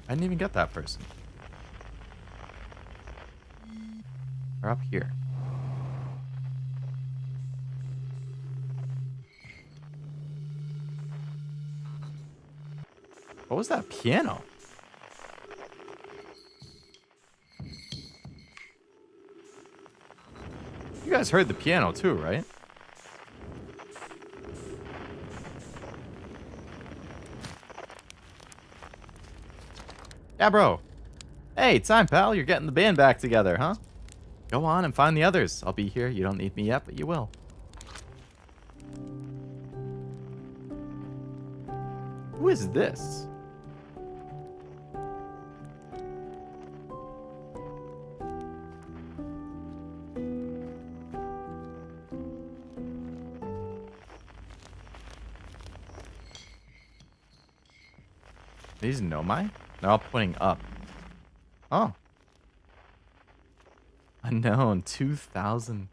I didn't even get that person. They're up here. What was that piano? You guys heard the piano too, right? Yeah, bro. Hey, time, pal. You're getting the band back together, huh? Go on and find the others. I'll be here. You don't need me yet, but you will. Who is this? These nomai? They're all pointing up. Oh. Unknown. 2,000.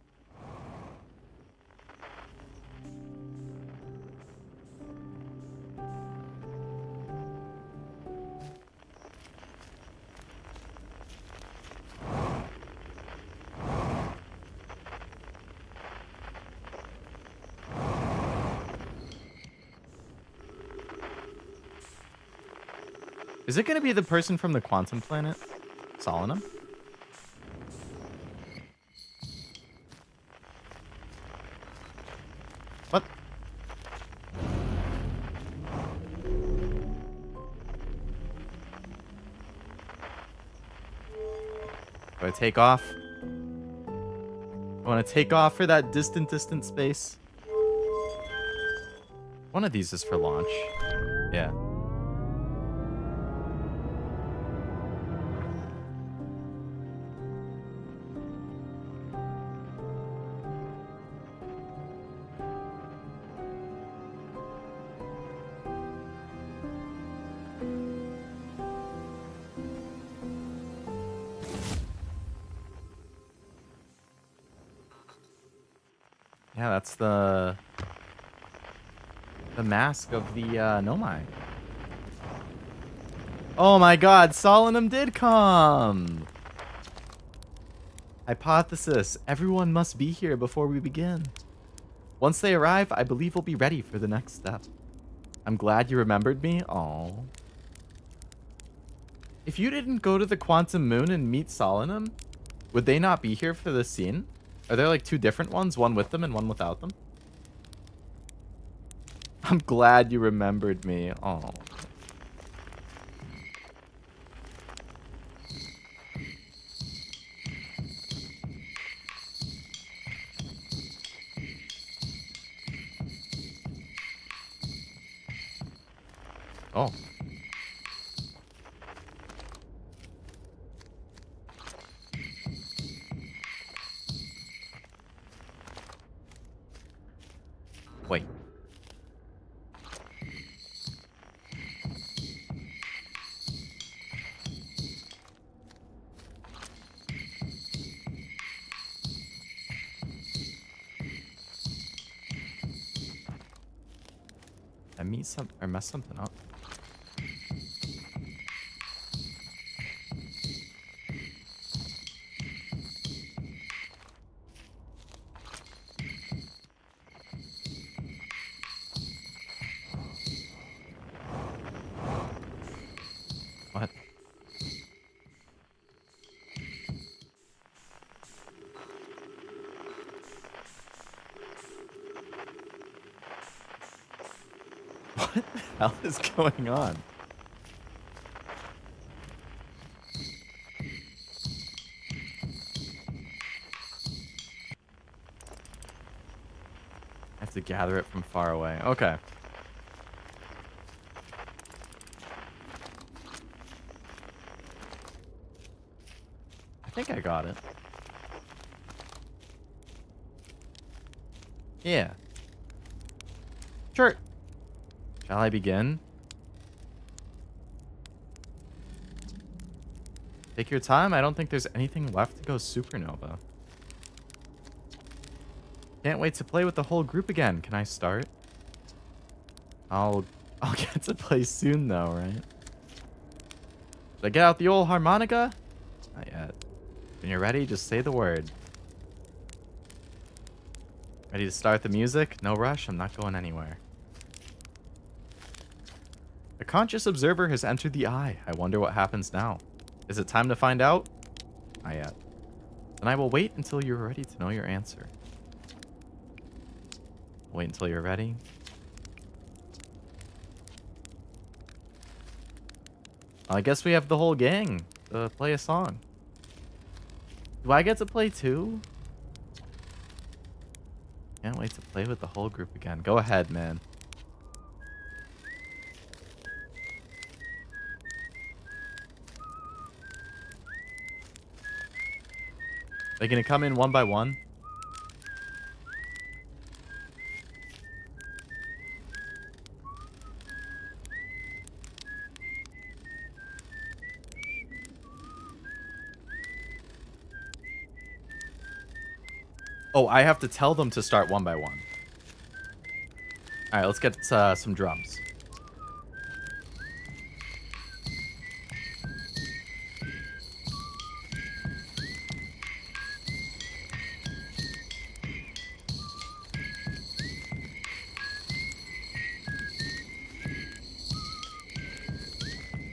Is it going to be the person from the quantum planet? Solanum? What? Do I take off? I want to take off for that distant space. One of these is for launch. Yeah. Yeah, that's the mask of the nomai. Oh my god, Solanum did come! Hypothesis. Everyone must be here before we begin. Once they arrive, I believe we'll be ready for the next step. I'm glad you remembered me. Aww. If you didn't go to the Quantum Moon and meet Solanum, would they not be here for this scene? Are there like two different ones? One with them and one without them? I'm glad you remembered me. Oh. Oh. Wait. I messed something up. What the hell is going on? I have to gather it from far away. Okay. I think I got it. Yeah. Sure. Shall I begin? Take your time. I don't think there's anything left to go supernova. Can't wait to play with the whole group again. Can I start? I'll get to play soon though, right? Should I get out the old harmonica? Not yet. When you're ready, just say the word. Ready to start the music? No rush, I'm not going anywhere. A conscious observer has entered the eye. I wonder what happens now. Is it time to find out? Not yet. Then I will wait until you're ready to know your answer. Wait until you're ready. I guess we have the whole gang to play a song. Do I get to play too? Can't wait to play with the whole group again. Go ahead, man. They gonna come in one by one? Oh, I have to tell them to start one by one. All right, let's get some drums.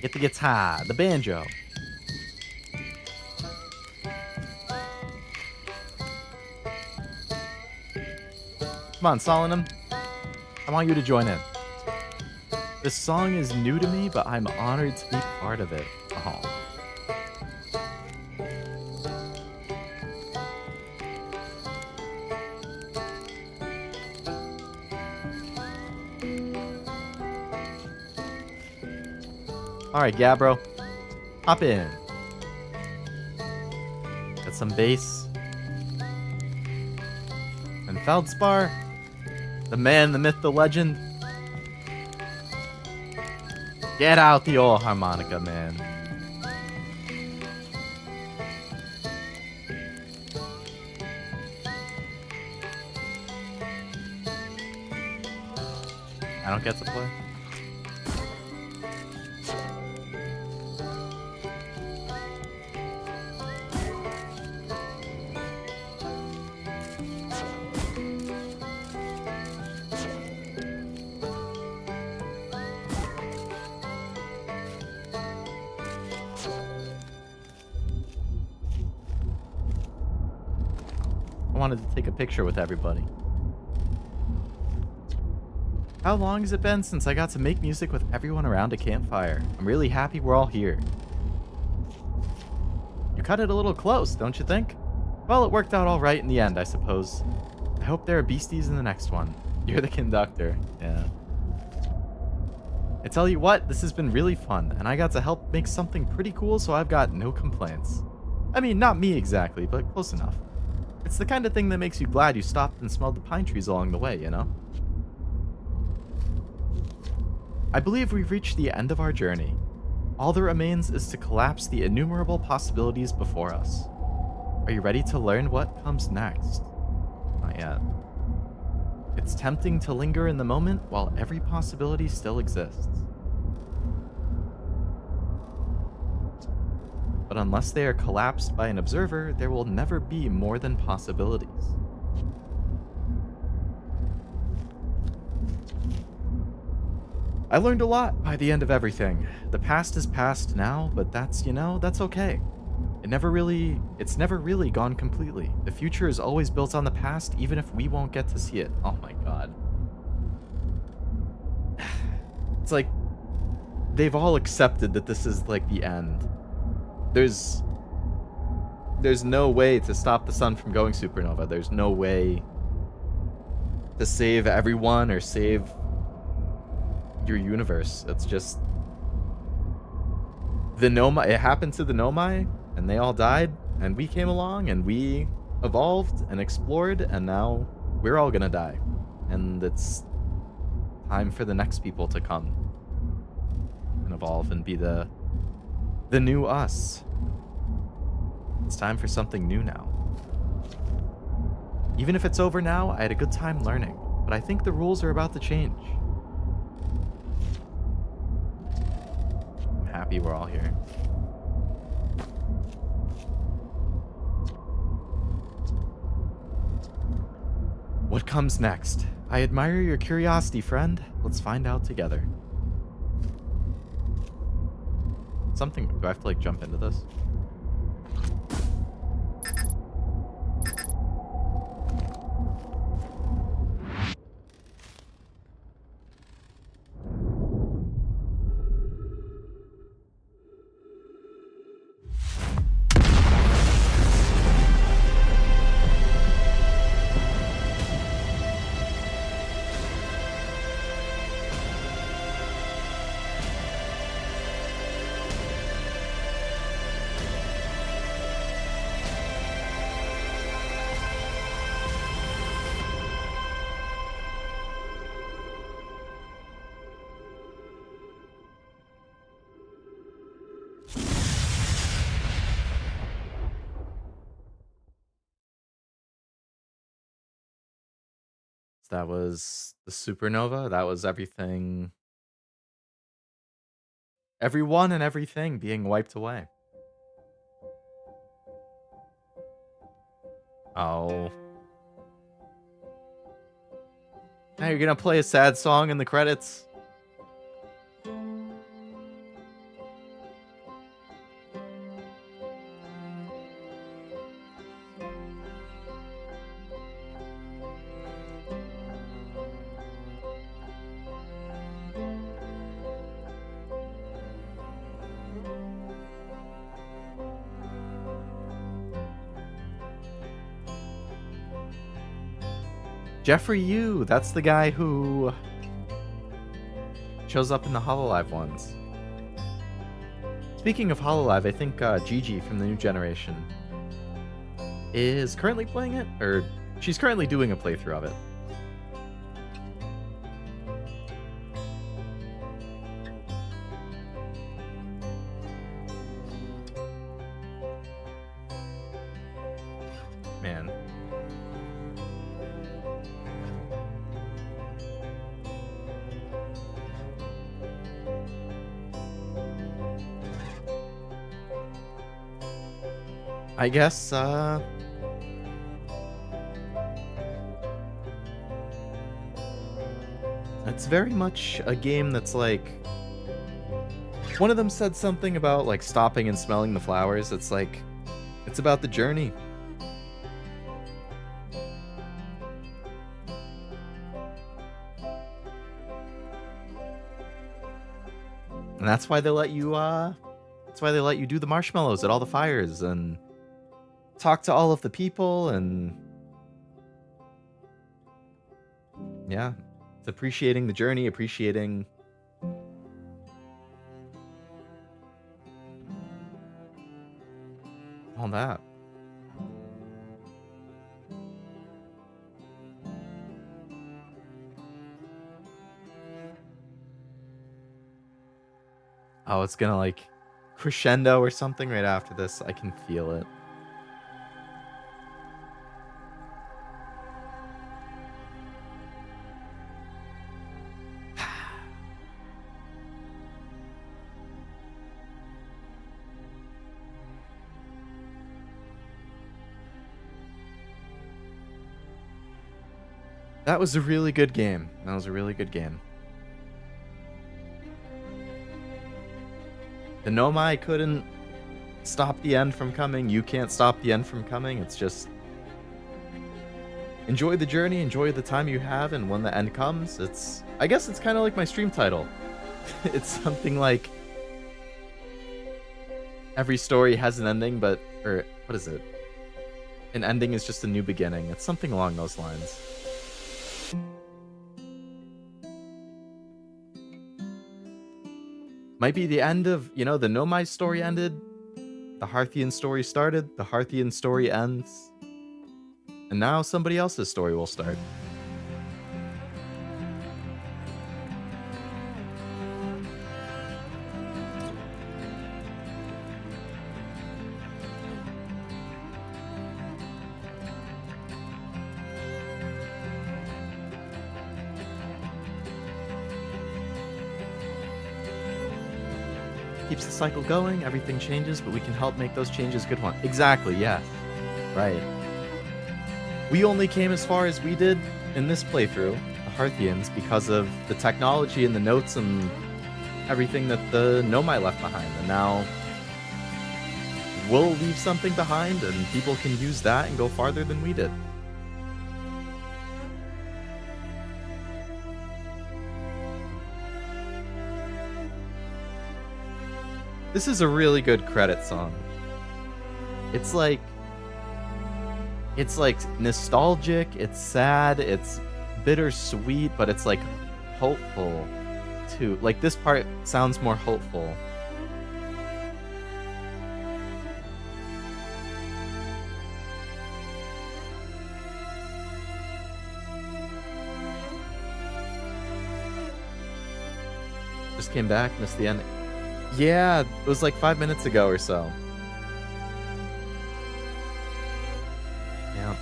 Get the guitar, the banjo. Come on, Solemn. I want you to join in. This song is new to me, but I'm honored to be part of it. Oh. Alright, Gabbro. Hop in. Got some bass. And Feldspar. The man, the myth, the legend. Get out the old harmonica, man. I don't get to play. I wanted to take a picture with everybody. How long has it been since I got to make music with everyone around a campfire? I'm really happy we're all here. You cut it a little close, don't you think? Well, it worked out all right in the end, I suppose. I hope there are beasties in the next one. You're the conductor. Yeah. I tell you what, this has been really fun, and I got to help make something pretty cool, so I've got no complaints. I mean, not me exactly, but close enough. It's the kind of thing that makes you glad you stopped and smelled the pine trees along the way, you know? I believe we've reached the end of our journey. All that remains is to collapse the innumerable possibilities before us. Are you ready to learn what comes next? Not yet. It's tempting to linger in the moment while every possibility still exists. But unless they are collapsed by an observer, there will never be more than possibilities. I learned a lot by the end of everything. The past is past now, but that's, that's okay. It's never really gone completely. The future is always built on the past, even if we won't get to see it. Oh my god. it's like they've all accepted that this is like the end. There's no way to stop the sun from going supernova. There's no way to save everyone or save your universe. It's just the Nomai. It happened to the Nomai, and they all died, and we came along, and we evolved and explored, and now we're all gonna die. And it's time for the next people to come and evolve and be the new us. It's time for something new now. Even if it's over now, I had a good time learning, but I think the rules are about to change. I'm happy we're all here. What comes next? I admire your curiosity, friend. Let's find out together. Something, do I have to like jump into this? That was the supernova. That was everything. Everyone and everything being wiped away. Oh. Now you're gonna play a sad song in the credits? Jeffrey Yu, that's the guy who shows up in the Hololive ones. Speaking of Hololive, I think Gigi from the new generation is currently playing it, or she's currently doing a playthrough of it. Man. I guess, it's very much a game that's like... One of them said something about, like, stopping and smelling the flowers. It's like, it's about the journey. And that's why they let you, do the marshmallows at all the fires, and talk to all of the people, and yeah, it's appreciating the journey, appreciating all that. Oh, it's gonna like crescendo or something right after this. I can feel it. That was a really good game. That was a really good game. The Nomai couldn't stop the end from coming. You can't stop the end from coming. It's just... enjoy the journey, enjoy the time you have, and when the end comes, it's... I guess it's kind of like my stream title. It's something like every story has an ending, or what is it? An ending is just a new beginning. It's something along those lines. Might be the end of, the Nomai story ended, the Harthian story started, the Harthian story ends, and now somebody else's story will start. Keeps the cycle going, everything changes, but we can help make those changes good ones. Exactly, yeah. Right. We only came as far as we did in this playthrough, the Harthians, because of the technology and the notes and everything that the Nomai left behind. And now we'll leave something behind and people can use that and go farther than we did. This is a really good credit song. It's like nostalgic, it's sad, it's bittersweet, but it's like hopeful too. Like this part sounds more hopeful. Just came back, missed the ending. Yeah, it was like 5 minutes ago or so. Yeah.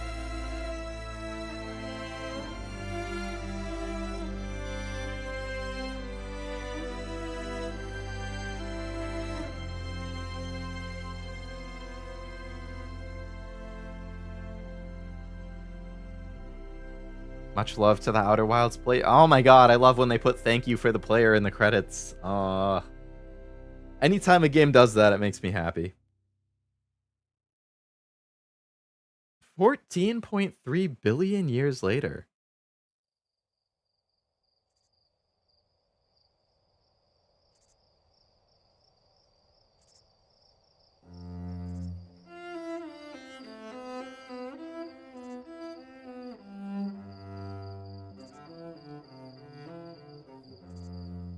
Much love to the Outer Wilds play. Oh my god, I love when they put thank you for the player in the credits. Anytime a game does that, it makes me happy. 14.3 billion years later.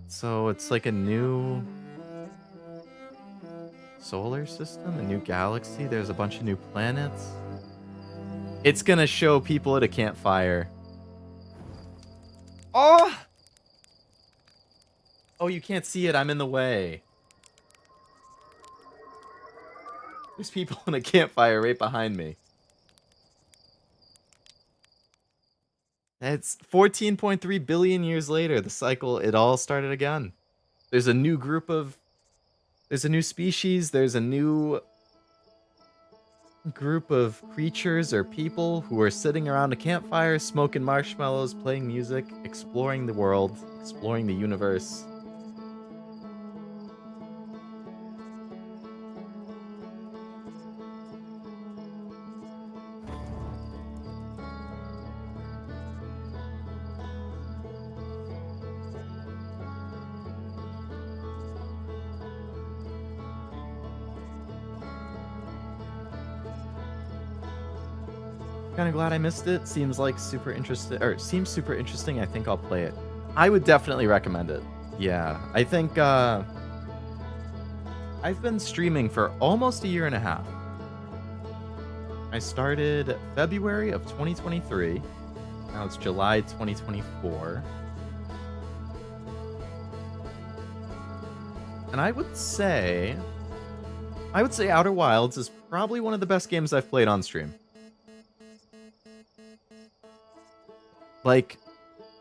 So it's like a new solar system, a new galaxy. There's a bunch of new planets. It's gonna show people at a campfire. Oh! Oh, you can't see it. I'm in the way. There's people in a campfire right behind me. It's 14.3 billion years later. The cycle, it all started again. There's a new species, there's a new group of creatures or people who are sitting around a campfire, smoking marshmallows, playing music, exploring the world, exploring the universe. Kind of glad I missed it. Seems super interesting. I think I'll play it. I would definitely recommend it. Yeah, I think I've been streaming for almost a year and a half. I started February of 2023. Now it's July 2024. And I would say Outer Wilds is probably one of the best games I've played on stream. Like,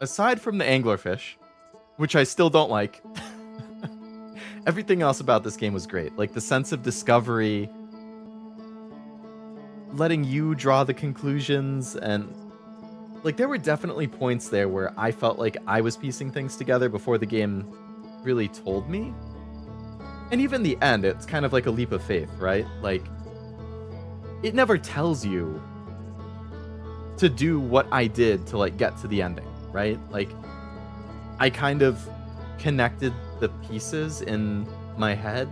aside from the anglerfish, which I still don't like, everything else about this game was great. Like, the sense of discovery, letting you draw the conclusions, and, like, there were definitely points there where I felt like I was piecing things together before the game really told me. And even the end, it's kind of like a leap of faith, right? Like, it never tells you to do what I did to, like, get to the ending, right? Like, I kind of connected the pieces in my head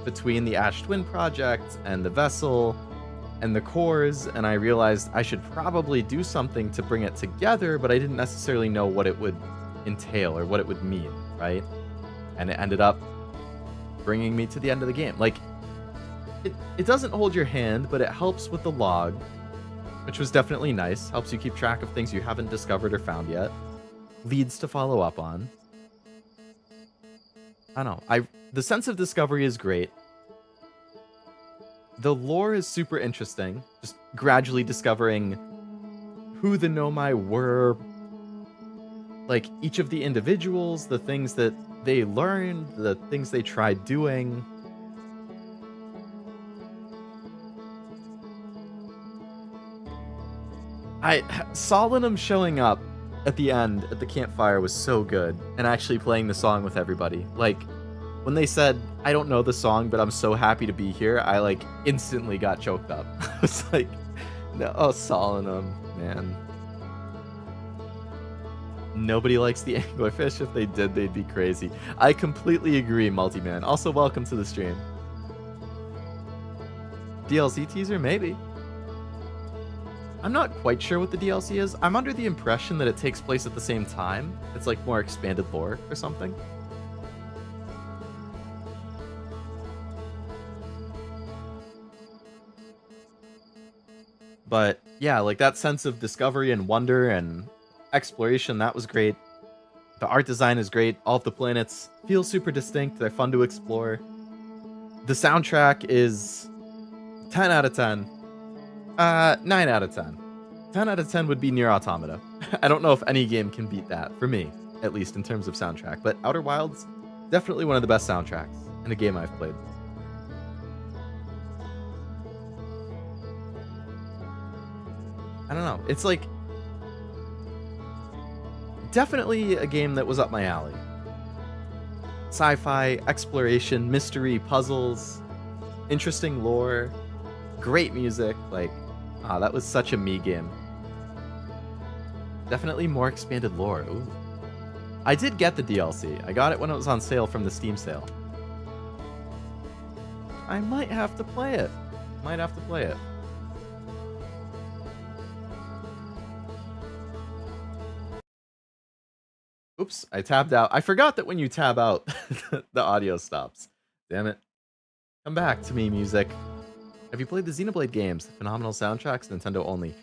between the Ash Twin project and the vessel and the cores, and I realized I should probably do something to bring it together, but I didn't necessarily know what it would entail or what it would mean, right? And it ended up bringing me to the end of the game. Like, it doesn't hold your hand, but it helps with the log, which was definitely nice. Helps you keep track of things you haven't discovered or found yet. Leads to follow up on. I don't know. The sense of discovery is great. The lore is super interesting. Just gradually discovering who the Nomai were. Like, each of the individuals, the things that they learned, the things they tried doing. Solemnum showing up at the end at the campfire was so good, and actually playing the song with everybody. Like, when they said, I don't know the song, but I'm so happy to be here, I, like, instantly got choked up. I was like, no, oh, Solemnum, man. Nobody likes the anglerfish. If they did, they'd be crazy. I completely agree, Multiman. Also, welcome to the stream. DLC teaser? Maybe. I'm not quite sure what the DLC is. I'm under the impression that it takes place at the same time. It's like more expanded lore or something. But yeah, like that sense of discovery and wonder and exploration, that was great. The art design is great. All of the planets feel super distinct. They're fun to explore. The soundtrack is 10 out of 10. 9 out of 10. 10 out of 10 would be Nier Automata. I don't know if any game can beat that, for me, at least in terms of soundtrack. But Outer Wilds, definitely one of the best soundtracks in a game I've played. I don't know. It's like, definitely a game that was up my alley. Sci-fi, exploration, mystery, puzzles, interesting lore, great music. Like, that was such a me game. Definitely more expanded lore. Ooh. I did get the DLC. I got it when it was on sale from the Steam sale. I might have to play it. Might have to play it. Oops, I tabbed out. I forgot that when you tab out, the audio stops. Damn it. Come back to me, music. Have you played the Xenoblade games? The phenomenal soundtracks, Nintendo only.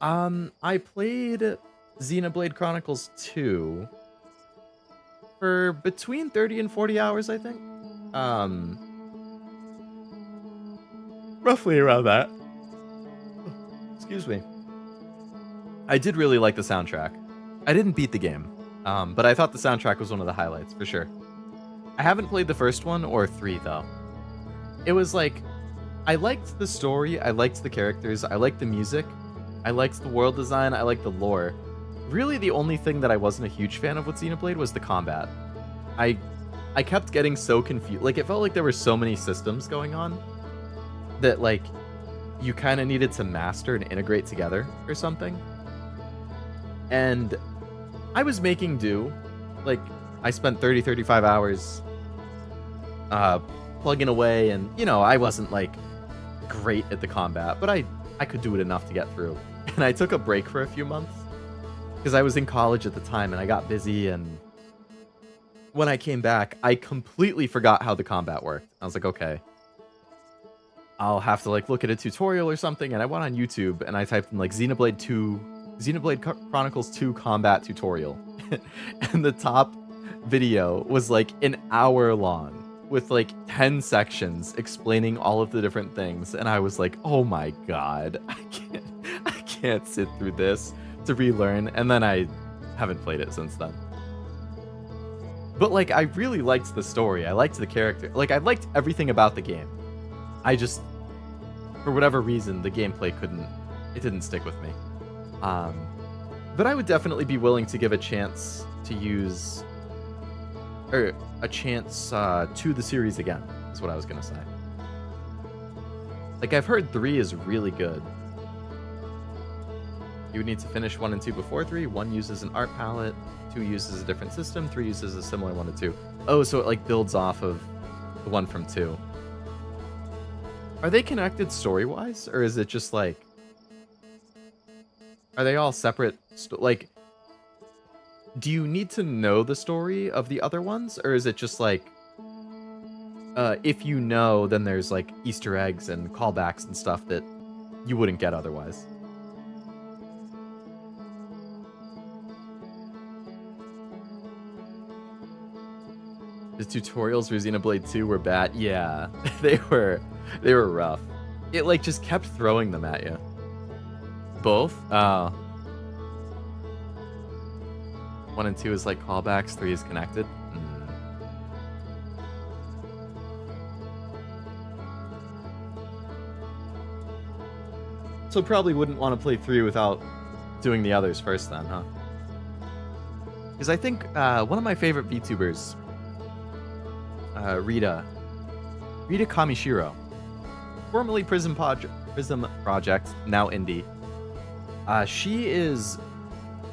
I played Xenoblade Chronicles 2 for between 30 and 40 hours, I think. Roughly around that. Excuse me. I did really like the soundtrack. I didn't beat the game. But I thought the soundtrack was one of the highlights, for sure. I haven't played the first one or 3, though. It was like, I liked the story, I liked the characters, I liked the music, I liked the world design, I liked the lore. Really, the only thing that I wasn't a huge fan of with Xenoblade was the combat. I kept getting so confused. Like, it felt like there were so many systems going on that, like, you kind of needed to master and integrate together or something. And I was making do. Like, I spent 30, 35 hours plugging away, and, you know, I wasn't, like, great at the combat, but I could do it enough to get through. And I took a break for a few months, because I was in college at the time, and I got busy, and when I came back, I completely forgot how the combat worked. I was like, okay, I'll have to, like, look at a tutorial or something, and I went on YouTube, and I typed in, like, Xenoblade Chronicles 2 combat tutorial. And the top video was like an hour long with like 10 sections explaining all of the different things, and I was like, oh my god, I can't sit through this to relearn. And then I haven't played it since then. But like, I really liked the story, I liked the character, like I liked everything about the game. I just, for whatever reason, the gameplay didn't stick with me. But I would definitely be willing to give a chance to use, or a chance to the series again, is what I was gonna say. Like, I've heard 3 is really good. You would need to finish 1 and 2 before 3. 1 uses an art palette, 2 uses a different system, 3 uses a similar one to 2. Oh, so it like builds off of the one from 2. Are they connected story-wise, or is it just like... Are they all separate? Like, do you need to know the story of the other ones, or is it just like... if you know, then there's like Easter eggs and callbacks and stuff that you wouldn't get otherwise? The tutorials for Xenoblade 2 were bad. Yeah, they were rough. It like just kept throwing them at you. Both? 1 and 2 is like callbacks, 3 is connected. So probably wouldn't want to play 3 without doing the others first then, huh? Because I think one of my favorite VTubers, Rita Kamishiro, formerly Prism Project, now indie. She is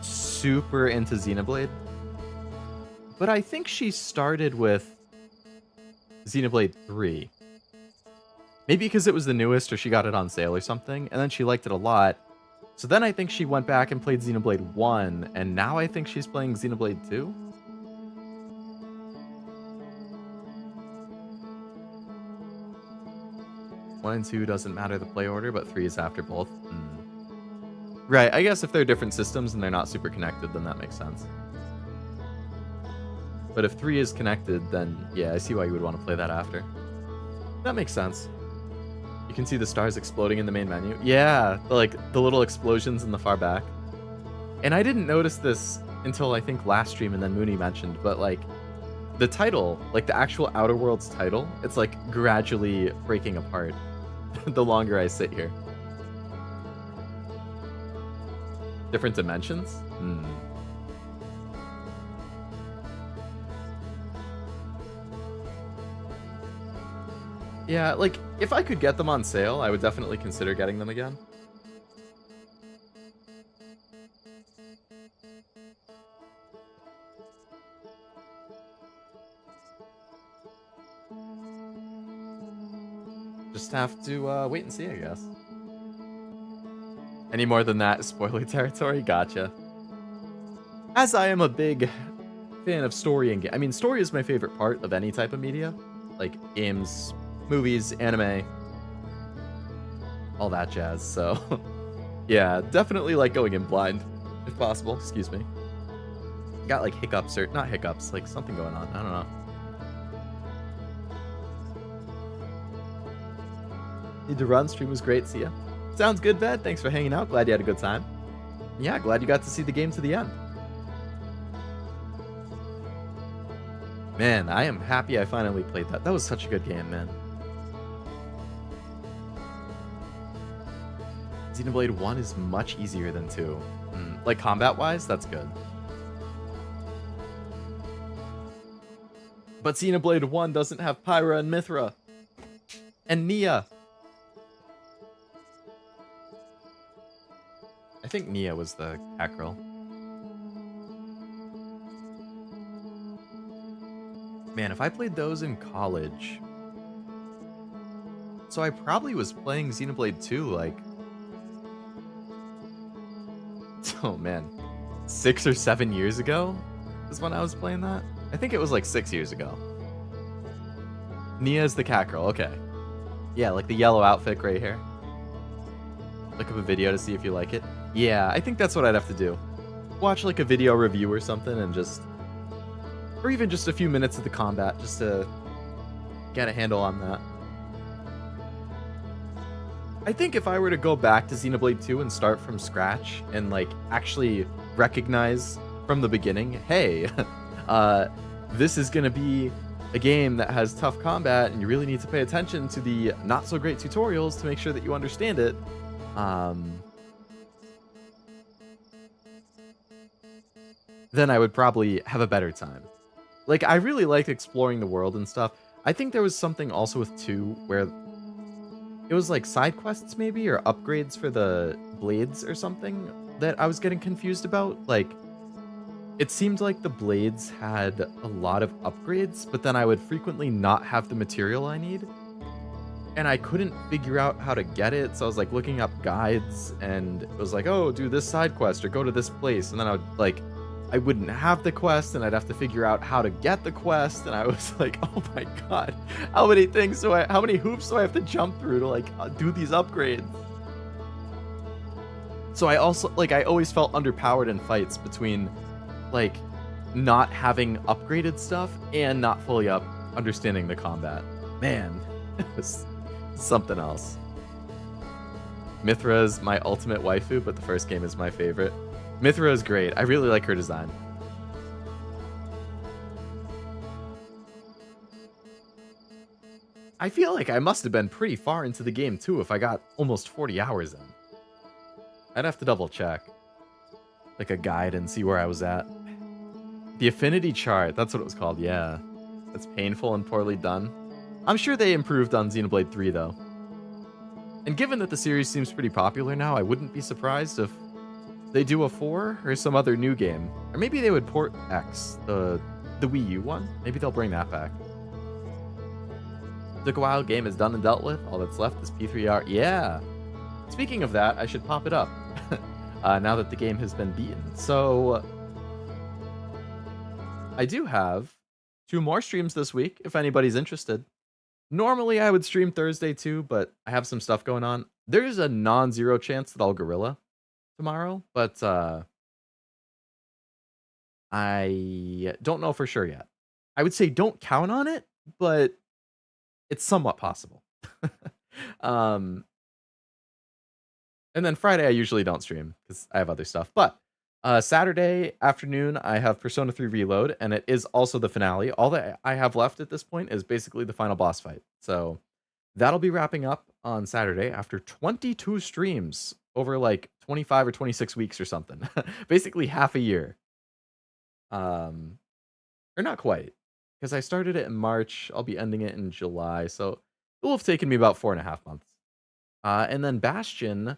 super into Xenoblade, but I think she started with Xenoblade 3. Maybe because it was the newest or she got it on sale or something, and then she liked it a lot. So then I think she went back and played Xenoblade 1, and now I think she's playing Xenoblade 2? One and 2 doesn't matter the play order, but 3 is after both. Right, I guess if they're different systems and they're not super connected, then that makes sense. But if 3 is connected, then yeah, I see why you would want to play that after. That makes sense. You can see the stars exploding in the main menu. Yeah, the little explosions in the far back. And I didn't notice this until I think last stream, and then Mooney mentioned, but like the title, like the actual Outer Worlds title, it's like gradually breaking apart the longer I sit here. Different dimensions? Yeah, like, if I could get them on sale, I would definitely consider getting them again. Just have to wait and see, I guess. Any more than that, spoiler territory? Gotcha. As I am a big fan of story and I mean, story is my favorite part of any type of media. Like, games, movies, anime, all that jazz, so... yeah, definitely like going in blind, if possible. Excuse me. Got like hiccups, or not hiccups, like something going on, I don't know. Need to run, stream was great, see ya. Sounds good, Ved. Thanks for hanging out. Glad you had a good time. Yeah, glad you got to see the game to the end. Man, I am happy I finally played that. That was such a good game, man. Xenoblade 1 is much easier than 2. Like, combat-wise, that's good. But Xenoblade 1 doesn't have Pyra and Mithra. And Nia. I think Nia was the cat girl. Man, if I played those in college... So I probably was playing Xenoblade 2, like... Oh man, 6 or 7 years ago is when I was playing that? I think it was like 6 years ago. Nia's the cat girl, okay. Yeah, like the yellow outfit, gray hair. Look up a video to see if you like it. Yeah, I think that's what I'd have to do. Watch like a video review or something and just... Or even just a few minutes of the combat just to get a handle on that. I think if I were to go back to Xenoblade 2 and start from scratch and like actually recognize from the beginning, hey, this is gonna be a game that has tough combat and you really need to pay attention to the not so great tutorials to make sure that you understand it. Then I would probably have a better time. Like, I really liked exploring the world and stuff. I think there was something also with 2 where it was like side quests maybe, or upgrades for the blades or something. that I was getting confused about. Like, it seemed like the blades had a lot of upgrades, but then I would frequently not have the material I need. And I couldn't figure out how to get it, so I was like looking up guides, and it was like, oh, do this side quest or go to this place. And then I wouldn't have the quest, and I'd have to figure out how to get the quest. And I was like, oh my god, how many hoops do I have to jump through to do these upgrades? So I always felt underpowered in fights between not having upgraded stuff and not fully understanding the combat. Man, it was something else. Mithra is my ultimate waifu, but the first game is my favorite. Mithra is great. I really like her design. I feel like I must have been pretty far into the game too if I got almost 40 hours in. I'd have to double check. Like a guide and see where I was at. The affinity chart, that's what it was called, yeah. That's painful and poorly done. I'm sure they improved on Xenoblade 3 though. And given that the series seems pretty popular now, I wouldn't be surprised if they do a 4 or some other new game. Or maybe they would port X, the Wii U one. Maybe they'll bring that back. Took a while, game is done and dealt with. All that's left is P3R. Yeah! Speaking of that, I should pop it up. Now that the game has been beaten. So, I do have 2 more streams this week, if anybody's interested. Normally, I would stream Thursday too, but I have some stuff going on. There's a non-zero chance that I'll gorilla tomorrow, but I don't know for sure yet. I would say don't count on it, but it's somewhat possible. And then Friday, I usually don't stream because I have other stuff. But Saturday afternoon, I have Persona 3 Reload, and it is also the finale. All that I have left at this point is basically the final boss fight. So that'll be wrapping up on Saturday after 22 streams over 25 or 26 weeks or something. Basically half a year. Or not quite, because I started it in March. I'll be ending it in July. So it will have taken me about 4.5 months. And then Bastion,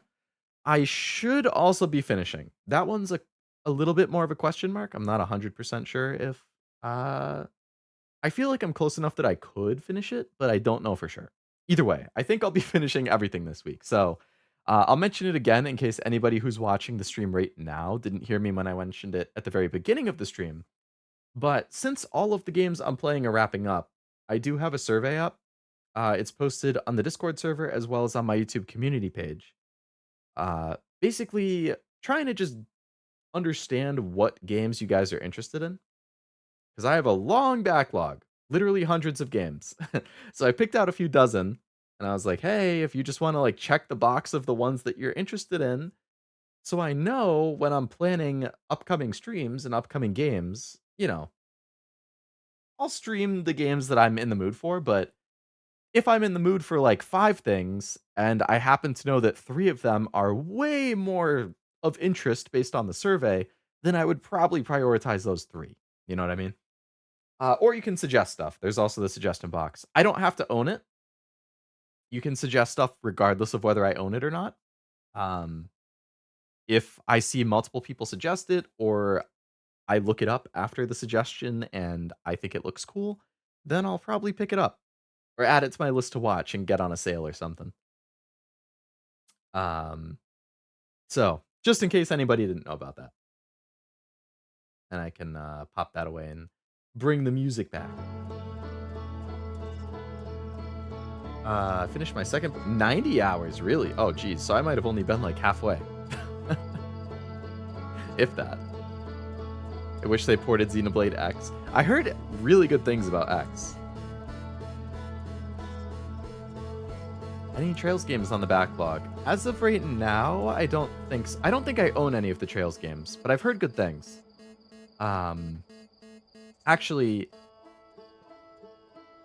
I should also be finishing. That one's a little bit more of a question mark. I'm not 100% sure if... I feel like I'm close enough that I could finish it, but I don't know for sure. Either way, I think I'll be finishing everything this week. So I'll mention it again in case anybody who's watching the stream right now didn't hear me when I mentioned it at the very beginning of the stream. But since all of the games I'm playing are wrapping up, I do have a survey up. It's posted on the Discord server as well as on my YouTube community page. Basically trying to just understand what games you guys are interested in, because I have a long backlog, literally hundreds of games. So I picked out a few dozen, and I was like, hey, if you just want to check the box of the ones that you're interested in, so I know when I'm planning upcoming streams and upcoming games, I'll stream the games that I'm in the mood for. But if I'm in the mood for 5 things, and I happen to know that 3 of them are way more of interest based on the survey, then I would probably prioritize those 3. You know what I mean? Or you can suggest stuff. There's also the suggestion box. I don't have to own it. You can suggest stuff regardless of whether I own it or not. If I see multiple people suggest it, or I look it up after the suggestion and I think it looks cool, then I'll probably pick it up. Or add it to my list to watch and get on a sale or something. So, just in case anybody didn't know about that. And I can pop that away and bring the music back. Finished my second... 90 hours, really? Oh, geez. So I might have only been halfway. If that. I wish they ported Xenoblade X. I heard really good things about X. Any Trails games on the backlog? As of right now, I don't think so. I don't think I own any of the Trails games, but I've heard good things. Actually,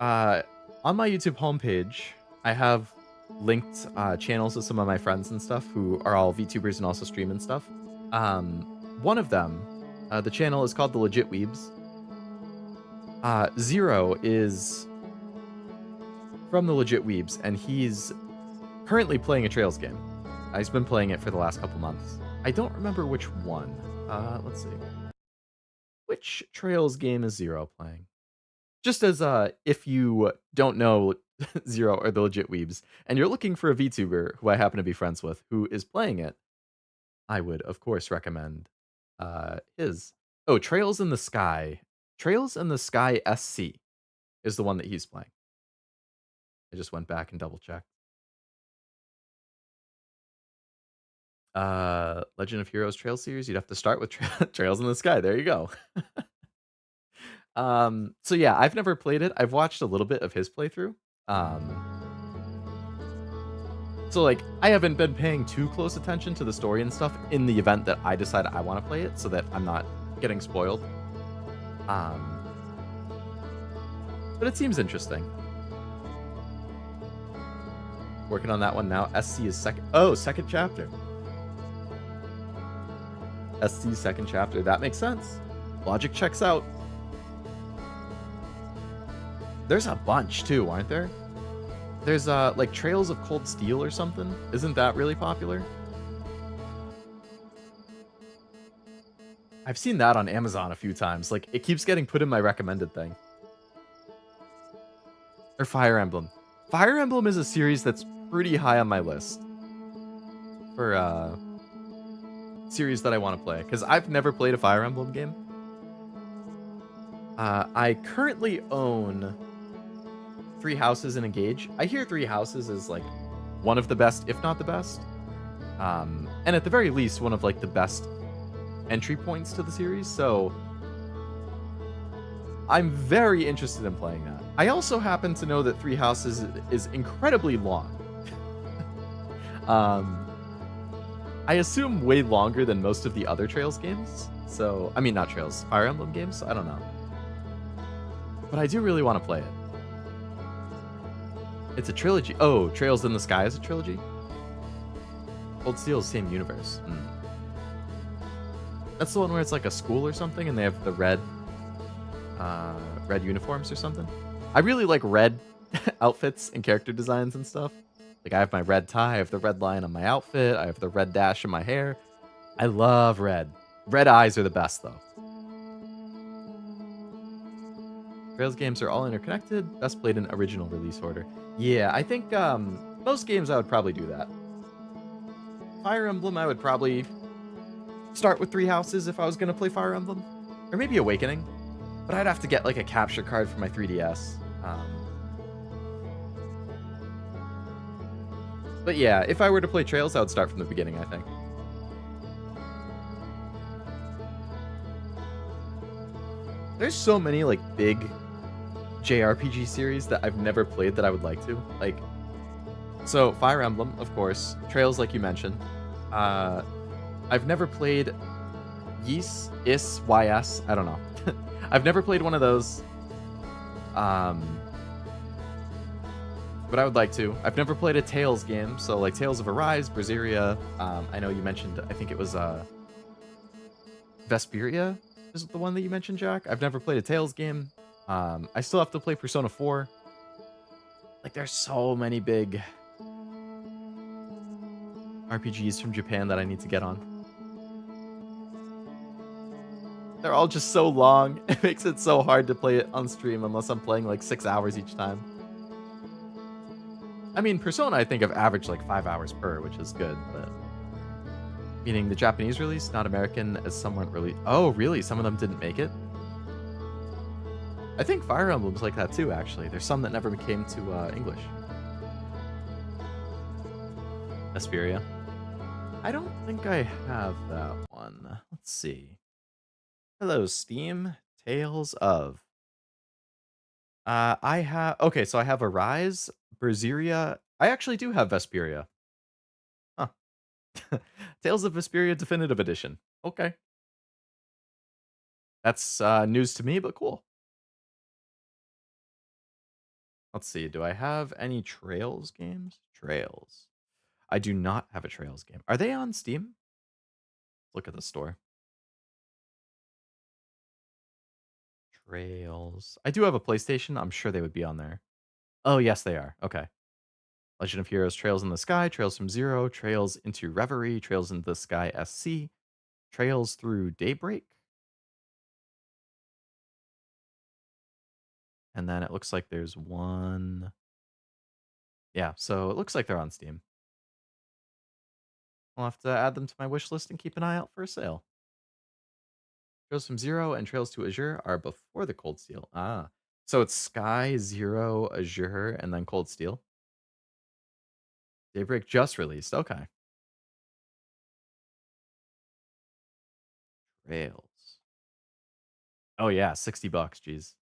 on my YouTube homepage, I have linked channels of some of my friends and stuff who are all VTubers and also stream and stuff. One of them, the channel is called The Legit Weebs. Zero is from The Legit Weebs, and he's currently playing a Trails game. He's been playing it for the last couple months. I don't remember which one. Let's see. Which Trails game is Zero playing? Just as if you don't know Zero or the legit weebs, and you're looking for a VTuber who I happen to be friends with who is playing it, I would of course recommend his. Oh, Trails in the Sky. Trails in the Sky SC is the one that he's playing. I just went back and double checked. Legend of Heroes Trail series, you'd have to start with Trails in the Sky. There you go. So yeah, I've never played it. I've watched a little bit of his playthrough. So like I haven't been paying too close attention to the story and stuff in the event that I decide I want to play it so that I'm not getting spoiled. Um, but it seems interesting. Working on that one now. SC is second. Oh, second chapter. SC second chapter. That makes sense. Logic checks out. There's a bunch too, aren't there? There's like Trails of Cold Steel or something. Isn't that really popular? I've seen that on Amazon a few times. Like it keeps getting put in my recommended thing. Or Fire Emblem. Fire Emblem is a series that's pretty high on my list for series that I want to play because I've never played a Fire Emblem game. I currently own Three Houses in Engage. I hear Three Houses is like one of the best, if not the best. And at the very least, one of like the best entry points to the series. So I'm very interested in playing that. I also happen to know that Three Houses is incredibly long. I assume way longer than most of the other Trails games. So, I mean, not Trails, Fire Emblem games. I don't know. But I do really want to play it. It's a trilogy. Oh, Trails in the Sky is a trilogy? Cold Steel is the same universe. That's the one where it's like a school or something and they have the red uniforms or something. I really like red outfits and character designs and stuff. Like I have my red tie, I have the red line on my outfit, I have the red dash in my hair. I love red. Red eyes are the best though. Trails games are all interconnected, best played in original release order. Yeah, I think most games I would probably do that. Fire Emblem, I would probably start with Three Houses if I was going to play Fire Emblem. Or maybe Awakening. But I'd have to get like a capture card for my 3DS. But yeah, if I were to play Trails, I would start from the beginning, I think. There's so many like big JRPG series that I've never played that I would like to. Like, so Fire Emblem, of course. Trails, like you mentioned. I've never played Ys, I don't know. I've never played one of those. But I would like to. I've never played a Tales game, so like Tales of Arise, Berseria. I know you mentioned, I think it was Vesperia is the one that you mentioned, Jack. I've never played a Tales game. I still have to play Persona 4. Like there's so many big RPGs from Japan that I need to get on. They're all just so long. It makes it so hard to play it on stream unless I'm playing like 6 hours each time. I mean, Persona, I think I've averaged like 5 hours per, which is good, but... Meaning the Japanese release, not American, as some weren't really... Oh, really? Some of them didn't make it? I think Fire Emblem's like that too, actually. There's some that never came to English. Vesperia. I don't think I have that one. Let's see. Hello, Steam. Tales of. I have... Okay, so I have Arise, Berseria. I actually do have Vesperia. Huh. Tales of Vesperia Definitive Edition. Okay. That's news to me, but cool. Let's see. Do I have any Trails games? Trails. I do not have a Trails game. Are they on Steam? Look at the store. Trails. I do have a PlayStation. I'm sure they would be on there. Oh, yes, they are. Okay. Legend of Heroes Trails in the Sky, Trails from Zero, Trails into Reverie, Trails into the Sky SC, Trails through Daybreak. And then it looks like there's one. Yeah, so it looks like they're on Steam. I'll have to add them to my wish list and keep an eye out for a sale. Trails from Zero and Trails to Azure are before the Cold Steel. Ah. So it's Sky, Zero, Azure, and then Cold Steel. Daybreak just released. Okay. Trails. Oh yeah, $60. Jeez.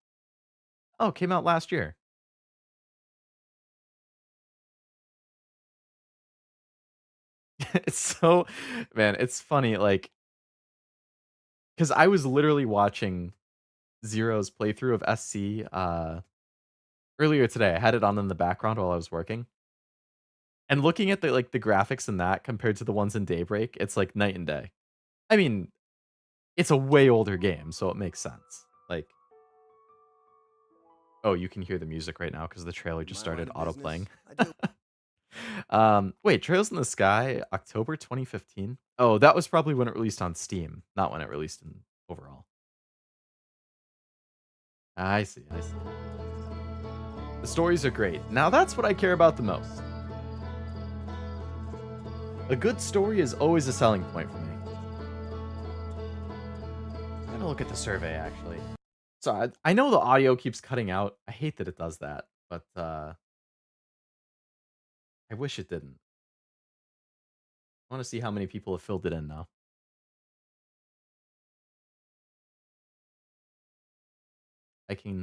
Oh, came out last year. It's so, man, it's funny, like, because I was literally watching Zero's playthrough of SC earlier today. I had it on in the background while I was working. And looking at the graphics in that compared to the ones in Daybreak, it's like night and day. I mean, it's a way older game, so it makes sense. Like, oh, you can hear the music right now because the trailer just started auto playing. Wait, Trails in the Sky, October 2015. Oh, that was probably when it released on Steam, not when it released in overall. I see, I see. The stories are great. Now that's what I care about the most. A good story is always a selling point for me. I'm gonna look at the survey actually. So I know the audio keeps cutting out. I hate that it does that, but I wish it didn't. I want to see how many people have filled it in now. I can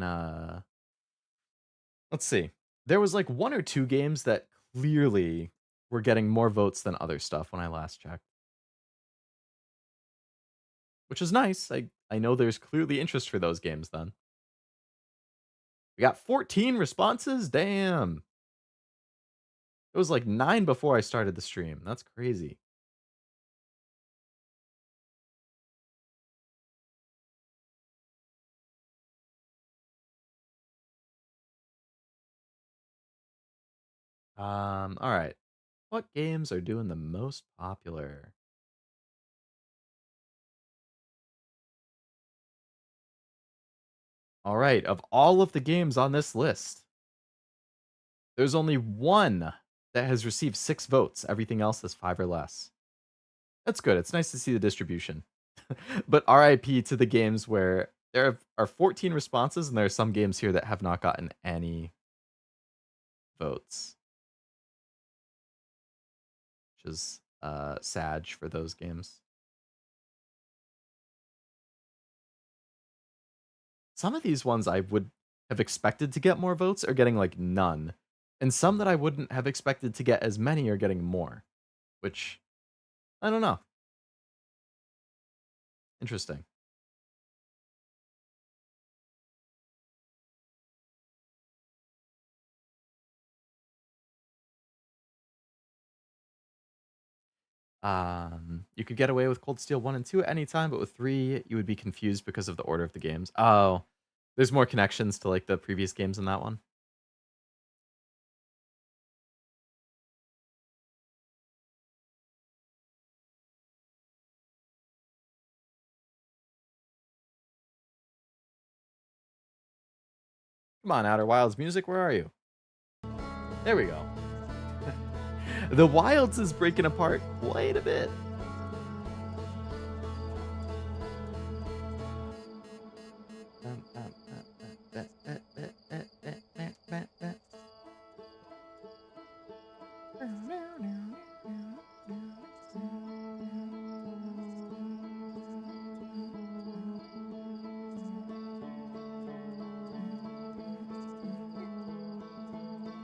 let's see. There was like one or two games that clearly were getting more votes than other stuff when I last checked. Which is nice. I know there's clearly interest for those games then. We got 14 responses? Damn. It was like 9 before I started the stream. That's crazy. All right. What games are doing the most popular? All right, of all of the games on this list, there's only one that has received 6 votes. Everything else is 5 or less. That's good. It's nice to see the distribution. But RIP to the games where there are 14 responses, and there are some games here that have not gotten any votes. Which is sad for those games. Some of these ones I would have expected to get more votes are getting like none. And some that I wouldn't have expected to get as many are getting more. Which, I don't know. Interesting. You could get away with Cold Steel 1 and 2 at any time, but with 3, you would be confused because of the order of the games. Oh, there's more connections to like the previous games in that one. Come on, Outer Wilds music, where are you? There we go. The Wilds is breaking apart quite a bit.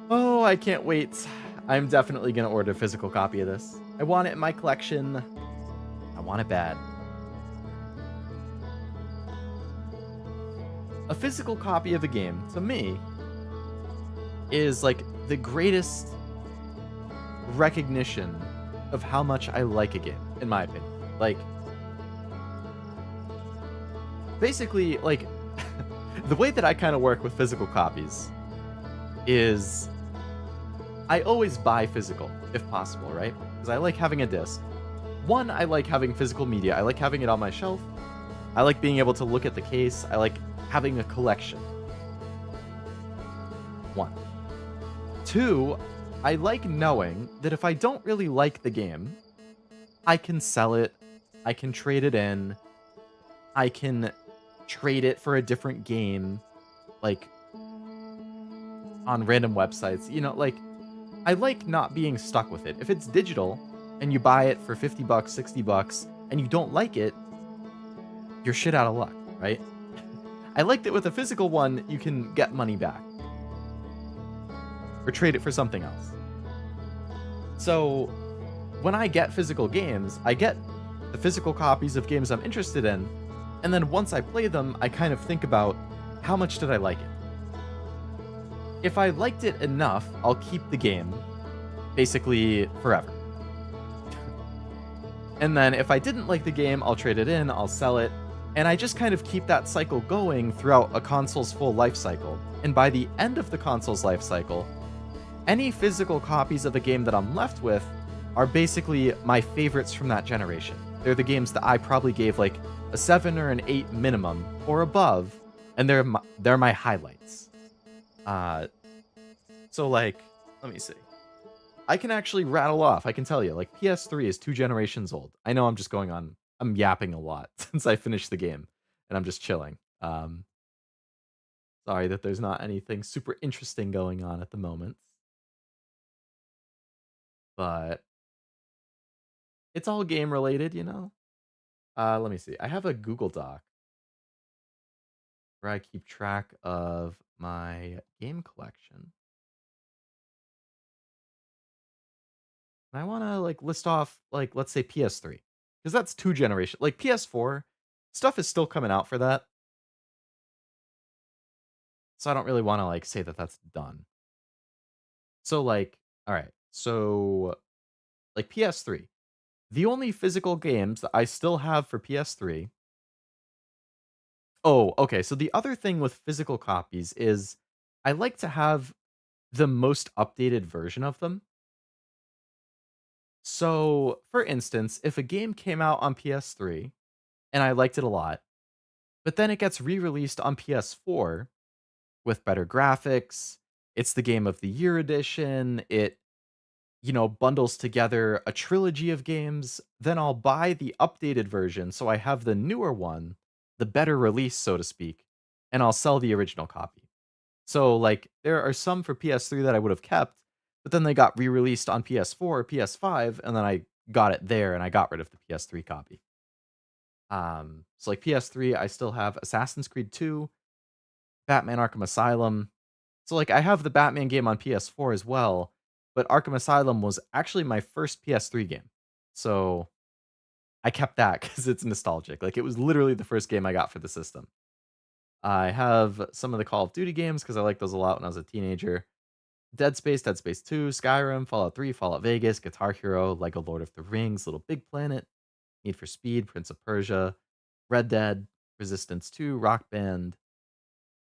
Oh, I can't wait. I'm definitely going to order a physical copy of this. I want it in my collection. I want it bad. A physical copy of a game, to me, is like the greatest recognition of how much I like a game, in my opinion. Like, basically, like, the way that I kind of work with physical copies is I always buy physical if possible, right? Because I like having a disc. One, I like having physical media. I like having it on my shelf. I like being able to look at the case. I like having a collection. One. Two, I like knowing that if I don't really like the game, I can sell it, I can trade it in, I can trade it for a different game, like on random websites. Like I like not being stuck with it. If it's digital and you buy it for 50 bucks, 60 bucks, and you don't like it, you're shit out of luck, right? I like that with a physical one, you can get money back or trade it for something else. So when I get physical games, I get the physical copies of games I'm interested in, and then once I play them, I kind of think about how much did I like it. If I liked it enough, I'll keep the game basically forever. And then if I didn't like the game, I'll trade it in, I'll sell it, and I just kind of keep that cycle going throughout a console's full life cycle. And by the end of the console's life cycle, any physical copies of the game that I'm left with are basically my favorites from that generation. They're the games that I probably gave like a 7 or an 8 minimum or above, and they're my highlights. So like, let me see. I can actually rattle off. I can tell you, like PS3 is 2 generations old. I know I'm just going on. I'm yapping a lot since I finished the game, and I'm just chilling. Sorry that there's not anything super interesting going on at the moment, but it's all game related. Let me see. I have a Google Doc where I keep track of my game collection. And I want to like list off like let's say PS3 because that's 2 generations. Like PS4 stuff is still coming out for that. So I don't really want to like say that that's done. So like all right. So like PS3. The only physical games that I still have for PS3. Oh, okay. So the other thing with physical copies is I like to have the most updated version of them. So, for instance, if a game came out on PS3 and I liked it a lot, but then it gets re-released on PS4 with better graphics, it's the Game of the Year edition, it bundles together a trilogy of games, then I'll buy the updated version so I have the newer one, the better release so to speak, and I'll sell the original copy. So, like, there are some for PS3 that I would have kept, but then they got re-released on PS4, PS5, and then I got it there and I got rid of the PS3 copy. So like PS3, I still have Assassin's Creed 2, Batman Arkham Asylum. So like I have the Batman game on PS4 as well, but Arkham Asylum was actually my first PS3 game. So I kept that because it's nostalgic. Like it was literally the first game I got for the system. I have some of the Call of Duty games because I liked those a lot when I was a teenager. Dead Space, Dead Space 2, Skyrim, Fallout 3, Fallout Vegas, Guitar Hero, Lego Lord of the Rings, Little Big Planet, Need for Speed, Prince of Persia, Red Dead, Resistance 2, Rock Band.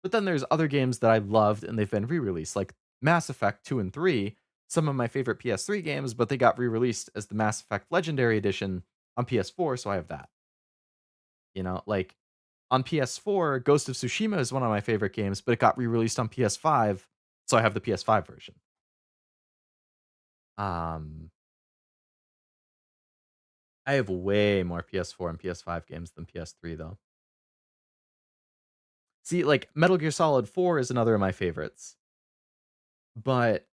But then there's other games that I loved and they've been re-released, like Mass Effect 2 and 3, some of my favorite PS3 games, but they got re-released as the Mass Effect Legendary Edition on PS4, so I have that. Like on PS4, Ghost of Tsushima is one of my favorite games, but it got re-released on PS5, so I have the PS5 version. Um, I have way more PS4 and PS5 games than PS3 though. See, like Metal Gear Solid 4 is another of my favorites, but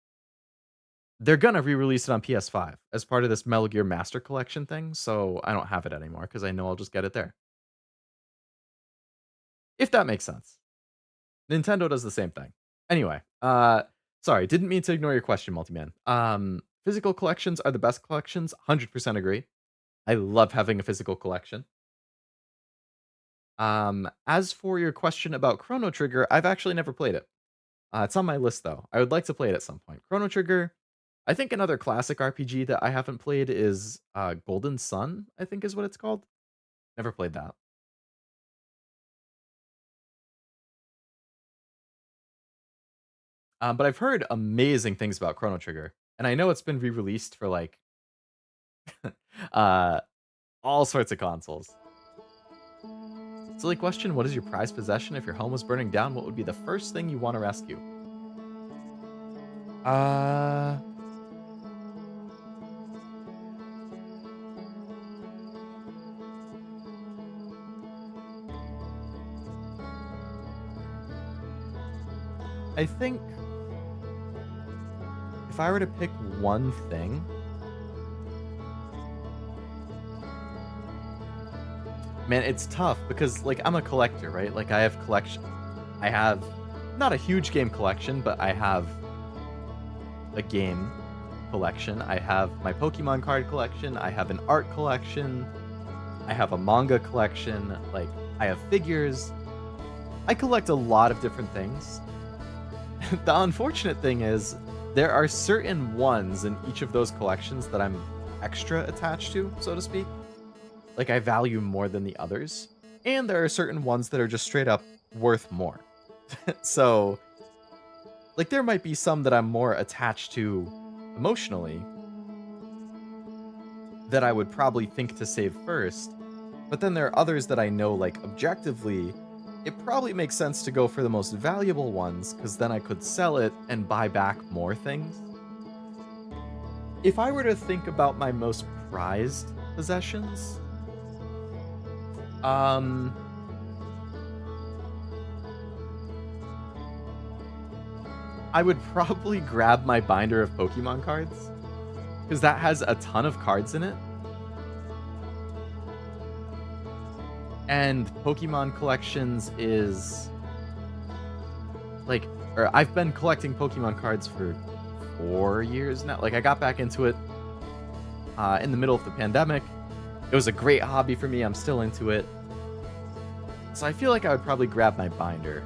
they're gonna re-release it on PS5 as part of this Metal Gear Master Collection thing, so I don't have it anymore because I know I'll just get it there. If that makes sense. Nintendo does the same thing. Anyway, sorry, didn't mean to ignore your question, Multiman. Physical collections are the best collections. 100% agree. I love having a physical collection. As for your question about Chrono Trigger, I've actually never played it. It's on my list though. I would like to play it at some point. Chrono Trigger. I think another classic RPG that I haven't played is Golden Sun, I think is what it's called. Never played that. But I've heard amazing things about Chrono Trigger, and I know it's been re-released for like uh, all sorts of consoles. Silly question: what is your prized possession? If your home was burning down, what would be the first thing you want to rescue? Uh, I think if I were to pick one thing, man, it's tough because like I'm a collector, right? Like I have not a huge game collection, but I have a game collection. I have my Pokemon card collection, I have an art collection, I have a manga collection, like I have figures. I collect a lot of different things. The unfortunate thing is there are certain ones in each of those collections that I'm extra attached to, so to speak. Like I value more than the others. And there are certain ones that are just straight up worth more. So, like there might be some that I'm more attached to emotionally that I would probably think to save first. But then there are others that I know, like objectively, it probably makes sense to go for the most valuable ones, because then I could sell it and buy back more things. If I were to think about my most prized possessions, I would probably grab my binder of Pokemon cards, because that has a ton of cards in it. And Pokemon collections is like, or I've been collecting Pokemon cards for 4 years now. Like I got back into it in the middle of the pandemic. It was a great hobby for me. I'm still into it. So I feel like I would probably grab my binder.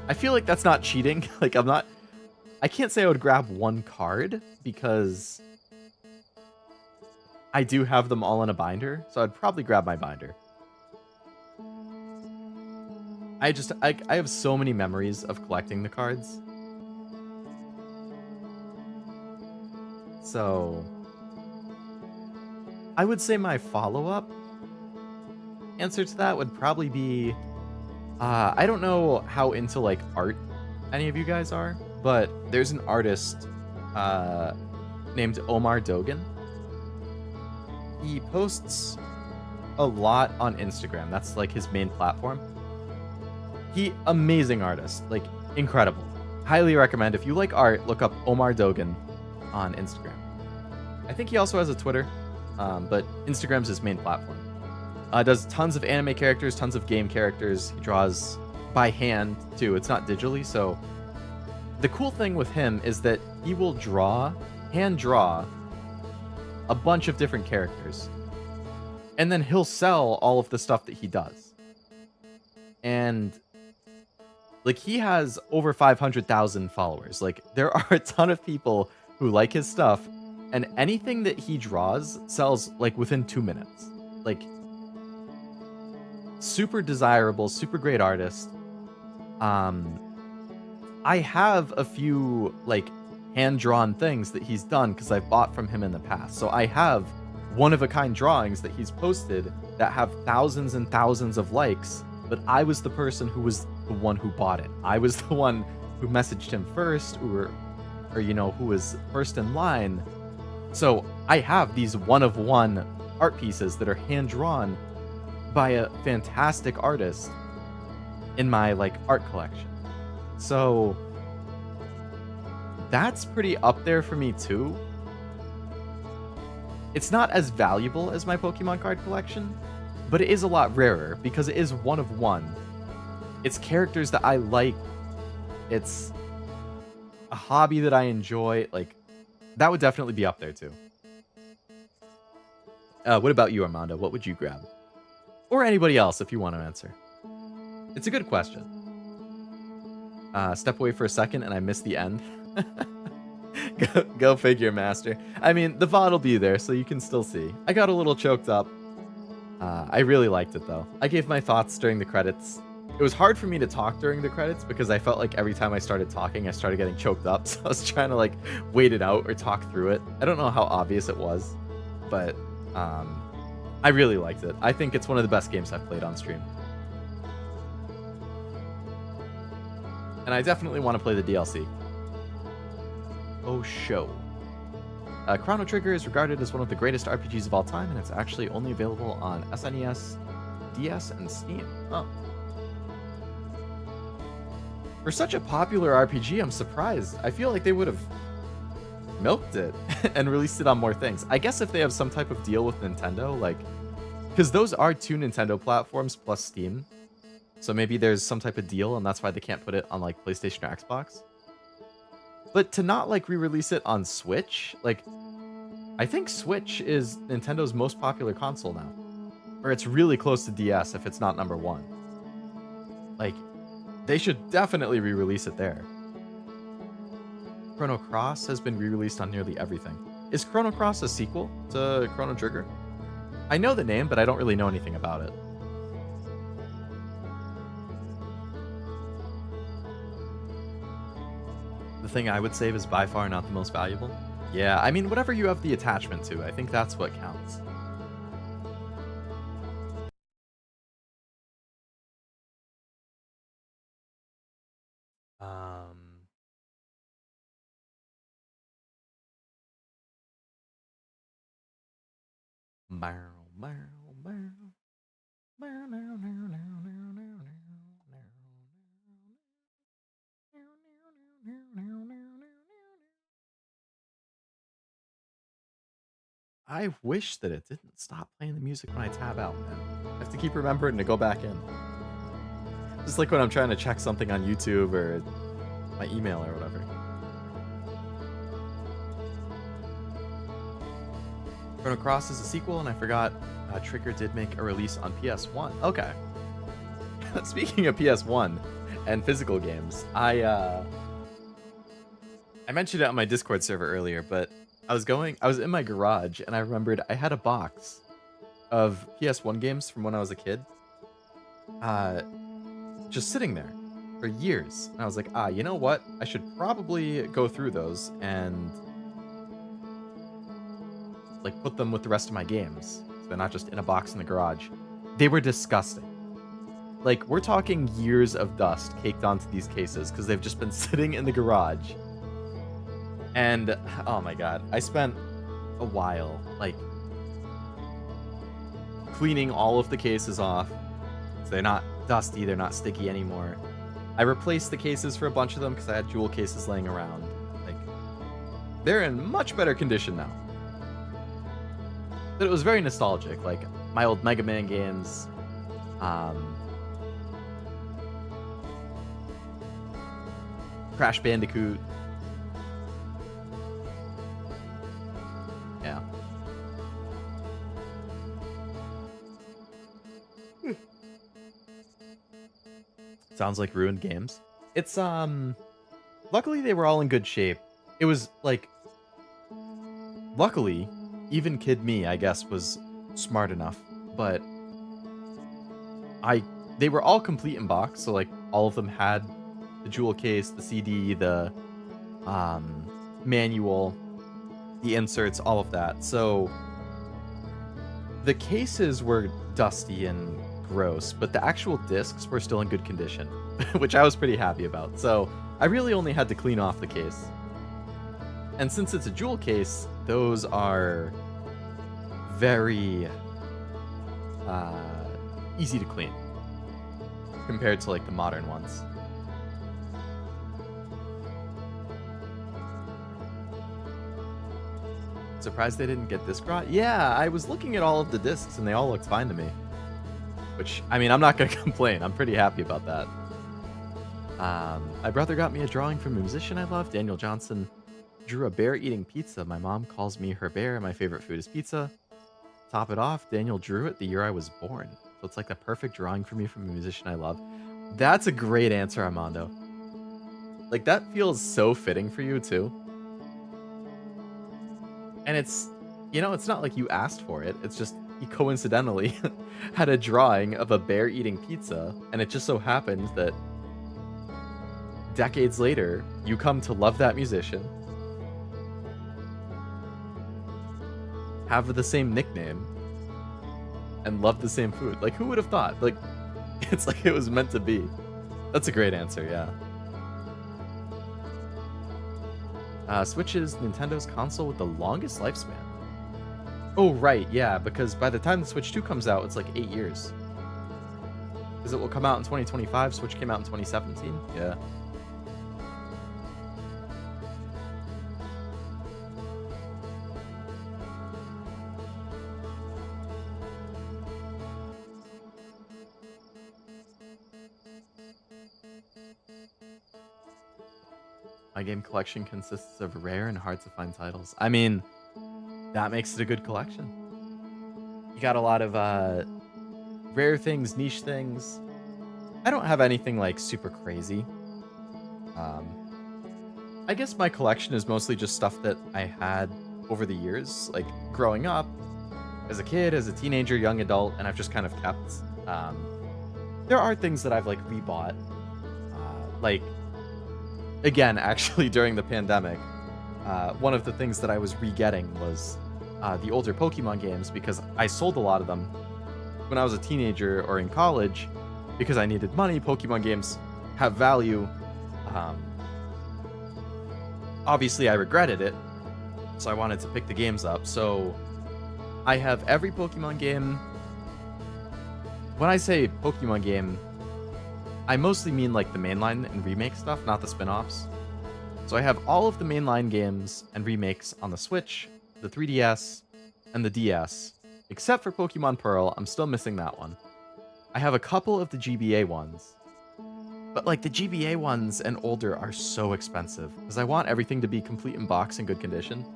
I feel like that's not cheating. Like I can't say I would grab one card because I do have them all in a binder. So I'd probably grab my binder. I have so many memories of collecting the cards. So I would say my follow-up answer to that would probably be I don't know how into like art any of you guys are, but there's an artist named Omar Dogan. He posts a lot on Instagram. That's like his main platform. Amazing artist, like incredible. Highly recommend. If you like art, look up Omar Dogan on Instagram. I think he also has a Twitter, but Instagram's his main platform. Does tons of anime characters, tons of game characters. He draws by hand too. It's not digitally. So the cool thing with him is that he will hand draw a bunch of different characters, and then he'll sell all of the stuff that he does. And like he has over 500,000 followers. Like there are a ton of people who like his stuff, and anything that he draws sells like within 2 minutes. Like super desirable, super great artist. I have a few like hand-drawn things that he's done because I've bought from him in the past. So I have one-of-a-kind drawings that he's posted that have thousands and thousands of likes, but I was the person who was the one who bought it. I was the one who messaged him first, or you know, who was first in line. So I have these one-of-one art pieces that are hand-drawn by a fantastic artist in my like art collection. So that's pretty up there for me too. It's not as valuable as my Pokemon card collection, but it is a lot rarer because it is one of one. It's characters that I like. It's a hobby that I enjoy. Like, that would definitely be up there too. What about you, Armando? What would you grab? Or anybody else if you want to answer. It's a good question. Step away for a second and I missed the end. Go figure, master. I mean, the VOD will be there, so you can still see. I got a little choked up. I really liked it, though. I gave my thoughts during the credits. it was hard for me to talk during the credits because I felt like every time I started talking, I started getting choked up. So I was trying to like wait it out or talk through it. I don't know how obvious it was, but I really liked it. I think it's one of the best games I've played on stream. And I definitely want to play the DLC. Oh, show. Chrono Trigger is regarded as one of the greatest RPGs of all time, and it's actually only available on SNES, DS, and Steam. Oh. For such a popular RPG, I'm surprised. I feel like they would have milked it and released it on more things. I guess if they have some type of deal with Nintendo, like, because those are 2 Nintendo platforms plus Steam. So maybe there's some type of deal, and that's why they can't put it on like PlayStation or Xbox. But to not like re-release it on Switch, like, I think Switch is Nintendo's most popular console now. Or it's really close to DS if it's not number 1. Like, they should definitely re-release it there. Chrono Cross has been re-released on nearly everything. Is Chrono Cross a sequel to Chrono Trigger? I know the name, but I don't really know anything about it. The thing I would save is by far not the most valuable. Yeah, I mean, whatever you have the attachment to, I think that's what counts. I wish that it didn't stop playing the music when I tab out, man. I have to keep remembering to go back in. Just like when I'm trying to check something on YouTube or my email or whatever. Chrono Cross is a sequel, and I forgot Trigger did make a release on PS1. Okay. Speaking of PS1 and physical games, I mentioned it on my Discord server earlier, but I was in my garage, and I remembered I had a box of PS1 games from when I was a kid, just sitting there for years. And I was like, you know what? I should probably go through those and like put them with the rest of my games, so they're not just in a box in the garage. They were disgusting. Like, we're talking years of dust caked onto these cases because they've just been sitting in the garage. And, oh my god, I spent a while, like, cleaning all of the cases off. So they're not dusty, they're not sticky anymore. I replaced the cases for a bunch of them because I had jewel cases laying around. Like, they're in much better condition now. But it was very nostalgic, like, my old Mega Man games, Crash Bandicoot. Yeah. Sounds like ruined games. It's, luckily they were all in good shape. It was, like, luckily, even kid me, I guess, was smart enough, but they were all complete in box, so, like, all of them had the jewel case, the CD, the, manual, the inserts, all of that. So the cases were dusty and gross, but the actual discs were still in good condition, which I was pretty happy about. So I really only had to clean off the case. And since it's a jewel case, those are very easy to clean compared to like the modern ones. Surprised they didn't get disc rot? Yeah, I was looking at all of the discs and they all looked fine to me. Which, I mean, I'm not going to complain. I'm pretty happy about that. My brother got me a drawing from a musician I love. Daniel Johnson drew a bear eating pizza. My mom calls me her bear. My favorite food is pizza. Top it off, Daniel drew it the year I was born. So it's like the perfect drawing for me from a musician I love. That's a great answer, Armando. Like, that feels so fitting for you, too. And it's, you know, it's not like you asked for it. It's just, he coincidentally had a drawing of a bear eating pizza, and it just so happened that decades later, you come to love that musician, have the same nickname, and love the same food. Like, who would have thought? Like, it's like it was meant to be. That's a great answer, yeah. Switch is Nintendo's console with the longest lifespan. Oh, right, yeah, because by the time the Switch 2 comes out, it's like 8 years. Because it will come out in 2025, Switch came out in 2017? Yeah. My game collection consists of rare and hard to find titles. I mean, that makes it a good collection. You got a lot of rare things, niche things. I don't have anything like super crazy. I guess my collection is mostly just stuff that I had over the years, like growing up, as a kid, as a teenager, young adult, and I've just kind of kept. There are things that I've like rebought, like. Again, actually, during the pandemic, one of the things that I was re-getting was the older Pokemon games because I sold a lot of them when I was a teenager or in college because I needed money. Pokemon games have value. Obviously, I regretted it, so I wanted to pick the games up. So I have every Pokemon game. When I say Pokemon game, I mostly mean like the mainline and remake stuff, not the spin-offs. So I have all of the mainline games and remakes on the Switch, the 3DS, and the DS. Except for Pokemon Pearl, I'm still missing that one. I have a couple of the GBA ones. But like the GBA ones and older are so expensive, because I want everything to be complete in box and good condition.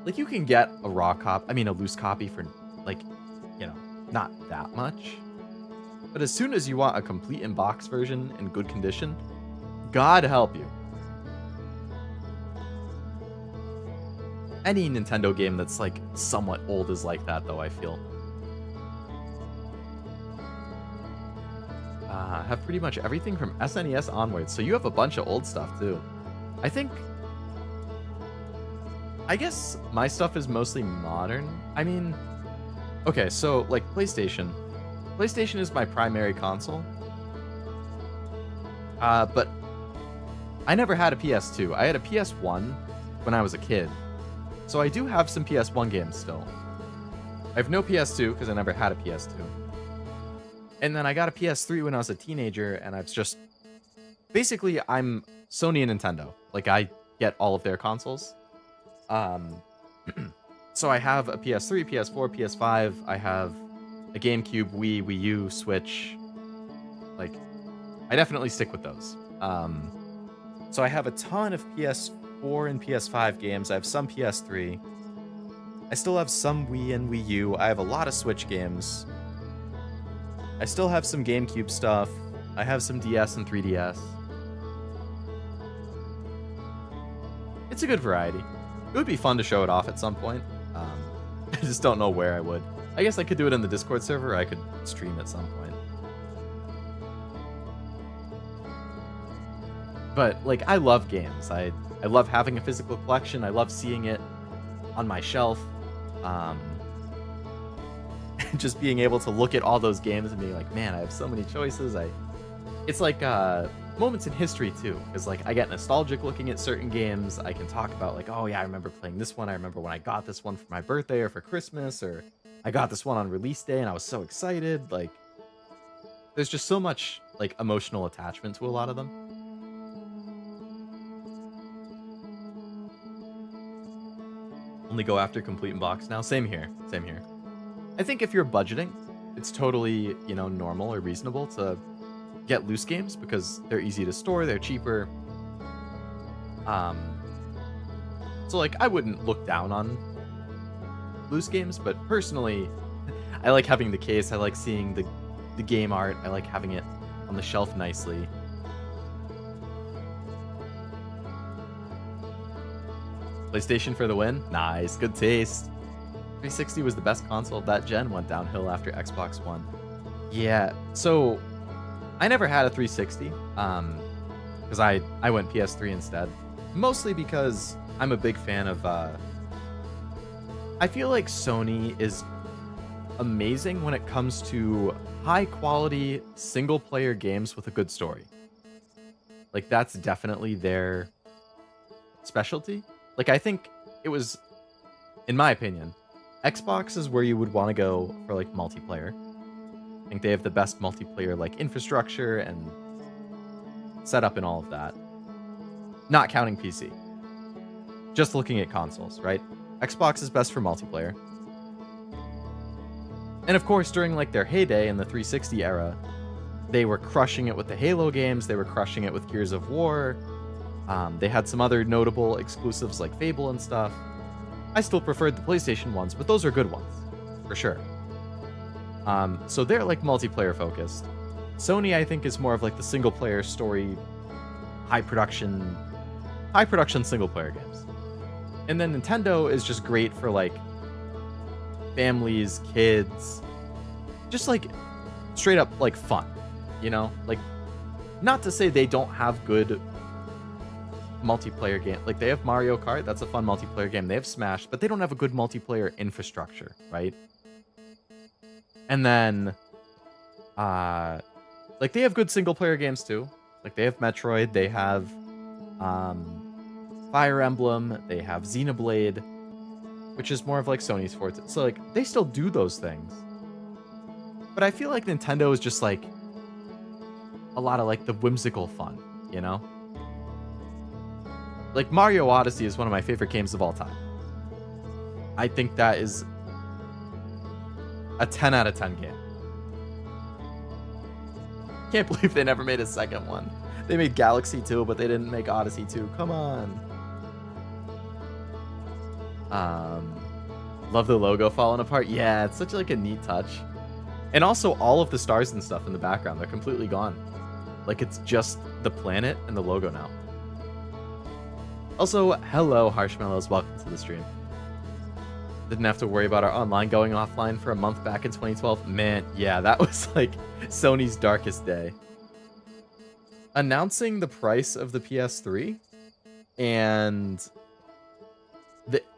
Like you can get a a loose copy for like, not that much. But as soon as you want a complete in-box version in good condition, God help you. Any Nintendo game that's like somewhat old is like that, though, I feel. Have pretty much everything from SNES onwards, so you have a bunch of old stuff, too. I guess my stuff is mostly modern. I mean, okay, so like PlayStation. PlayStation is my primary console. But I never had a PS2. I had a PS1 when I was a kid. So I do have some PS1 games still. I have no PS2 because I never had a PS2. And then I got a PS3 when I was a teenager, and I've just... Basically, I'm Sony and Nintendo. Like, I get all of their consoles. So I have a PS3, PS4, PS5. I have a GameCube, Wii U, Switch. Like, I definitely stick with those. So I have a ton of PS4 and PS5 games. I have some PS3. I still have some Wii and Wii U. I have a lot of Switch games. I still have some GameCube stuff. I have some DS and 3DS. It's a good variety. It would be fun to show it off at some point. I just don't know where I would. I guess I could do it in the Discord server, or I could stream at some point. But, like, I love games. I love having a physical collection. I love seeing it on my shelf. Just being able to look at all those games and being like, man, I have so many choices. It's like moments in history, too. Because, like, I get nostalgic looking at certain games. I can talk about, like, oh, yeah, I remember playing this one. I remember when I got this one for my birthday or for Christmas, or I got this one on release day and I was so excited. Like, there's just so much, like, emotional attachment to a lot of them. Only go after complete in box now. Same here. Same here. I think if you're budgeting, it's totally, normal or reasonable to get loose games because they're easy to store, they're cheaper. So, like, I wouldn't look down on loose games, but personally, I like having the case. I like seeing the game art. I like having it on the shelf nicely. PlayStation for the win. Nice. Good taste. 360 was the best console of that gen, went downhill after Xbox One. Yeah, so I never had a 360, because I went PS3 instead. Mostly because I'm a big fan of, I feel like Sony is amazing when it comes to high quality single player games with a good story. Like, that's definitely their specialty. Like, I think it was, in my opinion, Xbox is where you would want to go for like multiplayer. I think they have the best multiplayer like infrastructure and setup and all of that. Not counting PC. Just looking at consoles, right? Xbox is best for multiplayer. And of course, during like their heyday in the 360 era, they were crushing it with the Halo games. They were crushing it with Gears of War. They had some other notable exclusives like Fable and stuff. I still preferred the PlayStation ones, but those are good ones, for sure. So they're like multiplayer focused. Sony, I think, is more of like the single player story, high production single player games. And then Nintendo is just great for like families, kids, just like straight up like fun, you know? Like, not to say they don't have good multiplayer game. Like, they have Mario Kart, that's a fun multiplayer game. They have Smash, but they don't have a good multiplayer infrastructure, right? And then like, they have good single player games too. Like, they have Metroid, they have Fire Emblem, they have Xenoblade, which is more of like Sony's forte. So like, they still do those things. But I feel like Nintendo is just like a lot of like the whimsical fun, you know? Like, Mario Odyssey is one of my favorite games of all time. I think that is a 10 out of 10 game. Can't believe they never made a second one. They made Galaxy 2, but they didn't make Odyssey 2. Come on. Love the logo falling apart. Yeah, it's such like a neat touch. And also, all of the stars and stuff in the background, they're completely gone. Like, it's just the planet and the logo now. Also, hello, Harshmallows. Welcome to the stream. Didn't have to worry about our online going offline for a month back in 2012. Man, yeah, that was like Sony's darkest day. Announcing the price of the PS3 and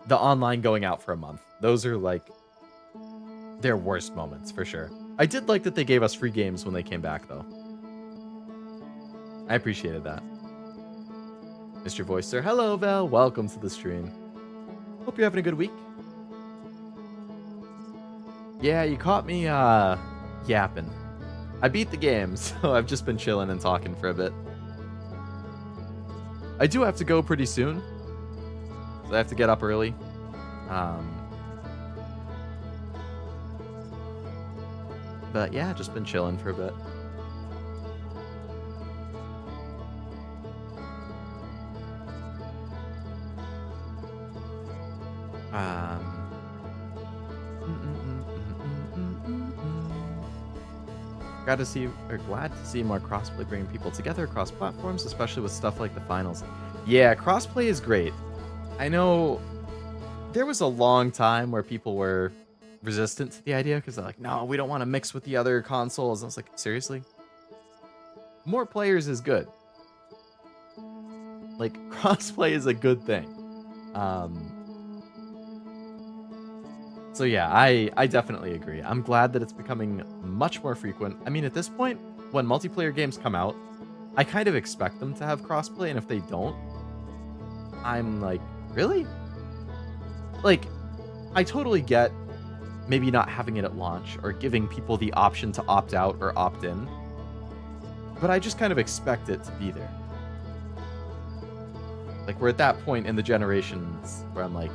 the online going out for a month. Those are like their worst moments for sure. I did like that they gave us free games when they came back though. I appreciated that. Mr. Voicer, hello Val, welcome to the stream. Hope you're having a good week. Yeah, you caught me yapping. I beat the game, so I've just been chilling and talking for a bit. I do have to go pretty soon, so I have to get up early. But yeah, just been chilling for a bit. Glad to see more crossplay bringing people together across platforms, especially with stuff like the finals. Yeah, crossplay is great. I know there was a long time where people were resistant to the idea because they're like, no, we don't want to mix with the other consoles. And I was like, seriously? More players is good. Like, crossplay is a good thing. So yeah, I definitely agree. I'm glad that it's becoming much more frequent. I mean, at this point, when multiplayer games come out, I kind of expect them to have crossplay, and if they don't, I'm like, really? Like, I totally get maybe not having it at launch or giving people the option to opt out or opt in, but I just kind of expect it to be there. Like, we're at that point in the generations where I'm like,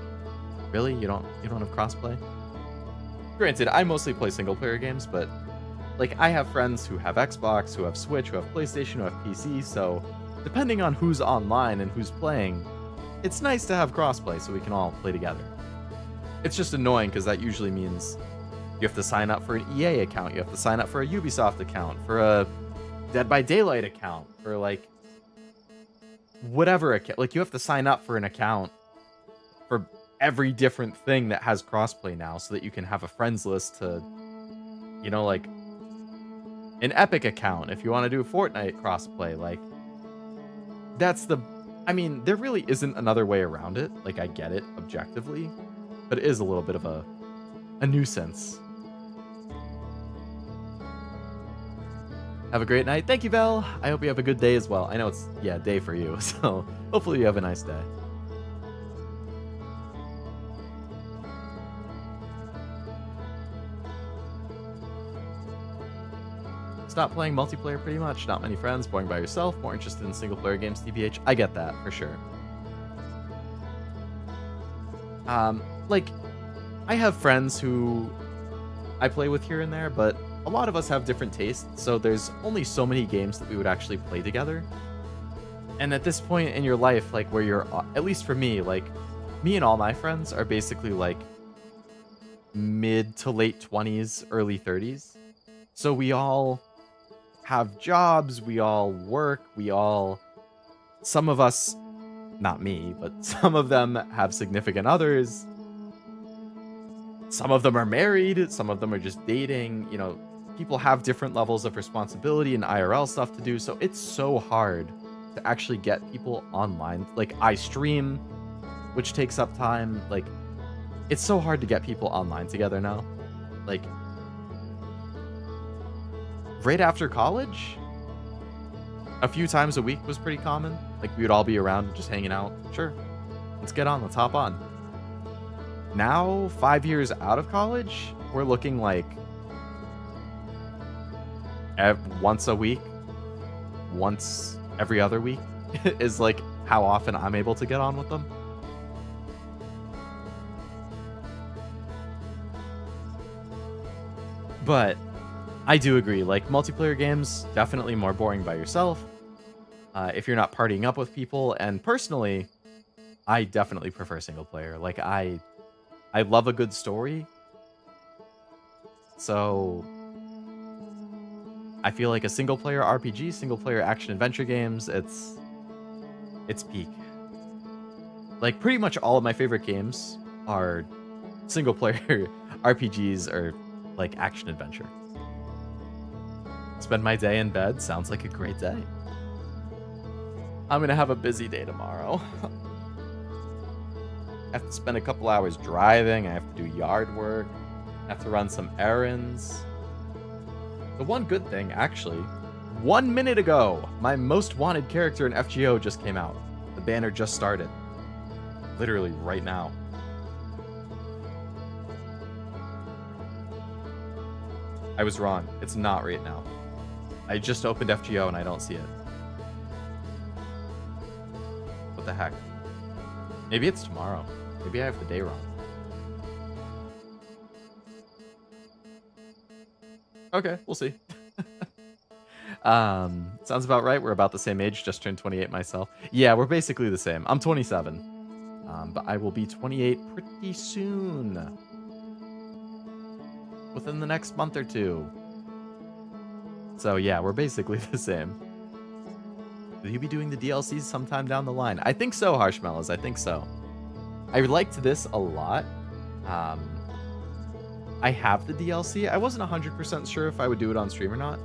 really? You don't have crossplay? Granted, I mostly play single player games, but like, I have friends who have Xbox, who have Switch, who have PlayStation, who have PC, so depending on who's online and who's playing, it's nice to have crossplay so we can all play together. It's just annoying because that usually means you have to sign up for an EA account, you have to sign up for a Ubisoft account, for a Dead by Daylight account, for like whatever account. Like, you have to sign up for an account for every different thing that has crossplay now so that you can have a friends list to, like an Epic account if you want to do a Fortnite crossplay. Like, that's the. I mean, there really isn't another way around it. Like, I get it objectively, but it is a little bit of a nuisance. Have a great night. Thank you, Vel. I hope you have a good day as well. I know it's, day for you, so hopefully you have a nice day. Stop playing multiplayer pretty much. Not many friends, boring by yourself, more interested in single player games, TBH. I get that, for sure. Like, I have friends who I play with here and there, but a lot of us have different tastes, so there's only so many games that we would actually play together. And at this point in your life, like, where you're, at least for me, like, me and all my friends are basically, like, mid to late 20s, early 30s. So we all have jobs, we all work, some of us, not me, but some of them have significant others. Some of them are married, some of them are just dating, people have different levels of responsibility and IRL stuff to do, so it's so hard to actually get people online. Like, I stream, which takes up time. Like, it's so hard to get people online together now. Like, right after college, a few times a week was pretty common. Like, we would all be around and just hanging out. Sure, let's get on, let's hop on. Now, 5 years out of college, we're looking like once a week, once every other week is like how often I'm able to get on with them. But I do agree, like, multiplayer games, definitely more boring by yourself. If you're not partying up with people, and personally, I definitely prefer single player. Like, I love a good story. So I feel like a single player RPG, single player action adventure games, it's peak. Like, pretty much all of my favorite games are single player RPGs or like action adventure. Spend my day in bed sounds like a great day. I'm gonna have a busy day tomorrow. I have to spend a couple hours driving, I have to do yard work, I have to run some errands. The one good thing, actually, 1 minute ago, my most wanted character in FGO just came out. The banner just started. Literally right now. I was wrong. It's not right now. I just opened FGO and I don't see it. What the heck? Maybe it's tomorrow. Maybe I have the day wrong. Okay, we'll see. Sounds about right. We're about the same age. Just turned 28 myself. Yeah, we're basically the same. I'm 27. But I will be 28 pretty soon. Within the next month or two. So yeah, we're basically the same. Will you be doing the DLCs sometime down the line? I think so, Harshmallows. I think so. I liked this a lot. I have the DLC. I wasn't 100% sure if I would do it on stream or not.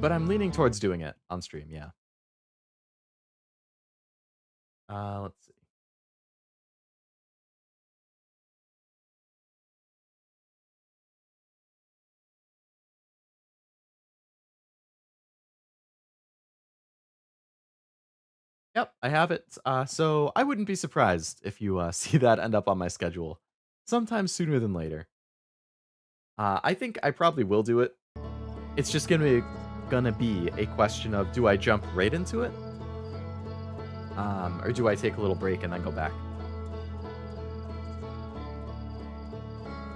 But I'm leaning towards doing it on stream, yeah. Let's see. Yep, I have it. So I wouldn't be surprised if you see that end up on my schedule sometime sooner than later. I think I probably will do it. It's just gonna be a question of, do I jump right into it? Or do I take a little break and then go back?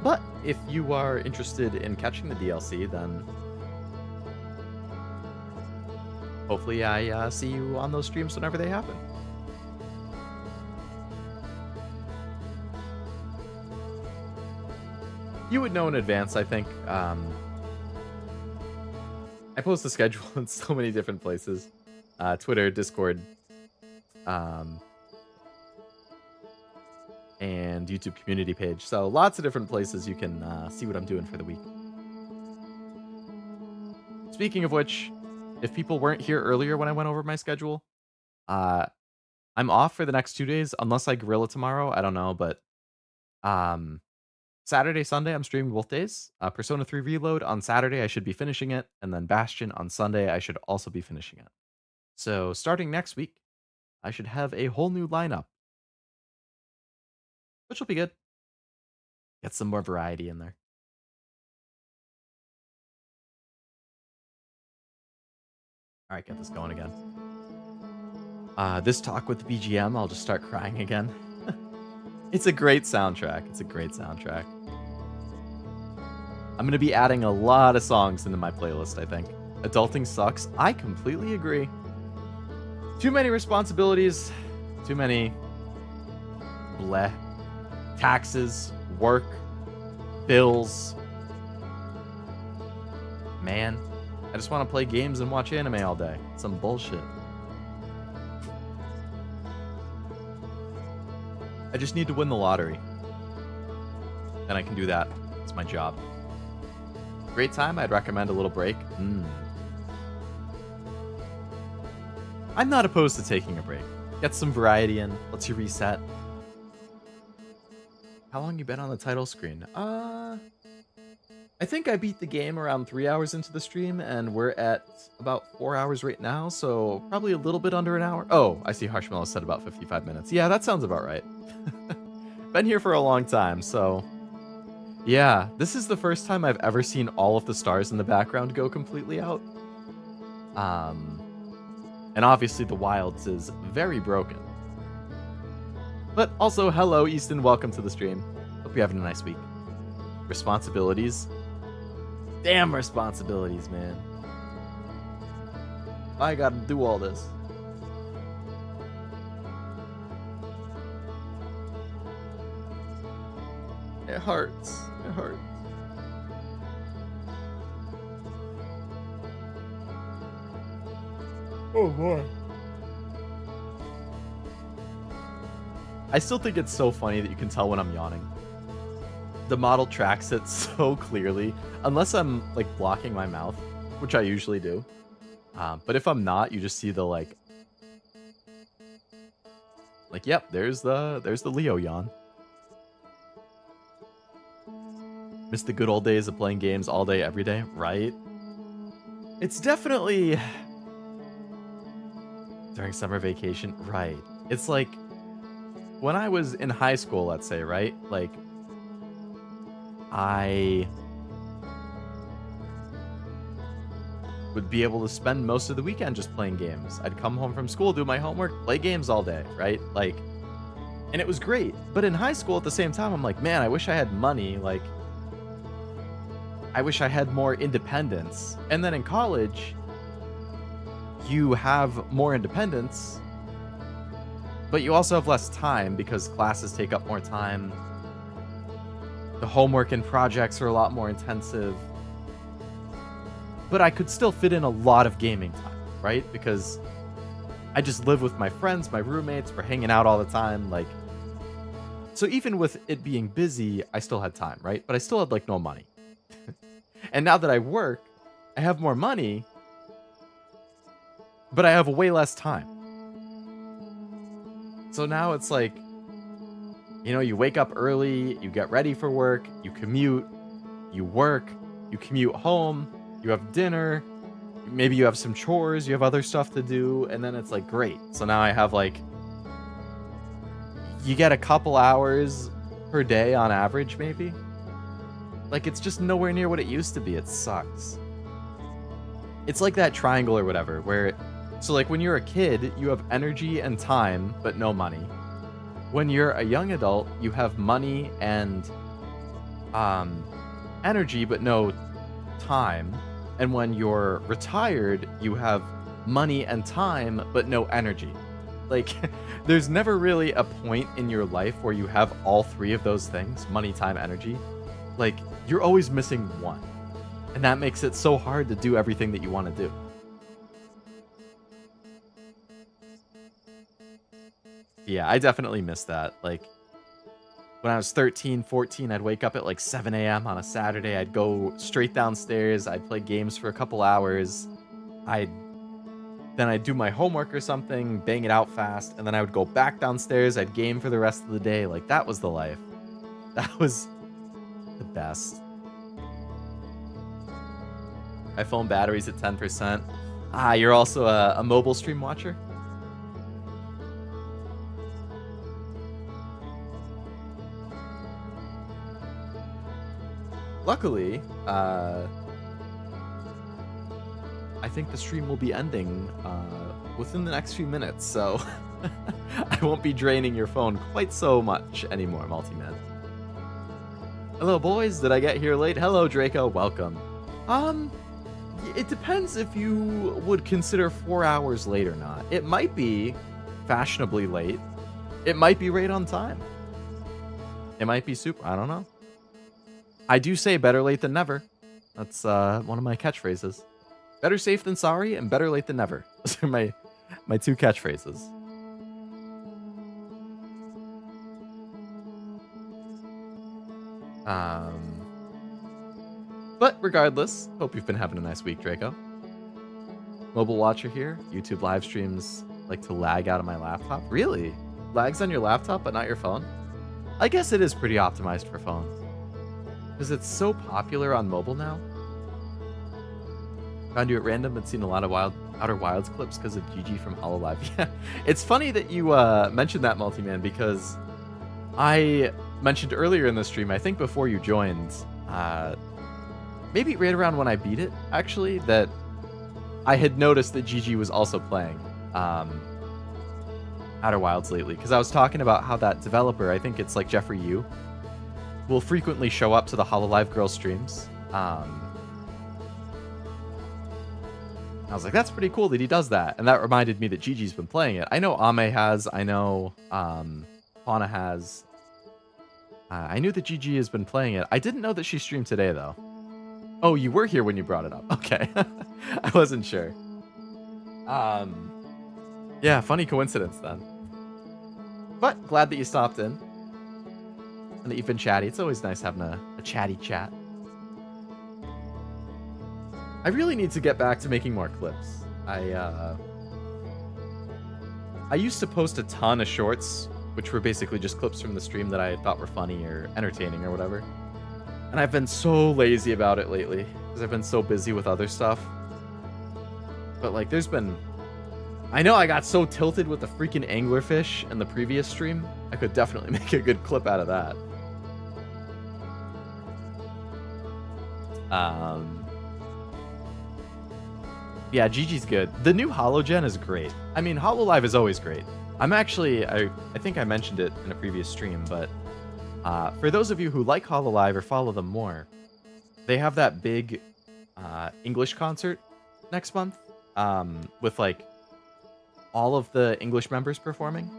But if you are interested in catching the DLC, then hopefully I see you on those streams whenever they happen. You would know in advance, I think. I post the schedule in so many different places. Twitter, Discord. and YouTube community page. So lots of different places you can see what I'm doing for the week. Speaking of which, if people weren't here earlier when I went over my schedule, uh, I'm off for the next 2 days unless I gorilla tomorrow. I don't know, but um, Saturday, Sunday, I'm streaming both days. Persona 3 Reload on Saturday, I should be finishing it, and then Bastion on Sunday, I should also be finishing it. So starting next week, I should have a whole new lineup, which will be good. Get some more variety in there. All right, get this going again. This talk with the BGM, I'll just start crying again. It's a great soundtrack. It's a great soundtrack. I'm going to be adding a lot of songs into my playlist, I think. Adulting sucks. I completely agree. Too many responsibilities. Too many... bleh. Taxes. Work. Bills. Man. I just want to play games and watch anime all day. Some bullshit. I just need to win the lottery. Then I can do that. It's my job. Great time. I'd recommend a little break. I'm not opposed to taking a break. Get some variety in. Lets you reset. How long you been on the title screen? I think I beat the game around 3 hours into the stream, and we're at about 4 hours right now, so probably a little bit under an hour. Oh, I see Harshmallow said about 55 minutes. Yeah, that sounds about right. Been here for a long time, so... yeah, this is the first time I've ever seen all of the stars in the background go completely out. And obviously the Wilds is very broken. But also, hello, Easton, welcome to the stream. Hope you're having a nice week. Responsibilities. Damn responsibilities, man. I gotta do all this. It hurts. It hurts. Oh boy. I still think it's so funny that you can tell when I'm yawning. The model tracks it so clearly, unless I'm like blocking my mouth, which I usually do. But if I'm not, you just see the like, yep, there's the Leo yawn. Miss the good old days of playing games all day, every day, right? It's definitely during summer vacation, right? It's like when I was in high school, let's say, right? Like I would be able to spend most of the weekend just playing games. I'd come home from school, do my homework, play games all day, right? Like, and it was great. But in high school at the same time, I'm like, man, I wish I had money. Like, I wish I had more independence. And then in college, you have more independence, but you also have less time because classes take up more time. The homework and projects are a lot more intensive. But I could still fit in a lot of gaming time, right? Because I just live with my friends, my roommates, we're hanging out all the time. Like, so even with it being busy, I still had time, right? But I still had like no money. And now that I work, I have more money, but I have way less time. So now it's like, you know, you wake up early, you get ready for work, you commute, you work, you commute home, you have dinner, maybe you have some chores, you have other stuff to do, and then it's like, great. So now I have like, you get a couple hours per day on average, maybe. Like, it's just nowhere near what it used to be. It sucks. It's like that triangle or whatever, where, so like when you're a kid, you have energy and time, but no money. When you're a young adult, you have money and energy, but no time. And when you're retired, you have money and time, but no energy. Like, there's never really a point in your life where you have all three of those things, money, time, energy. Like, you're always missing one. And that makes it so hard to do everything that you want to do. Yeah, I definitely miss that. Like, when I was 13, 14, I'd wake up at like 7 a.m. on a Saturday. I'd go straight downstairs. I'd play games for a couple hours. I'd do my homework or something, bang it out fast, and then I would go back downstairs. I'd game for the rest of the day. Like, that was the life. That was the best. iPhone batteries at 10%. Ah, you're also a mobile stream watcher? Luckily, I think the stream will be ending within the next few minutes, so I won't be draining your phone quite so much anymore, Multiman. Hello, boys. Did I get here late? Hello, Draco. Welcome. It depends if you would consider 4 hours late or not. It might be fashionably late. It might be right on time. It might be super. I don't know. I do say better late than never. That's one of my catchphrases. Better safe than sorry and better late than never. Those are my two catchphrases. But regardless, hope you've been having a nice week, Draco. Mobile watcher here. YouTube live streams like to lag out of my laptop. Really? Lags on your laptop but not your phone? I guess it is pretty optimized for phone. Because it's so popular on mobile now. Found you at random, but seen a lot of Outer Wilds clips because of GG from Hololive. Yeah, it's funny that you mentioned that, Multiman, because I mentioned earlier in the stream, I think before you joined, maybe right around when I beat it, actually, that I had noticed that GG was also playing Outer Wilds lately. Because I was talking about how that developer, I think it's like Jeffrey Yu, will frequently show up to the Hololive Girl streams. I was like, that's pretty cool that he does that. And that reminded me that Gigi's been playing it. I know Ame has. I know Fauna has. I knew that Gigi has been playing it. I didn't know that she streamed today, though. Oh, you were here when you brought it up. Okay. I wasn't sure. Yeah, funny coincidence, then. But glad that you stopped in. And that you've been chatty. It's always nice having a chatty chat. I really need to get back to making more clips. I used to post a ton of shorts, which were basically just clips from the stream that I thought were funny or entertaining or whatever. And I've been so lazy about it lately, because I've been so busy with other stuff. But like, there's been... I know I got so tilted with the freaking anglerfish in the previous stream. I could definitely make a good clip out of that. Yeah, Gigi's good. The new Hologen is great. I mean, Hololive is always great. I'm actually, I think I mentioned it in a previous stream, but for those of you who like Hololive or follow them more, they have that big English concert next month with like all of the English members performing.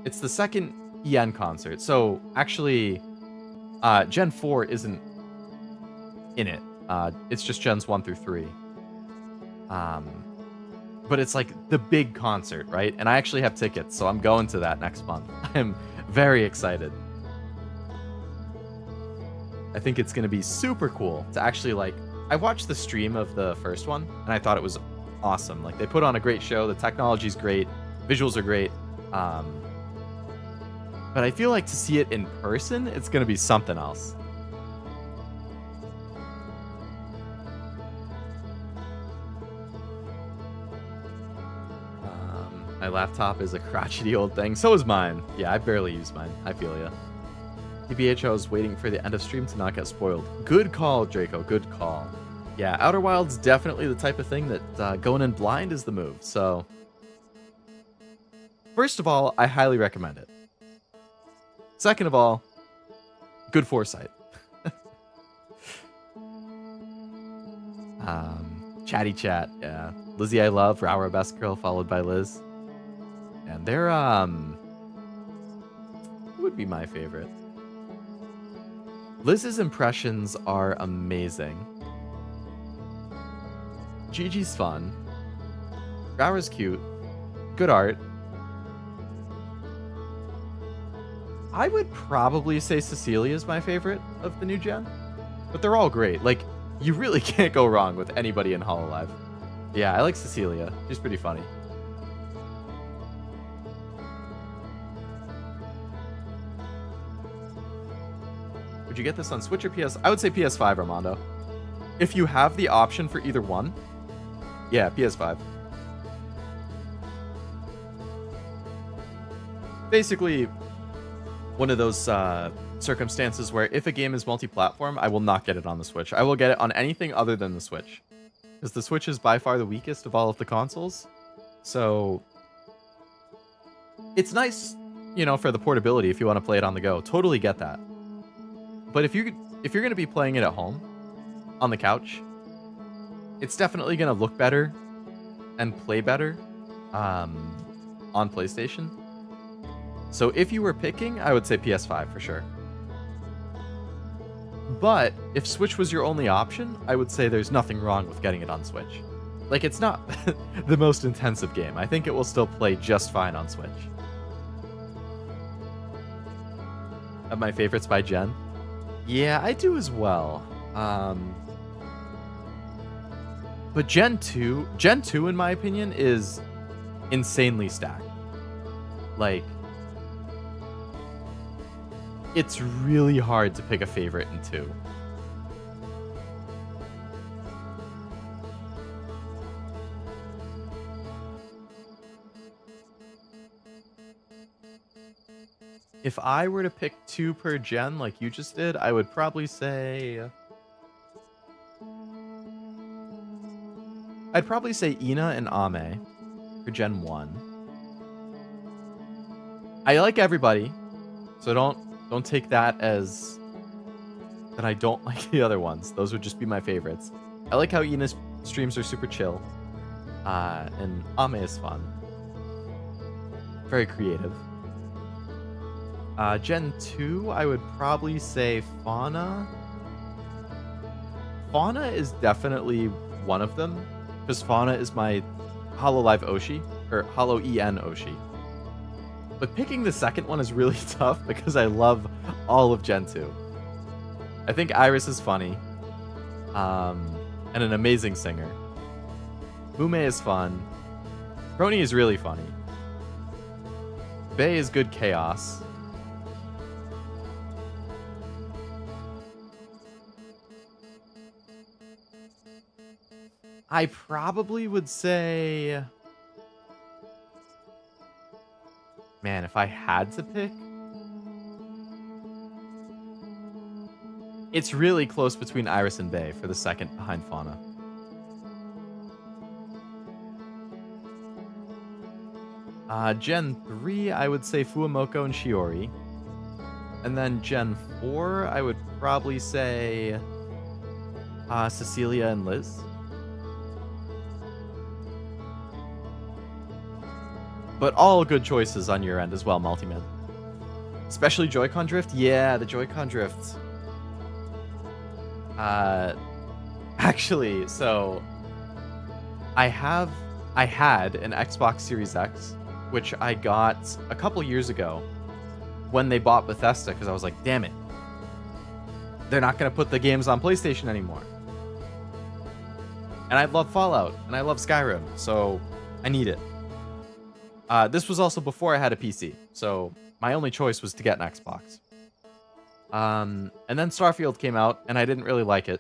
It's the second EN concert. So actually, Gen 4 isn't in it. It's just Gens 1 through 3. But it's like the big concert, right? And I actually have tickets, so I'm going to that next month. I'm very excited. I think it's going to be super cool to actually like... I watched the stream of the first one, and I thought it was awesome. Like, they put on a great show. The technology's great. Visuals are great. But I feel like to see it in person, it's going to be something else. My laptop is a crotchety old thing. So is mine. Yeah, I barely use mine. I feel ya. TBH, I was waiting for the end of stream to not get spoiled. Good call, Draco. Good call. Yeah, Outer Wilds definitely the type of thing that going in blind is the move. So, first of all, I highly recommend it. Second of all, good foresight. Chatty chat. Yeah, Lizzie, I love. Rower, best girl, followed by Liz. And they're, who would be my favorite? Liz's impressions are amazing. Gigi's fun. Rower's cute. Good art. I would probably say Cecilia is my favorite of the new gen, but they're all great. Like, you really can't go wrong with anybody in Hololive. Yeah, I like Cecilia. She's pretty funny. Would you get this on Switch or PS? I would say PS5, Armando. If you have the option for either one, yeah, PS5. Basically, one of those circumstances where if a game is multi-platform, I will not get it on the Switch. I will get it on anything other than the Switch. Because the Switch is by far the weakest of all of the consoles. So, it's nice, you know, for the portability if you want to play it on the go. Totally get that. But if you're going to be playing it at home, on the couch, it's definitely going to look better and play better on PlayStation. So if you were picking, I would say PS5 for sure. But if Switch was your only option, I would say there's nothing wrong with getting it on Switch. Like, it's not the most intensive game. I think it will still play just fine on Switch. Of my favorites by Gen? Yeah, I do as well. But Gen 2, in my opinion, is insanely stacked. Like, it's really hard to pick a favorite in 2. If I were to pick 2 per gen like you just did, I would probably say... I'd probably say Ina and Ame for Gen 1. I like everybody, so don't take that as that I don't like the other ones. Those would just be my favorites. I like how Ina's streams are super chill, and Ame is fun. Very creative. Gen 2, I would probably say Fauna. Fauna is definitely one of them, because Fauna is my Hololive Oshi, or Holo EN Oshi. But picking the second one is really tough because I love all of Gen 2. I think Iris is funny, and an amazing singer. Ume is fun. Crony is really funny. Bae is good chaos. I probably would say... Man, if I had to pick... It's really close between Iris and Bae for the second behind Fauna. Gen 3, I would say Fuamoko and Shiori. And then Gen 4, I would probably say Cecilia and Liz. But all good choices on your end as well, Multiman. Especially Joy-Con Drift? Yeah, the Joy-Con Drift. Actually, so... I had an Xbox Series X, which I got a couple years ago when they bought Bethesda, because I was like, damn it. They're not going to put the games on PlayStation anymore. And I love Fallout, and I love Skyrim, so I need it. This was also before I had a PC, so my only choice was to get an Xbox. And then Starfield came out, and I didn't really like it.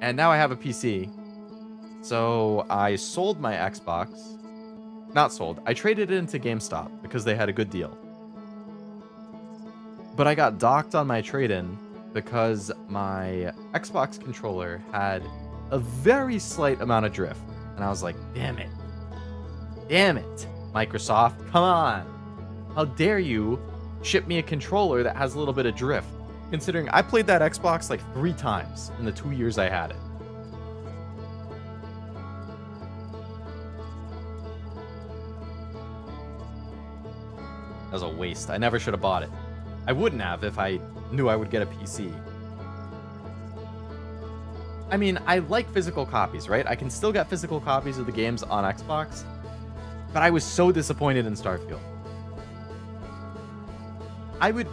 And now I have a PC, so I sold my Xbox. Not sold, I traded it into GameStop because they had a good deal. But I got docked on my trade-in because my Xbox controller had a very slight amount of drift. And I was like, damn it. Damn it, Microsoft, come on. How dare you ship me a controller that has a little bit of drift, considering I played that Xbox like 3 times in the 2 years I had it. That was a waste. I never should have bought it. I wouldn't have if I knew I would get a PC. I mean, I like physical copies, right? I can still get physical copies of the games on Xbox. But I was so disappointed in Starfield. I would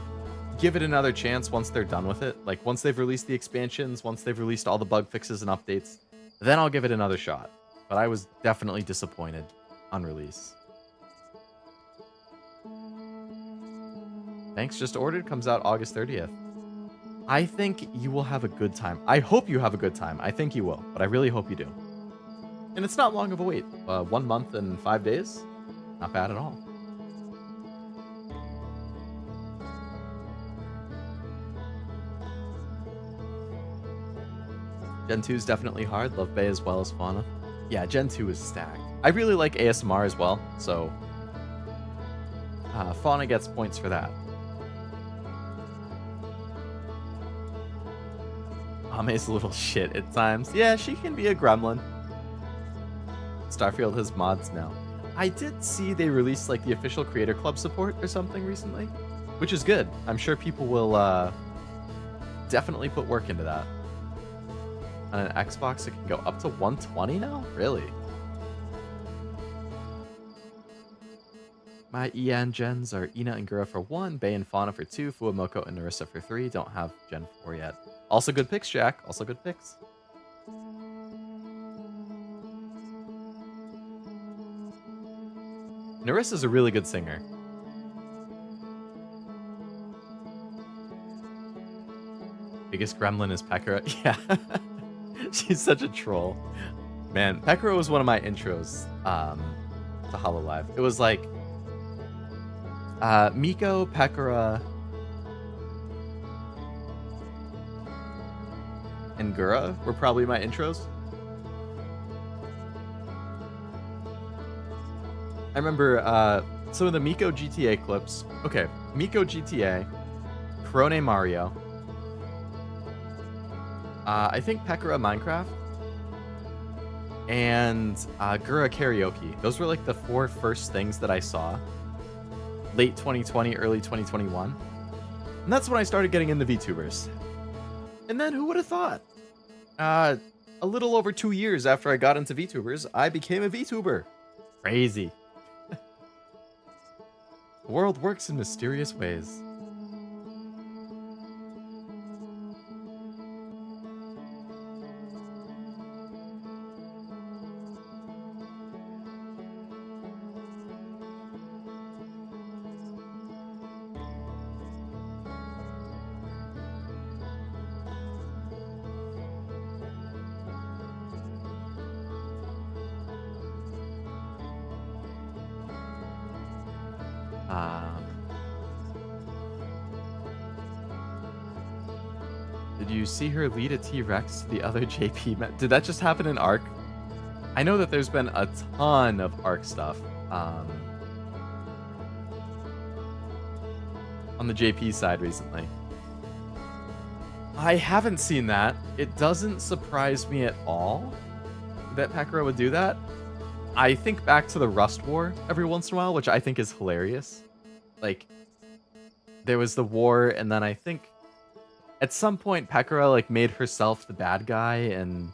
give it another chance once they're done with it. Like, once they've released the expansions, once they've released all the bug fixes and updates, then I'll give it another shot. But I was definitely disappointed on release. Thanks, just ordered. Comes out August 30th. I think you will have a good time. I hope you have a good time. I think you will, but I really hope you do. And it's not long of a wait. 1 month and 5 days? Not bad at all. Gen 2 is definitely hard. Love Bay as well as Fauna. Yeah, Gen 2 is stacked. I really like ASMR as well, so Fauna gets points for that. Ame's a little shit at times. Yeah, she can be a gremlin. Starfield has mods now. I did see they released like the official Creator Club support or something recently, which is good. I'm sure people will definitely put work into that. On an Xbox, it can go up to 120 now? Really? My EN gens are Ina and Gura for 1, Bay and Fauna for 2, Fuamoko and Narissa for 3. Don't have Gen 4 yet. Also good picks, Jack. Also good picks. Narissa's a really good singer. Biggest gremlin is Pekora. Yeah. She's such a troll. Man, Pekora was one of my intros to Hololive. It was like Miko, Pekora, and Gura were probably my intros. I remember some of the Miko GTA clips. Okay, Miko GTA, Corone Mario, I think Pekora Minecraft, and Gura Karaoke. Those were like the 4 first things that I saw. Late 2020, early 2021. And that's when I started getting into VTubers. And then who would have thought? A little over 2 years after I got into VTubers, I became a VTuber. Crazy. The world works in mysterious ways. Did you see her lead a T-Rex to the other JP? Did that just happen in Arc? I know that there's been a ton of Arc stuff on the JP side recently. I haven't seen that. It doesn't surprise me at all that Pekora would do that. I think back to the Rust War every once in a while, which I think is hilarious. Like, there was the war, and then I think at some point Pekora like made herself the bad guy, and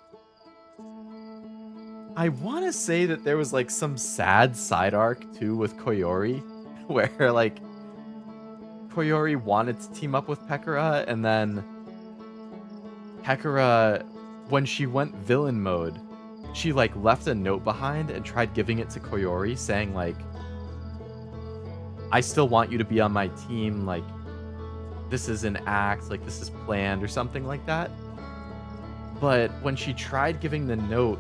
I want to say that there was like some sad side arc too with Koyori, where like Koyori wanted to team up with Pekora, and then Pekora, when she went villain mode, she like left a note behind and tried giving it to Koyori saying like, I still want you to be on my team, like this is an act, like this is planned or something like that. But when she tried giving the note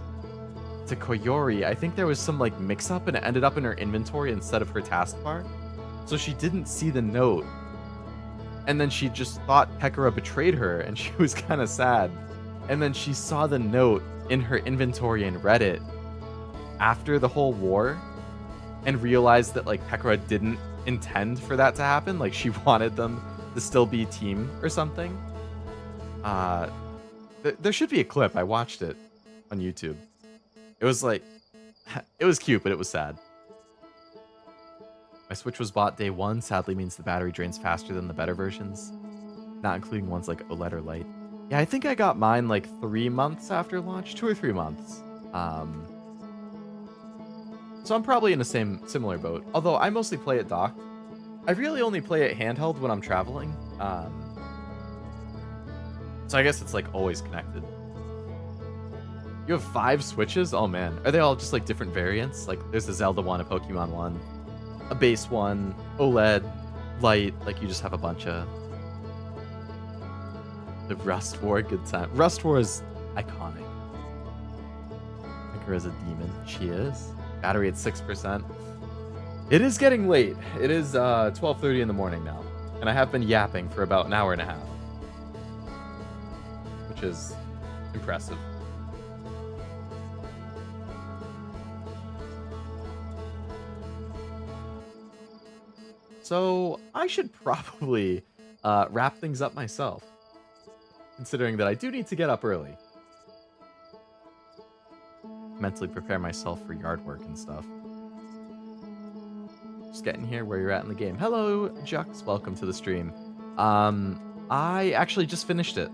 to Koyori, I think there was some like mix up and it ended up in her inventory instead of her taskbar. So she didn't see the note. And then she just thought Pekora betrayed her and she was kind of sad. And then she saw the note in her inventory and read it after the whole war and realized that like Pekora didn't intend for that to happen. Like she wanted them to still be a team or something. There should be a clip. I watched it on YouTube. It was like, it was cute, but it was sad. My Switch was bought day 1. Sadly means the battery drains faster than the better versions, not including ones like OLED or Lite. Yeah, I think I got mine like 3 months after launch, 2 or 3 months. So I'm probably in the similar boat. Although I mostly play it docked. I really only play it handheld when I'm traveling. So I guess it's like always connected. You have 5 Switches? Oh man. Are they all just like different variants? Like there's a Zelda one, a Pokemon one, a base one, OLED, light, like you just have a bunch of the Rust War, good time. Rust War is iconic. Her as a demon. She is. Battery at 6%. It is getting late. It is 12:30 in the morning now. And I have been yapping for about an hour and a half. Which is impressive. So I should probably wrap things up myself. Considering that I do need to get up early. Mentally prepare myself for yard work and stuff. Just getting here where you're at in the game. Hello, Jux. Welcome to the stream. I actually just finished it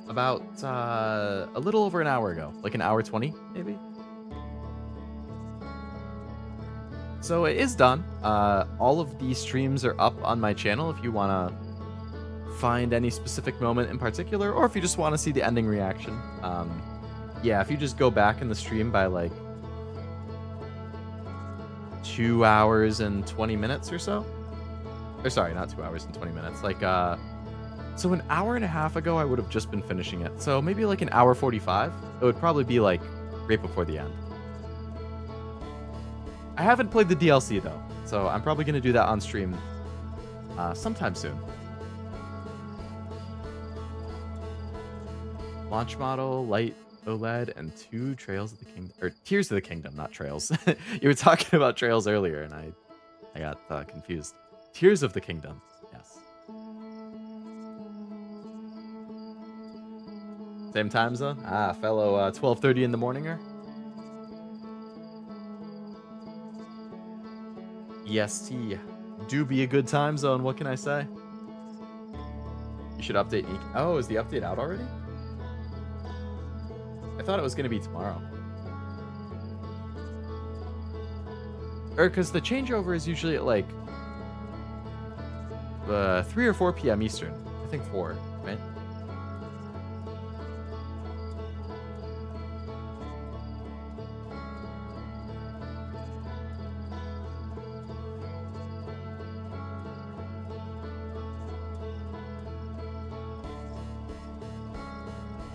about a little over an hour ago, like an hour 20, maybe. So it is done. All of these streams are up on my channel if you want to find any specific moment in particular, or if you just want to see the ending reaction. Yeah, if you just go back in the stream by like 2 hours and 20 minutes or so. Or sorry, not 2 hours and 20 minutes. Like, so an hour and a half ago, I would have just been finishing it. So maybe like an hour 45. It would probably be like right before the end. I haven't played the DLC though, so I'm probably going to do that on stream sometime soon. Launch model, light, OLED, and 2 Trails of the Kingdom, or Tears of the Kingdom, not Trails. You were talking about Trails earlier, and I got confused. Tears of the Kingdom, yes. Same time zone? Ah, fellow 12:30 in the morninger. EST do be a good time zone. What can I say? You should update Nick. Oh, is the update out already? I thought it was going to be tomorrow. Or because the changeover is usually at like 3 or 4 p.m. Eastern. I think 4, right?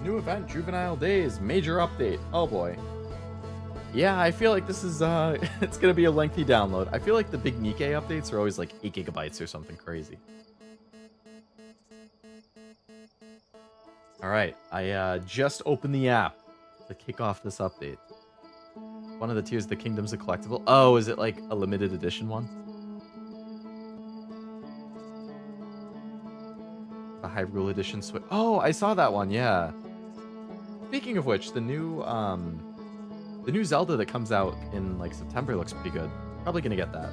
New event, Juvenile Days, major update. Oh boy. Yeah, I feel like this is, it's gonna be a lengthy download. I feel like the big Nikkei updates are always like 8 gigabytes or something crazy. Alright, I just opened the app to kick off this update. One of the Tears of the Kingdom's a collectible. Oh, is it like a limited edition one? The Hyrule edition Switch. Oh, I saw that one, yeah. Speaking of which, the new Zelda that comes out in like September looks pretty good. Probably gonna get that.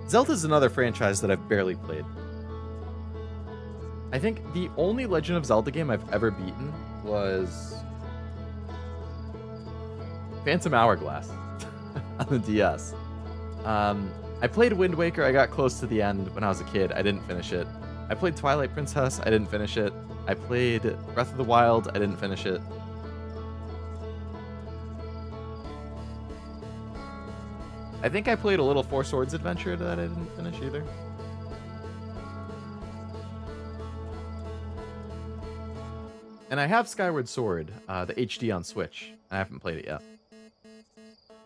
Zelda's another franchise that I've barely played. I think the only Legend of Zelda game I've ever beaten was Phantom Hourglass on the DS. I played Wind Waker. I got close to the end when I was a kid. I didn't finish it. I played Twilight Princess. I didn't finish it. I played Breath of the Wild. I didn't finish it. I think I played a little Four Swords Adventure that I didn't finish either. And I have Skyward Sword, the HD on Switch. I haven't played it yet.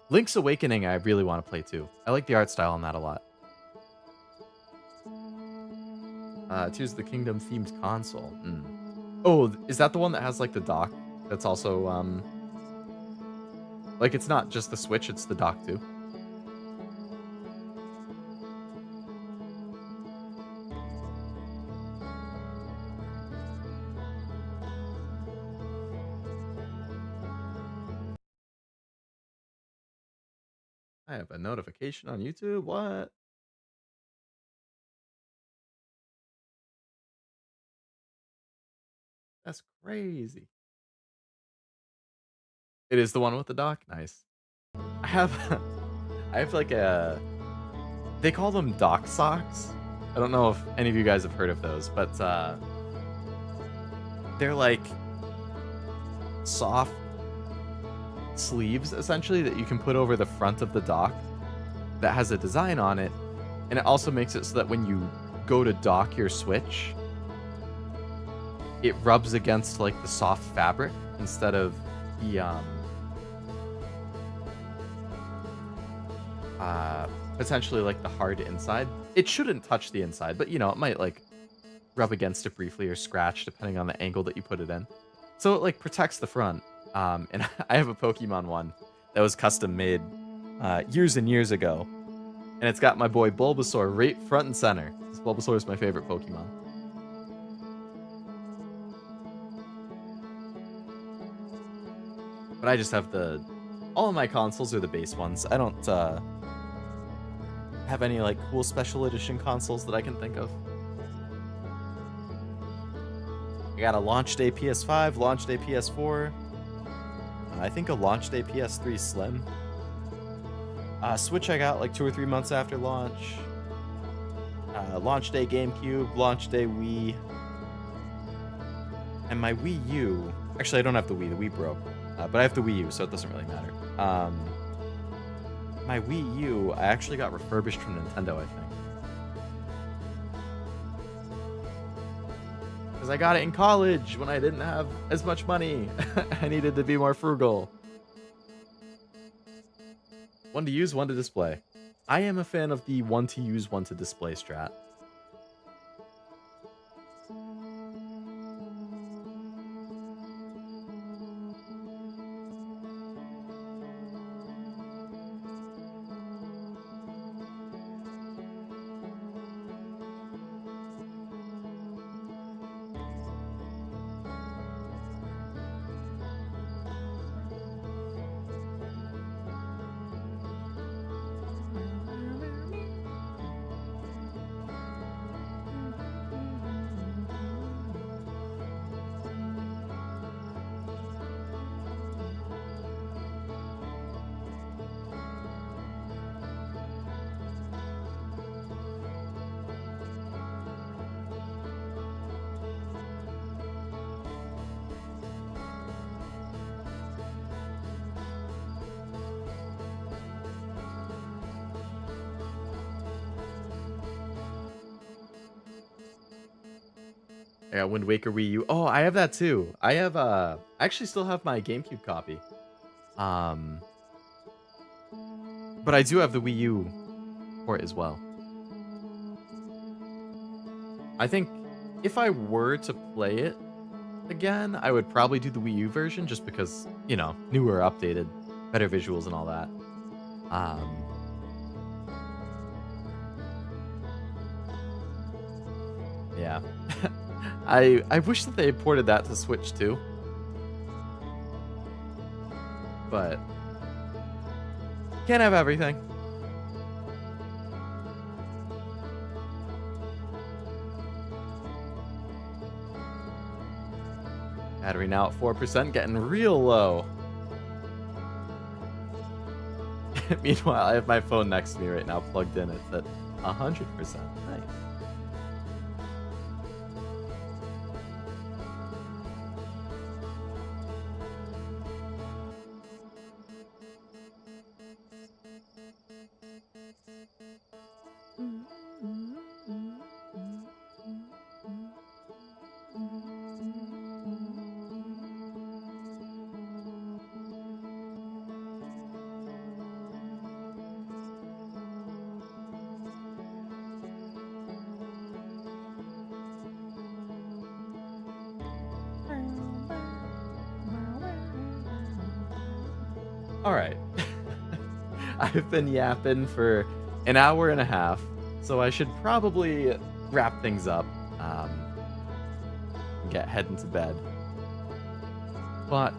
Link's Awakening I really want to play too. I like the art style on that a lot. Tears of the Kingdom themed console. Oh, is that the one that has like the dock? That's also like it's not just the Switch, it's the dock too. I have a notification on YouTube. What? That's crazy. It is the one with the dock? Nice. I have I have like a They call them dock socks. I don't know if any of you guys have heard of those, but they're like soft sleeves essentially that you can put over the front of the dock that has a design on it, and it also makes it so that when you go to dock your Switch, it rubs against like the soft fabric instead of the potentially like the hard inside. It shouldn't touch the inside, but you know, it might like rub against it briefly or scratch depending on the angle that you put it in. So it like protects the front. And I have a Pokemon one that was custom made years and years ago, and it's got my boy Bulbasaur right front and center. This Bulbasaur is my favorite Pokemon. But I just have all of my consoles are the base ones. I don't have any like cool special edition consoles that I can think of. I got a launch day PS5, launch day PS4. I think a launch day PS3 Slim. Switch I got like 2 or 3 months after launch. Launch day GameCube, launch day Wii. And my Wii U... Actually, I don't have the Wii. The Wii broke. But I have the Wii U, so it doesn't really matter. My Wii U, I actually got refurbished from Nintendo, I think. Because I got it in college when I didn't have as much money. I needed to be more frugal. One to use, one to display. I am a fan of the one to use, one to display strat. I got Wind Waker Wii U. Oh, I have that too. I have I actually still have my GameCube copy. But I do have the Wii U port as well. I think if I were to play it again, I would probably do the Wii U version just because, you know, newer, updated, better visuals and all that. Yeah. I wish that they ported that to Switch too. But can't have everything. Battery now at 4%, getting real low. Meanwhile, I have my phone next to me right now plugged in. It's at 100%. Nice. All right. I've been yapping for an hour and a half, so I should probably wrap things up and get heading to bed. But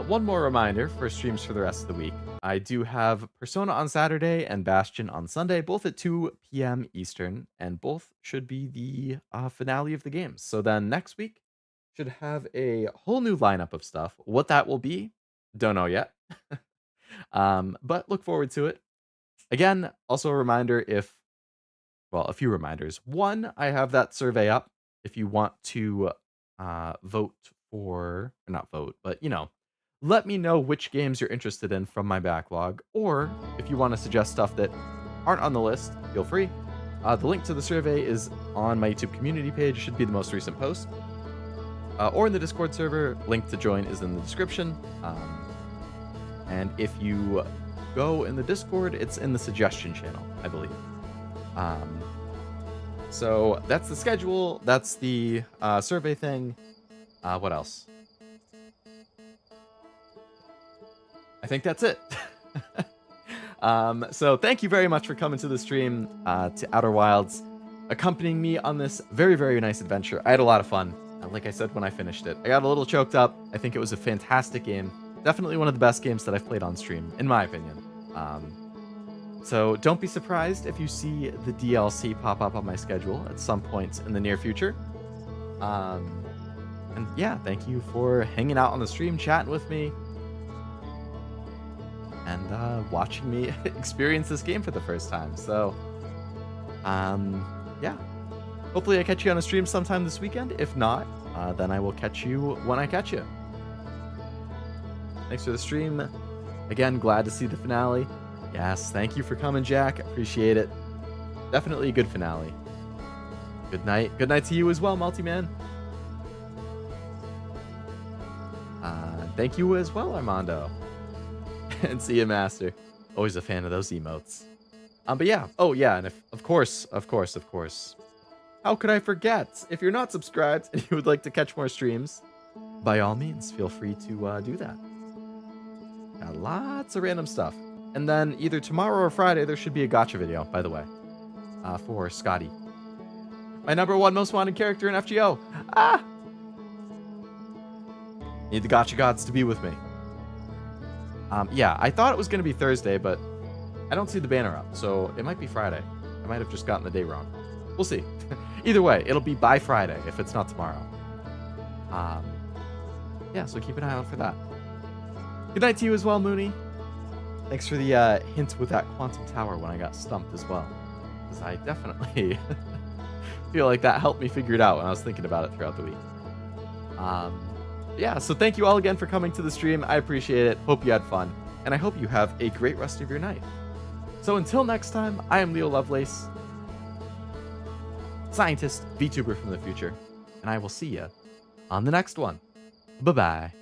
one more reminder for streams for the rest of the week. I do have Persona on Saturday and Bastion on Sunday, both at 2 p.m. Eastern, and both should be the finale of the games. So then next week should have a whole new lineup of stuff. What that will be, don't know yet. But look forward to it. Again, also a reminder, if well, a few reminders. One, I have that survey up if you want to vote for, or not vote, but let me know which games you're interested in from my backlog, or if you want to suggest stuff that aren't on the list, feel free. The link to the survey is on my YouTube community page. It should be the most recent post. Or in the Discord server. Link to join is in the description. And if you go in the Discord, it's in the suggestion channel, I believe. So that's the schedule. That's the survey thing. What else? I think that's it. So thank you very much for coming to the stream, to Outer Wilds, accompanying me on this very, very nice adventure. I had a lot of fun. Like I said when I finished it, I got a little choked up. I think it was a fantastic game. Definitely one of the best games that I've played on stream, in my opinion. So don't be surprised if you see the DLC pop up on my schedule at some point in the near future. And yeah, thank you for hanging out on the stream, chatting with me, and watching me experience this game for the first time. So, yeah. Hopefully I catch you on a stream sometime this weekend. If not, then I will catch you when I catch you. Thanks for the stream. Again, glad to see the finale. Yes, thank you for coming, Jack. Appreciate it. Definitely a good finale. Good night. Good night to you as well, Multi-Man. Thank you as well, Armando. And see you, Master. Always a fan of those emotes. But yeah. Oh, yeah, and of course. How could I forget? If you're not subscribed and you would like to catch more streams, by all means, feel free to do that. Got lots of random stuff. And then either tomorrow or Friday, there should be a gacha video, by the way, for Scotty. My #1 most wanted character in FGO. Ah! Need the gacha gods to be with me. Yeah, I thought it was going to be Thursday, but I don't see the banner up, so it might be Friday. I might have just gotten the day wrong. We'll see. Either way, it'll be by Friday if it's not tomorrow. Yeah, so keep an eye out for that. Good night to you as well, Mooney. Thanks for the hint with that quantum tower when I got stumped as well. Because I definitely feel like that helped me figure it out when I was thinking about it throughout the week. Yeah, so thank you all again for coming to the stream. I appreciate it. Hope you had fun. And I hope you have a great rest of your night. So until next time, I am Leo Lovelace, scientist, VTuber from the future. And I will see you on the next one. Bye-bye.